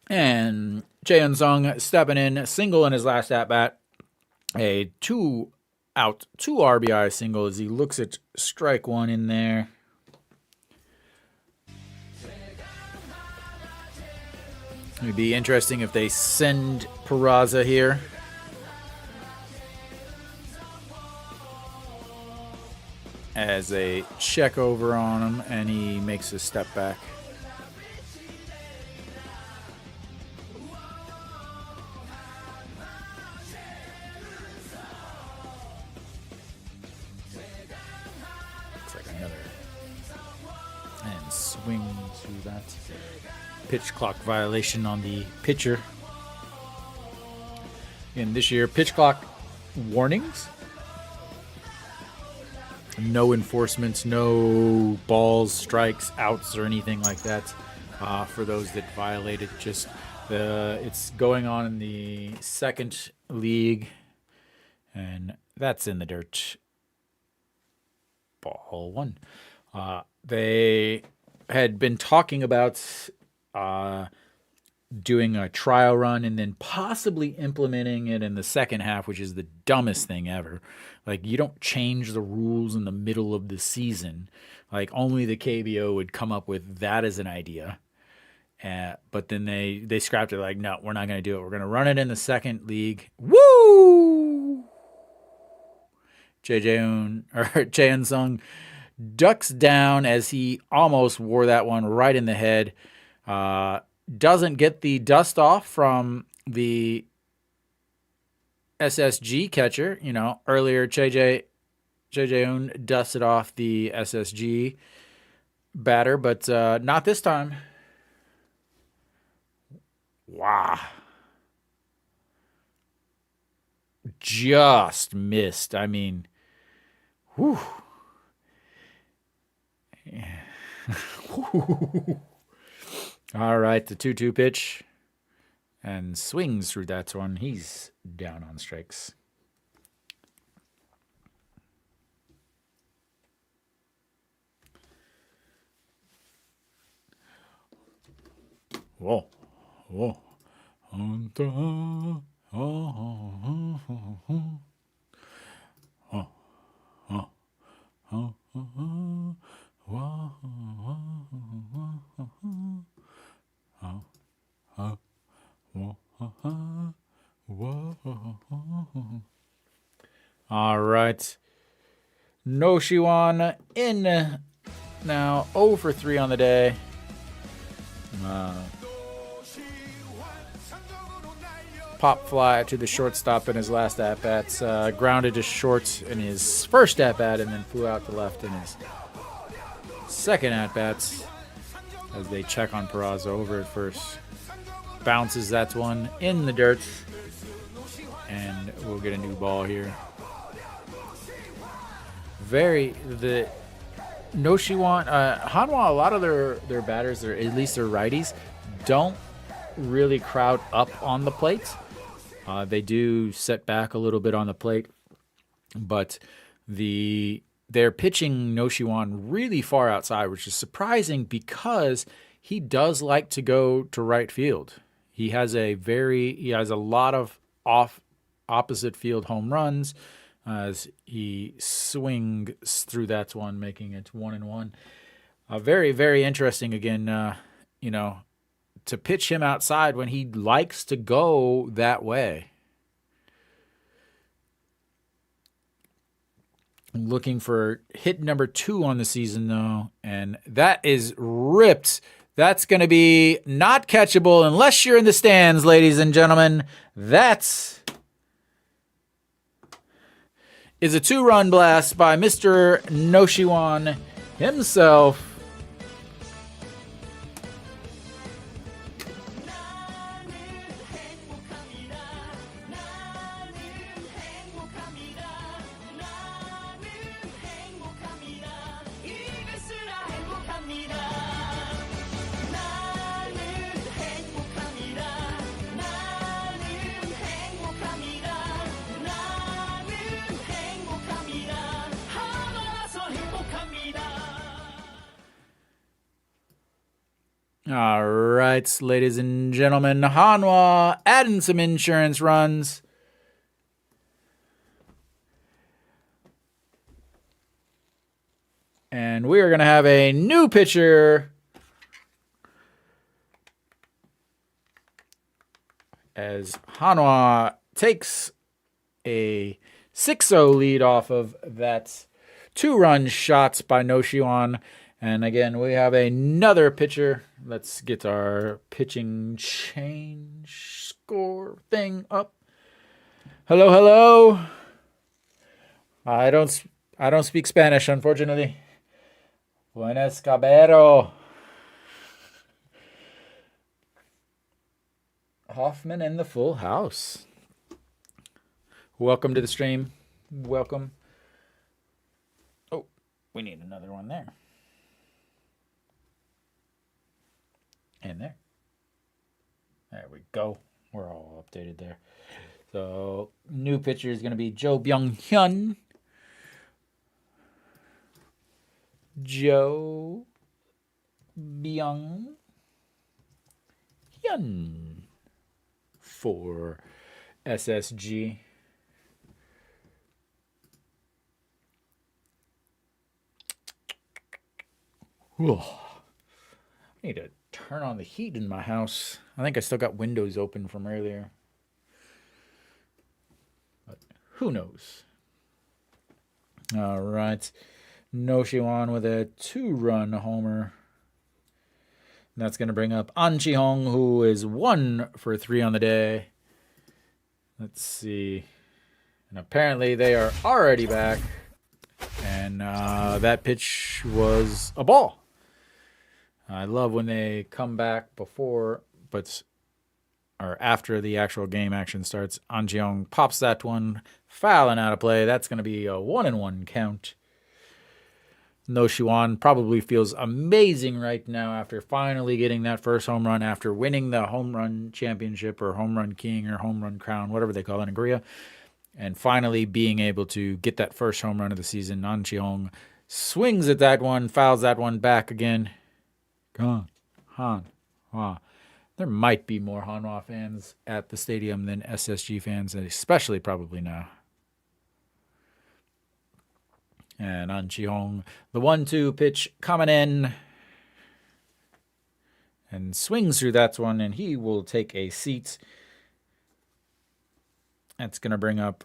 And Jae Sung stepping in, single in his last at-bat. A 2-out, 2 RBI single as he looks at strike one in there. It'd be interesting if they send Peraza here. As they check over on him and he makes a step back. Looks like another. And swings through that. Pitch clock violation on the pitcher. And this year, pitch clock warnings. No enforcement, no balls, strikes, outs, or anything like that for those that violated. Just it's going on in the second league, and that's in the dirt. Ball one. They had been talking about doing a trial run and then possibly implementing it in the second half, which is the dumbest thing ever. Like, you don't change the rules in the middle of the season. Like, only the KBO would come up with that as an idea. But then they scrapped it like, no, we're not going to do it. We're going to run it in the second league. Woo! Jae Sung ducks down as he almost wore that one right in the head. Doesn't get the dust off from the SSG catcher. You know, earlier JJ dusted off the SSG batter, but not this time. Wow. Just missed. I mean, whew. Yeah. All right, the 2-2 pitch. And swings through that one. He's down on strikes. Whoa. Whoa. All right. No Shiwan in now. 0 for 3 on the day. Pop fly to the shortstop in his last at-bats. Grounded to short in his first at-bat and then flew out to left in his second at-bats as they check on Peraza over at first. Bounces that one in the dirt. And we'll get a new ball here. The Noshiwan, Hanwha, a lot of their batters, at least their righties, don't really crowd up on the plate. They do set back a little bit on the plate, but they're pitching Noshiwan really far outside, which is surprising because he does like to go to right field. He has a lot of opposite field home runs as he swings through that one, making it 1-1. Very, very interesting again, to pitch him outside when he likes to go that way. Looking for hit number 2 on the season, though, and that is ripped. That's going to be not catchable unless you're in the stands, ladies and gentlemen. That is a 2-run blast by Mr. Noshiwan himself. All right, ladies and gentlemen, Hanwha adding some insurance runs. And we are going to have a new pitcher as Hanwha takes a 6-0 lead off of that 2-run shots by Noshiwan. And again, we have another pitcher. Let's get our pitching change score thing up. Hello, hello. I don't speak Spanish, unfortunately. Buenas, cabero. Hoffman in the full house. Welcome to the stream. Welcome. Oh, we need another one there. And there. There we go. We're all updated there. So, new pitcher is going to be Jo Byung-hyun. Jo Byung-hyun for SSG. Whew. I need to turn on the heat in my house. I think I still got windows open from earlier. But who knows? All right. Noshiwan with a 2-run homer. And that's going to bring up An Chi-hong, who is 1 for 3 on the day. Let's see. And apparently they are already back. And that pitch was a ball. I love when they come back before, or after the actual game action starts. An Chi-hong pops that one, fouling out of play. That's going to be a 1-1 count. Noshiwan probably feels amazing right now after finally getting that first home run, after winning the home run championship or home run king or home run crown, whatever they call it in Korea, and finally being able to get that first home run of the season. An Chi-hong swings at that one, fouls that one back again. Come on, Hanwha. There might be more Hanwha fans at the stadium than SSG fans, especially probably now. And An Chi-hong, the 1-2 pitch coming in. And swings through that one, and he will take a seat. That's going to bring up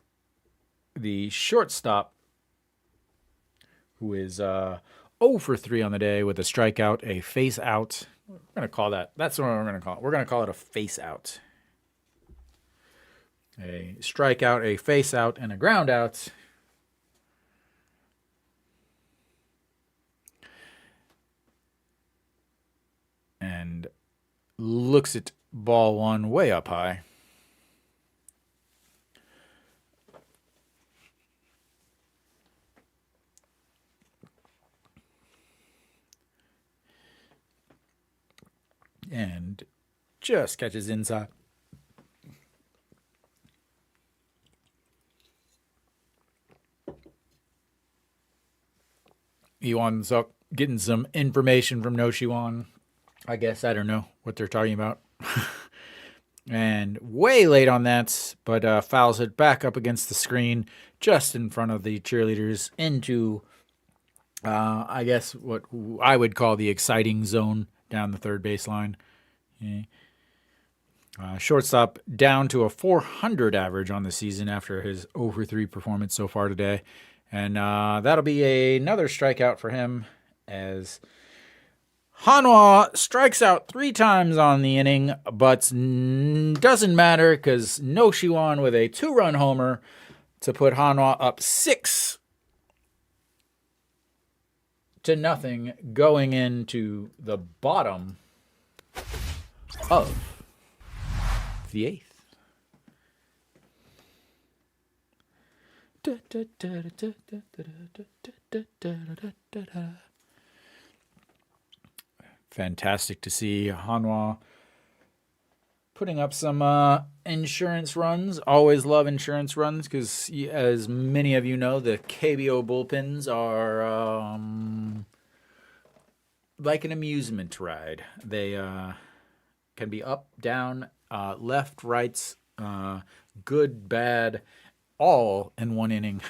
the shortstop, who is 0 for 3 on the day with a strikeout, a face out. We're going to call that. That's what we're going to call it. We're going to call it a face out. A strikeout, a face out, and a ground out. And looks at ball 1 way up high. And just catches inside. Ewan's getting some information from Noshiwan. I guess, I don't know what they're talking about. And way late on that, but fouls it back up against the screen, just in front of the cheerleaders, into, I guess, what I would call the exciting zone down the third baseline. Yeah. Shortstop down to a 400 average on the season after his 0 for 3 performance so far today. And that'll be another strikeout for him as Hanwha strikes out 3 times on the inning, but doesn't matter because No Shiwan with a 2-run homer to put Hanwha up 6-0 going into the bottom of the 8th. Fantastic to see Hanwha putting up some insurance runs. Always love insurance runs because, as many of you know, the KBO bullpens are like an amusement ride. They can be up, down, left, rights, good, bad, all in one inning.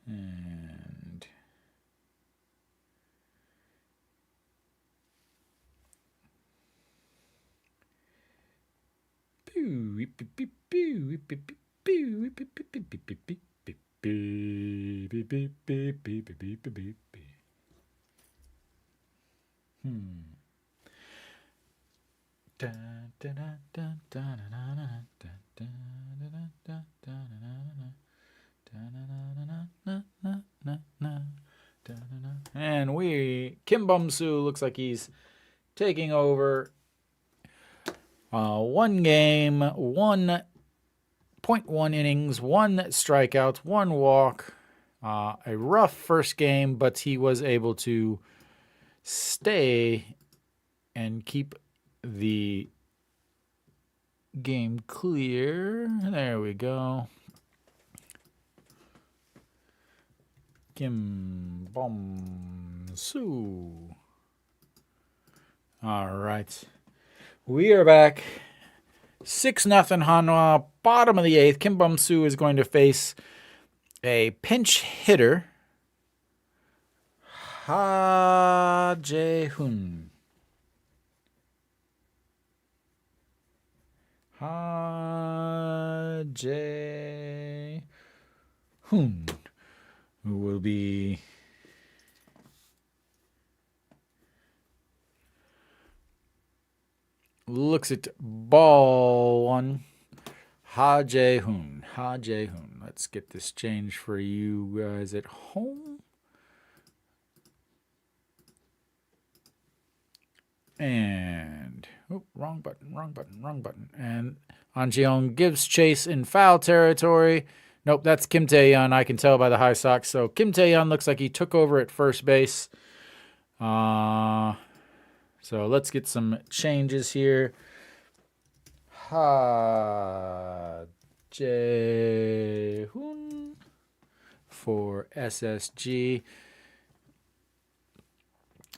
And and Kim Bum-soo looks like he's taking over. 1 game, 1.1 innings, 1 strikeout, 1 walk. A rough first game, but he was able to stay and keep the game clear. There we go. Kim Bum-soo. All right. We are back. 6-0 Hanwha, bottom of the 8th. Kim Bum-soo is going to face a pinch hitter, Ha Jae-hoon. Ha Jae-hoon, who will be looks at ball 1. Ha Jae-hoon. Ha Jae-hoon. Let's get this changed for you guys at home. And wrong button. And Incheon gives chase in foul territory. Nope, that's Kim Tae-yeon. I can tell by the high socks. So Kim Tae-yeon looks like he took over at first base. So let's get some changes here. Ha Jae-hoon for SSG.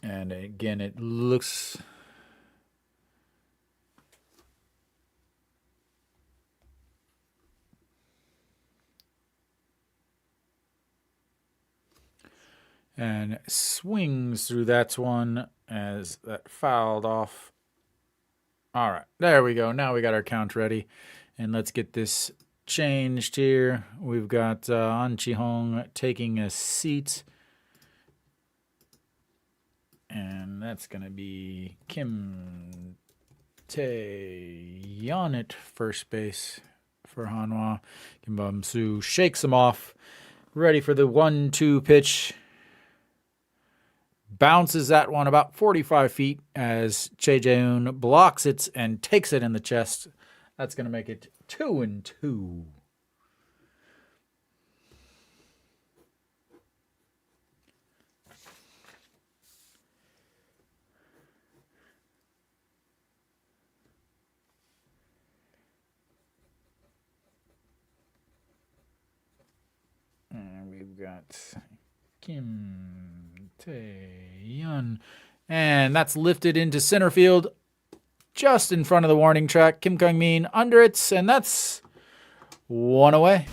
And again, it looks and swings through that one as that fouled off. All right, there we go. Now we got our count ready. And let's get this changed here. We've got An Chi-hong taking a seat. And that's going to be Kim Tae-yeon at first base for Hanwha. Kim Bum-soo shakes him off. Ready for the 1-2 pitch. Bounces that one about 45 feet as Chae Jae-hoon blocks it and takes it in the chest. That's going to make it 2-2. And we've got Kim Tae-yeon. And that's lifted into center field just in front of the warning track. Kim Kang-min under it, and that's 1 away.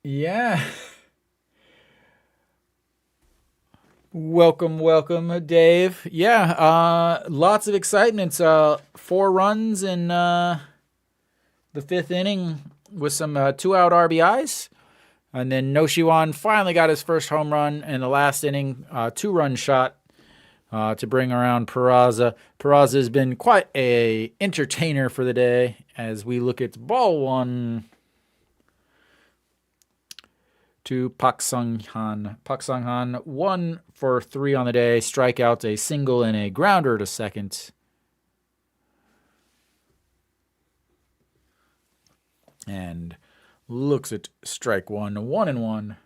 Yeah. Welcome, Dave. Yeah, lots of excitement. 4 runs in the 5th inning with some 2-out RBIs. And then Noshiwan finally got his first home run in the last inning, 2-run shot to bring around Peraza. Peraza has been quite a entertainer for the day as we look at ball 1 to Pak Sung-han. Pak Sung-han 1 for 3 on the day, strikeouts, a single and a grounder to second. And looks at strike 1, 1-1.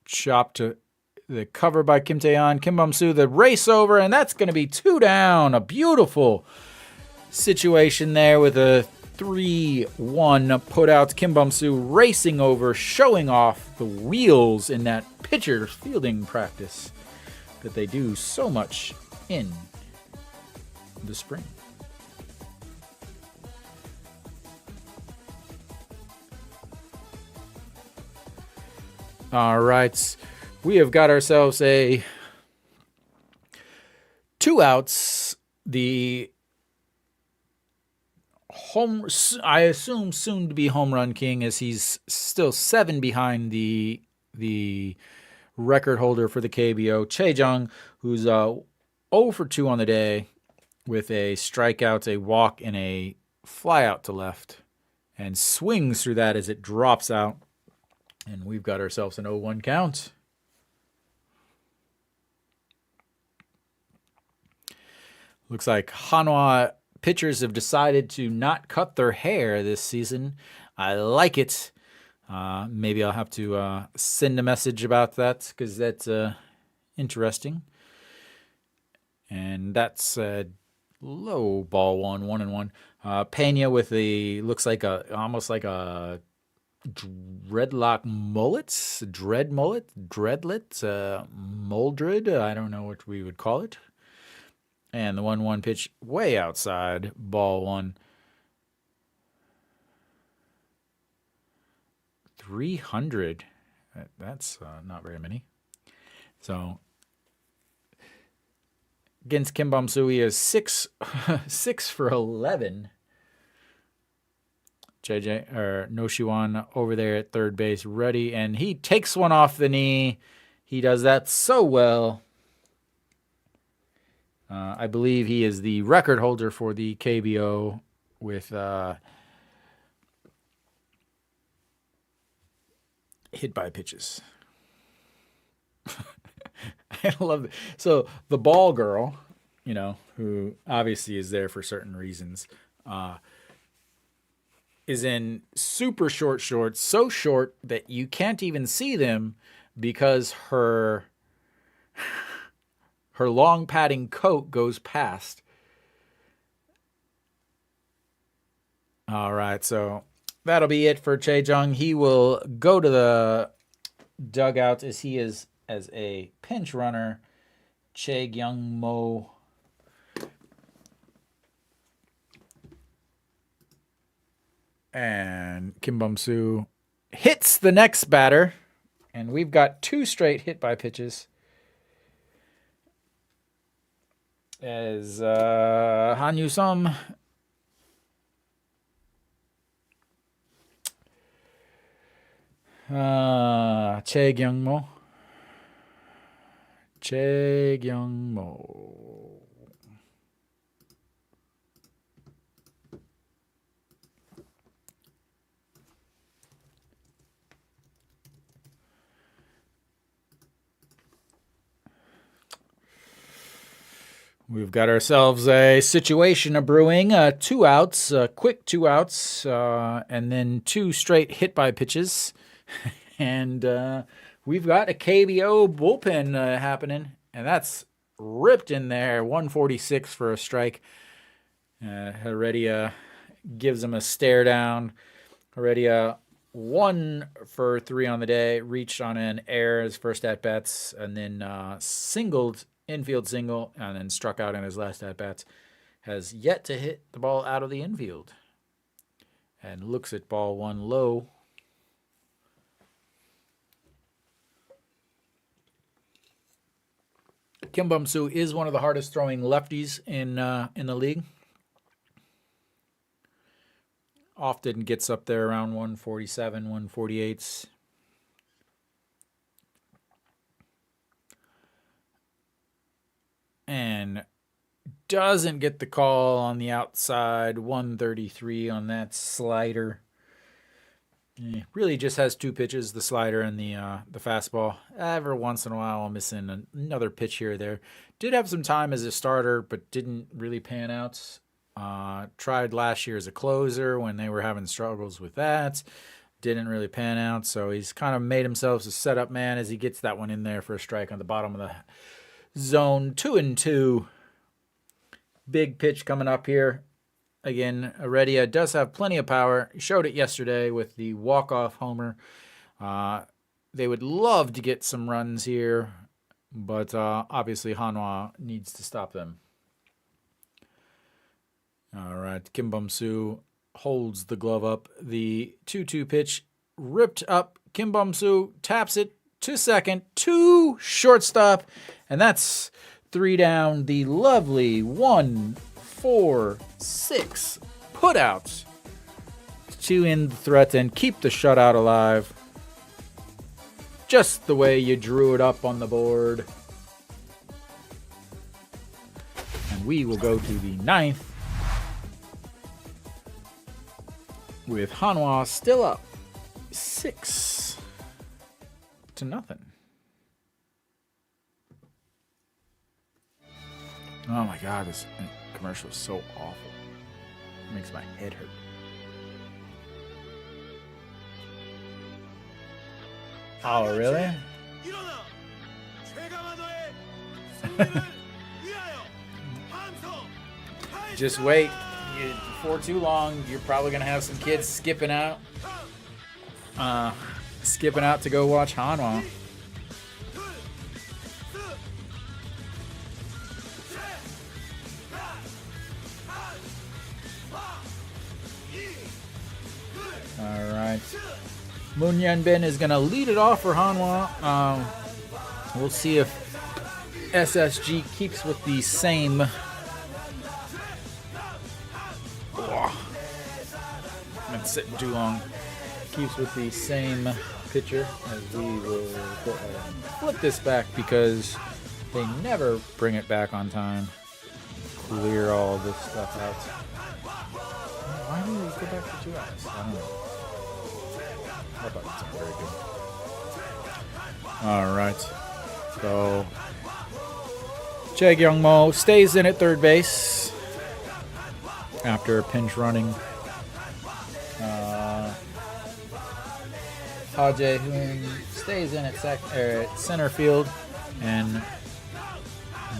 Chop to the cover by Kim Tae-yeon. Kim Bum-soo, the race over, and that's going to be 2 down. A beautiful situation there with a 3-1 put out. Kim Bum-soo racing over, showing off the wheels in that pitcher's fielding practice that they do so much in the spring. All right. We have got ourselves a 2 outs. The I assume soon to be home run king, as he's still 7 behind the record holder for the KBO, Chae-jung, who's 0 for 2 on the day with a strikeout, a walk, and a fly out to left, and swings through that as it drops out. And we've got ourselves an 0-1 count. Looks like Hanwha pitchers have decided to not cut their hair this season. I like it. Maybe I'll have to send a message about that because that's interesting. And that's low ball 1-1. Pena with the looks like almost like a dreadlock mullets, dreadlet, moldred. I don't know what we would call it. And the 1-1 pitch way outside, ball 1. 300. That's not very many. So against Kim Bum-soo, he is 6 for 11. Noshiwan over there at third base, ready, and he takes one off the knee. He does that so well. I believe he is the record holder for the KBO with hit by pitches. I love it. So the ball girl, who obviously is there for certain reasons, is in super short shorts, so short that you can't even see them because her long padding coat goes past. All right, so that'll be it for Chae-jung. He will go to the dugout as he is as a pinch runner. Chae-gyung-mo and Kim Bum-soo hits the next batter, and we've got 2 straight hit by pitches. As Han Yu-sum Chae-gyung-mo. We've got ourselves a situation of brewing. 2 outs, quick 2 outs, and then 2 straight hit by pitches. And we've got a KBO bullpen happening, and that's ripped in there. 146 for a strike. Heredia gives him a stare down. Heredia 1 for 3 on the day, reached on an error his first at bats, and then singled infield single, and then struck out in his last at-bats. Has yet to hit the ball out of the infield. And looks at ball one low. Kim Bum-soo is one of the hardest throwing lefties in the league. Often gets up there around 147, 148. And doesn't get the call on the outside, 133 on that slider. Really just has two pitches, the slider and the fastball. Every once in a while, I'm missing another pitch here or there. Did have some time as a starter, but didn't really pan out. Tried last year as a closer when they were having struggles with that. Didn't really pan out, so he's kind of made himself a setup man as he gets that one in there for a strike on the bottom of the zone. 2-2. Big pitch coming up here. Again, Heredia does have plenty of power. He showed it yesterday with the walk-off homer. They would love to get some runs here, but obviously Hanwha needs to stop them. All right, Kim Bum-soo holds the glove up. The 2-2 pitch ripped up. Kim Bum-soo taps it to second, to shortstop, and that's 3 down. The lovely 1-4-6 put out to end the threat and keep the shutout alive. Just the way you drew it up on the board. And we will go to the 9th with Hanwha still up 6-0. Oh my God, this commercial is so awful. It makes my head hurt. Oh, really? Just wait. Before too long, you're probably going to have some kids skipping out. To go watch Hanwha. All right. Moon Hyun-bin is going to lead it off for Hanwha. We'll see if SSG keeps with the same. Been sitting too long. Keeps with the same pitcher, as we will go ahead and flip this back because they never bring it back on time. Clear all this stuff out. Why do we go back to 2 outs? I don't know. I thought it's very good. All right. So Jae Kyung-mo stays in at third base after pinch running. Ha Jae-hoon stays in at center field, and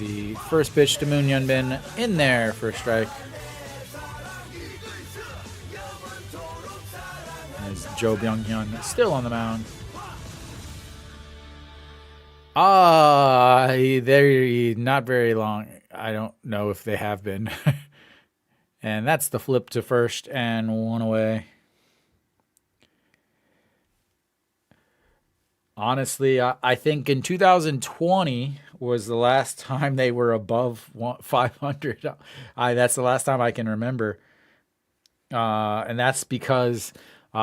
the first pitch to Moon Hyun-bin in there for a strike. As Jo Byung-hyun still on the mound. They're not very long. I don't know if they have been. And that's the flip to first and 1 away. Honestly, I think in 2020 was the last time they were above 500. That's the last time I can remember. And that's because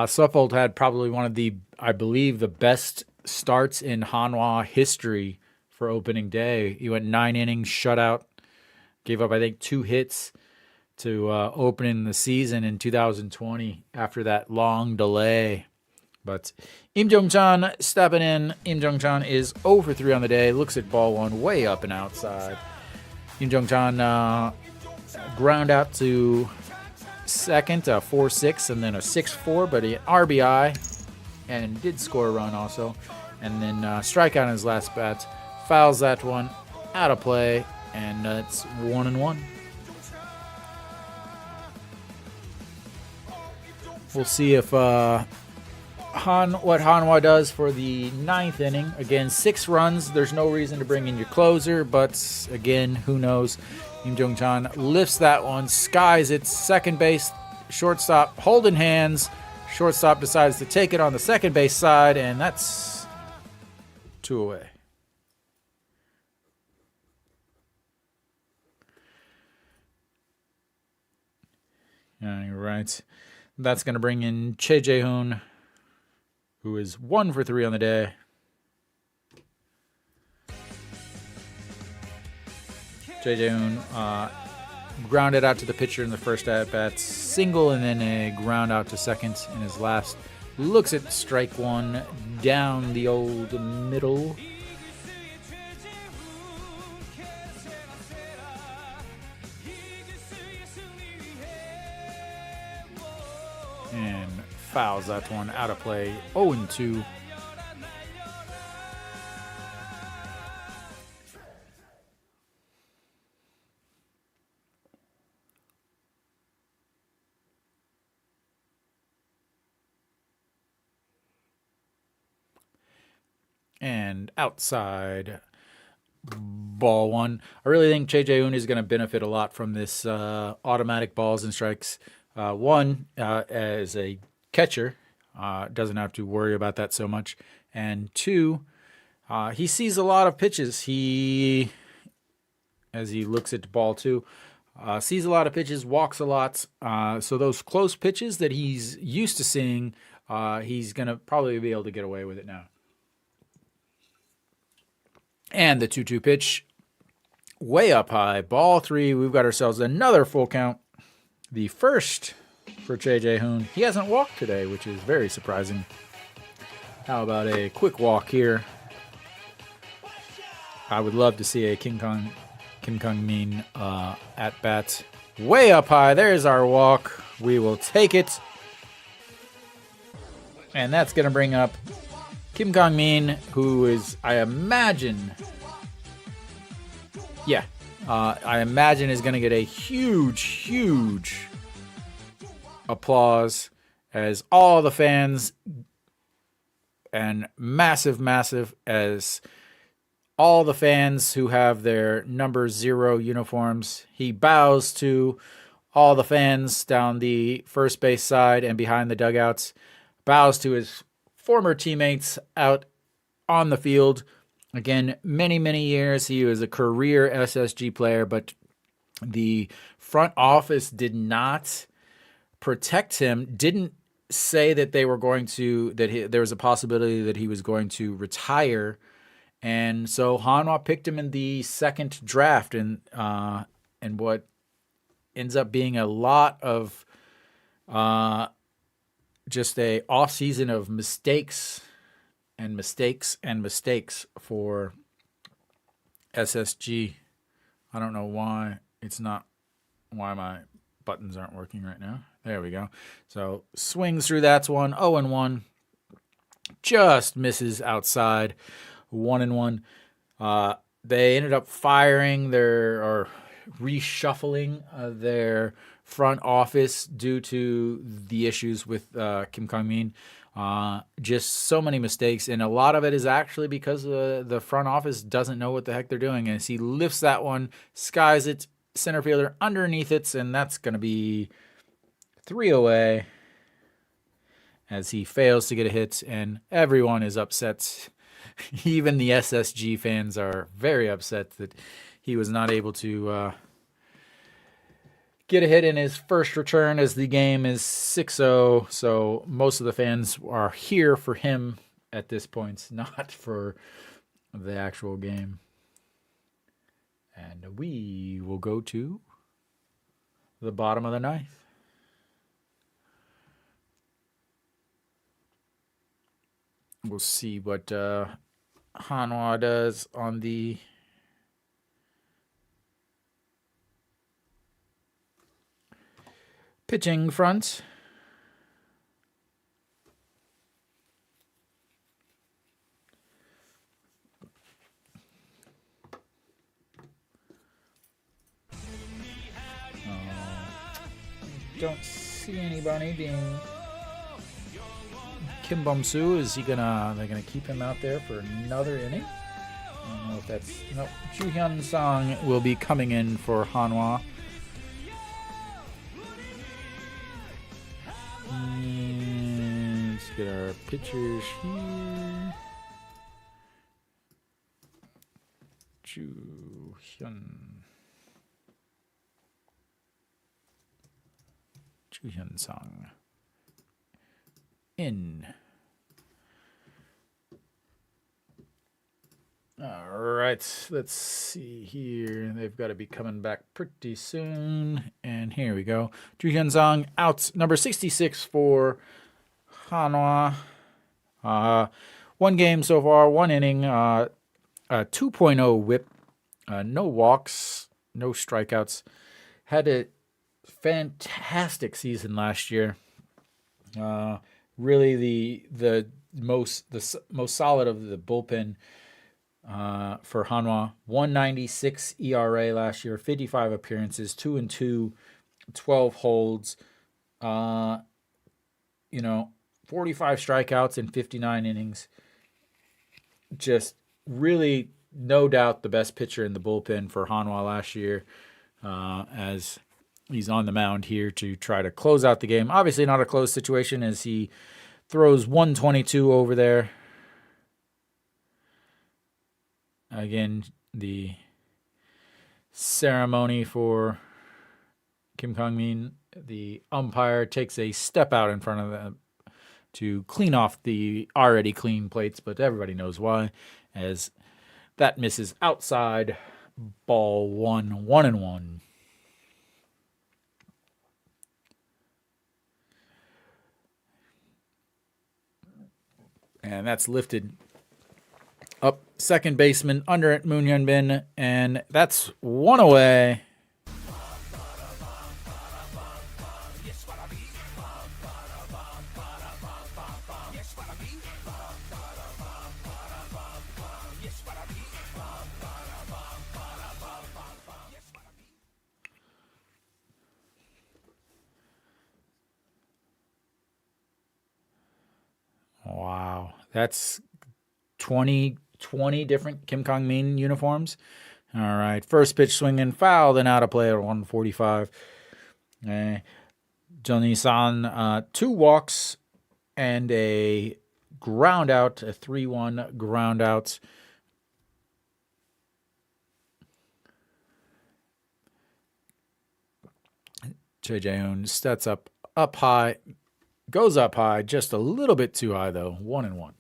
Suffolk had probably one of the, I believe, the best starts in Hanwha history for opening day. He went 9 innings, shutout, gave up, I think, 2 hits to opening the season in 2020 after that long delay. But Im Jong-chan stepping in. Im Jong-chan is 0 for 3 on the day. Looks at ball one way up and outside. Im Jong-chan ground out to second, 4-6, and then a 6-4, but an RBI, and did score a run also. And then strikeout in his last bat. Fouls that one out of play, and it's 1-1. We'll see if what Hanwha does for the 9th inning. Again, 6 runs. There's no reason to bring in your closer, but again, who knows? Im Jung-chan lifts that one, skies it, second base, shortstop holding hands. Shortstop decides to take it on the second base side, and that's 2 away. All right. That's going to bring in Che Jae-hoon, who is 1 for 3 on the day. Che Jae-hoon grounded out to the pitcher in the first at-bat, single, and then a ground out to second in his last. Looks at strike 1 down the old middle. And fouls that one out of play. 0-2. And outside, ball 1. I really think Che Jae-hoon is going to benefit a lot from this automatic balls and strikes. 1, as a catcher, doesn't have to worry about that so much. And 2, he sees a lot of pitches. As he looks at the ball 2, sees a lot of pitches, walks a lot. So those close pitches that he's used to seeing, he's going to probably be able to get away with it now. And the 2-2 pitch, way up high, ball 3. We've got ourselves another full count. The first for Che Jae-hoon. He hasn't walked today, which is very surprising. How about a quick walk here? I would love to see a Kim Kang-min at bat. Way up high. There's our walk. We will take it. And that's going to bring up Kim Kang-min, who is, I imagine is going to get a huge applause as all the fans, and massive as all the fans who have their number 0 uniforms. He bows to all the fans down the first base side and behind the dugouts, bows to his former teammates out on the field. Again, many years. He was a career SSG player, but the front office did not protect him, didn't say that they were going to, there was a possibility that he was going to retire. And so Hanwha picked him in the second draft, and what ends up being a lot of just a off season of mistakes for SSG. I don't know why my buttons aren't working right now. There we go. So swings through that one, 0-1. Just misses outside, 1-1. They ended up reshuffling their front office due to the issues with Kim Kang-min. Just so many mistakes, and a lot of it is actually because the front office doesn't know what the heck they're doing. And as he lifts that one, skies it, center fielder underneath it, and that's going to be 3 away as he fails to get a hit, and everyone is upset. Even the SSG fans are very upset that he was not able to get a hit in his first return, as the game is 6-0. So most of the fans are here for him at this point, not for the actual game. And we will go to the bottom of the 9th. We'll see what Hanwha does on the pitching front. Don't see anybody being Kim Bum-soo, they're gonna keep him out there for another inning? I don't know if that's no. Ju Hyun Sang will be coming in for Hanwha. Let's get our pitchers here. Ju Hyun Sang in. All right, let's see here. They've got to be coming back pretty soon. And here we go. Ju Hyun Sang out, number 66 for Hanwha. 1 game so far, 1 inning, 2.0 whip, no walks, no strikeouts. Had a fantastic season last year. Really the most solid of the bullpen for Hanwha. 196 ERA last year, 55 appearances, 2-2, 12 holds. 45 strikeouts in 59 innings. Just really, no doubt, the best pitcher in the bullpen for Hanwha last year, as he's on the mound here to try to close out the game. Obviously not a close situation as he throws 122 over there. Again, the ceremony for Kim Kang-min, the umpire takes a step out in front of them to clean off the already clean plates, but everybody knows why, as that misses outside. Ball 1, 1-1. And that's lifted up second baseman under it, Moon Hyun Bin, and that's 1 away. Wow, that's 20 different Kim Kang-min uniforms. All right, first pitch swinging, fouled and out of play at 145. Johnny San, 2 walks and a ground out, a 3-1 ground out. Choi Jae-hoon sets up high, goes up high, just a little bit too high though, 1-1.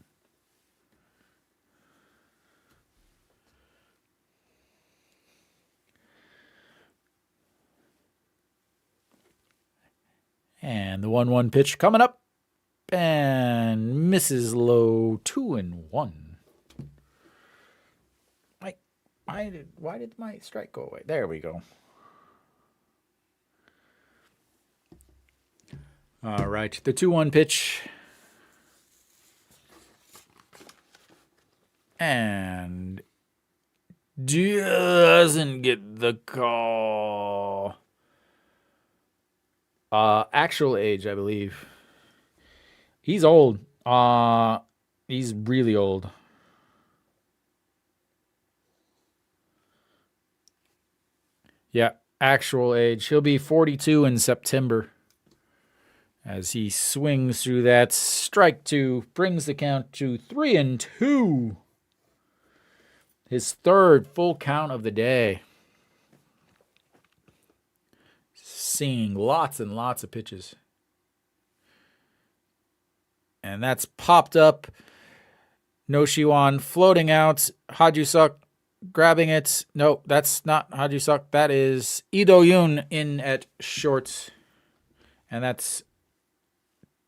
And the 1-1 pitch coming up and misses low, 2-1. Why did my strike go away? There we go. All right, the 2-1 pitch. And doesn't get the call. Actual age, I believe. He's old. He's really old. Yeah, actual age. He'll be 42 in September. As he swings through that, strike 2, brings the count to 3-2. His third full count of the day. Seeing lots and lots of pitches. And that's popped up. No Shiwan floating out. Ha-ju-suk grabbing it. No, that's not Ha-ju-suk. That is Lee Do-yoon in at short. And that's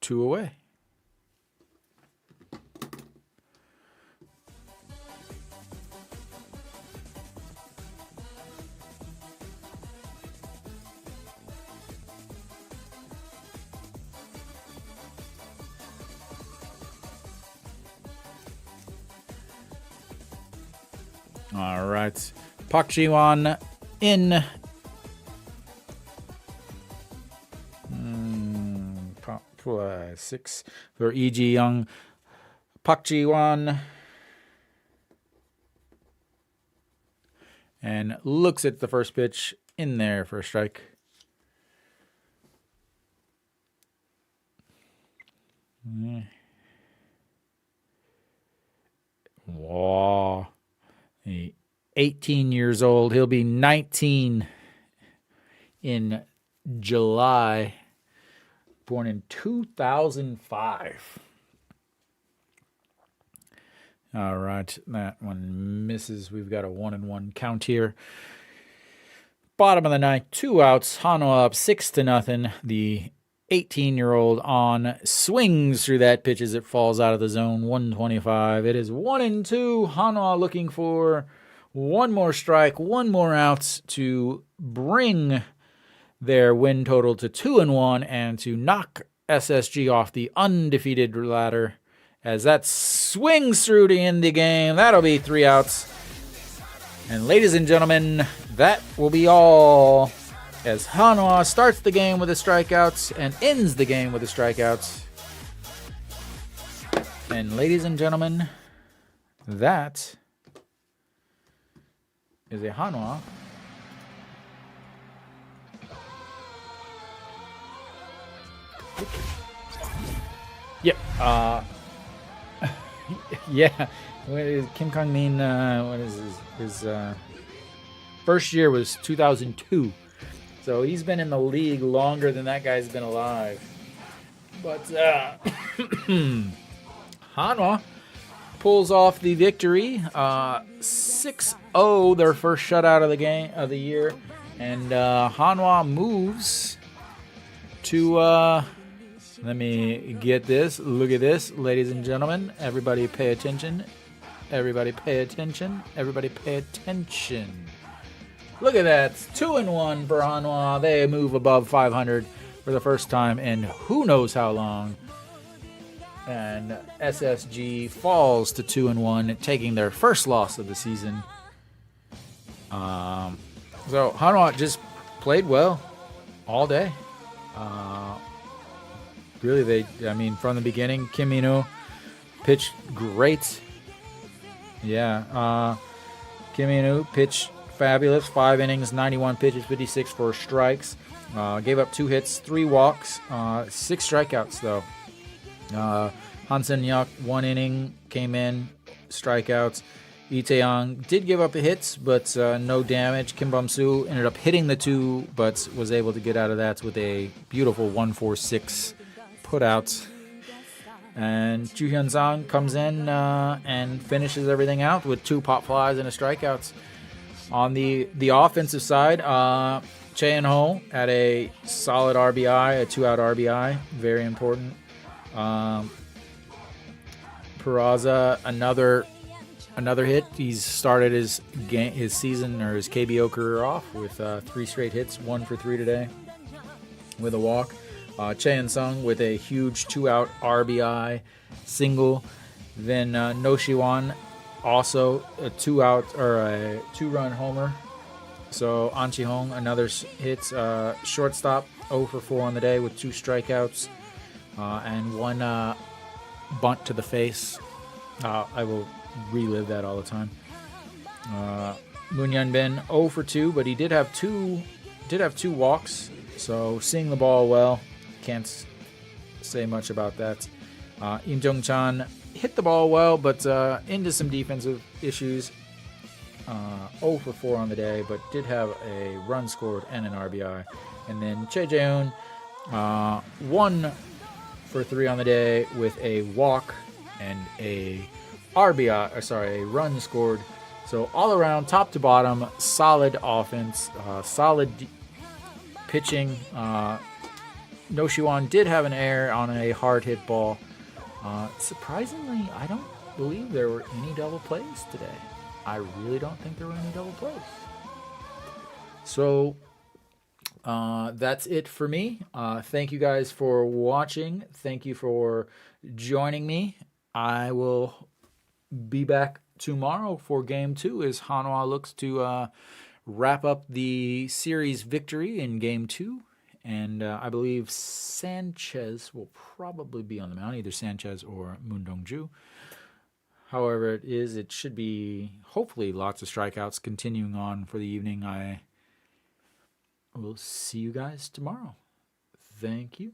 2 away. All right. Park Ji-won in. 6 for E.G. Young. Pak Ji-won. And looks at the first pitch in there for a strike. Wow. 18 years old. He'll be 19 in July. Born in 2005. All right, that one misses. We've got a 1-1 count here. Bottom of the ninth, 2 outs. Hanwha up 6-0. The 18-year-old on swings through that pitch as it falls out of the zone. 125. It is 1-2. Hanwha looking for one more strike, one more out to bring their win total to 2-1 and to knock SSG off the undefeated ladder. As that swings through to end the game, that'll be 3 outs. And ladies and gentlemen, that will be all. As Hanwha starts the game with the strikeouts and ends the game with the strikeouts. And ladies and gentlemen, that is a Hanwha victory. Yep. Yeah. What is Kim Kang-min? What is his first year was 2002. So he's been in the league longer than that guy's been alive. But Hanwha pulls off the victory. 6-0, their first shutout of the game of the year. And Hanwha moves to let me get this. Look at this, ladies and gentlemen. Everybody pay attention. Everybody pay attention. Everybody pay attention. Look at that. 2-1 for Hanwha. They move above 500 for the first time in who knows how long. And SSG falls to 2-1, taking their first loss of the season. So Hanwha just played well all day. Really, from the beginning, Kim Min-woo pitched great. Yeah, Kim Min-woo pitched fabulous. 5 innings, 91 pitches, 56 for strikes. Gave up 2 hits, 3 walks, 6 strikeouts though. Han Sen-hyuk, 1 inning, came in, strikeouts. Itaeang did give up hits, but no damage. Kim Bum-soo ended up hitting the 2, but was able to get out of that with a beautiful 1-4-6 put-out. And Chu Hyun-sang comes in and finishes everything out with 2 pop flies and a strikeouts. On the offensive side, Chae In-ho had a solid RBI, a 2-out RBI, very important. Peraza, another hit. He's started his season or his KBO career off with 3 straight hits, 1 for 3 today with a walk. Chae In-sung with a huge 2-out RBI single. Then No Shi-won also a 2-out or a 2-run homer. So An Chi-hong another hits. Shortstop 0 for 4 on the day with 2 strikeouts and 1 bunt to the face. I will relive that all the time. Moon Hyun-bin 0 for 2, but he did have 2 walks. So seeing the ball well, can't say much about that. Im Jong-chan hit the ball well, but into some defensive issues. 0 for 4 on the day, but did have a run scored and an RBI. And then Chae Jae-hoon, 1 for 3 on the day with a walk and a run scored. So all around, top to bottom, solid offense, solid pitching. No Shi-won did have an error on a hard hit ball. Surprisingly, I don't believe there were any double plays today. I really don't think there were any double plays. So that's it for me. Thank you guys for watching. Thank you for joining me. I will be back tomorrow for Game 2 as Hanwha looks to wrap up the series victory in Game 2. And I believe Sanchez will probably be on the mound, either Sanchez or Moon Dong-ju. However it is, it should be hopefully lots of strikeouts continuing on for the evening. I will see you guys tomorrow. Thank you.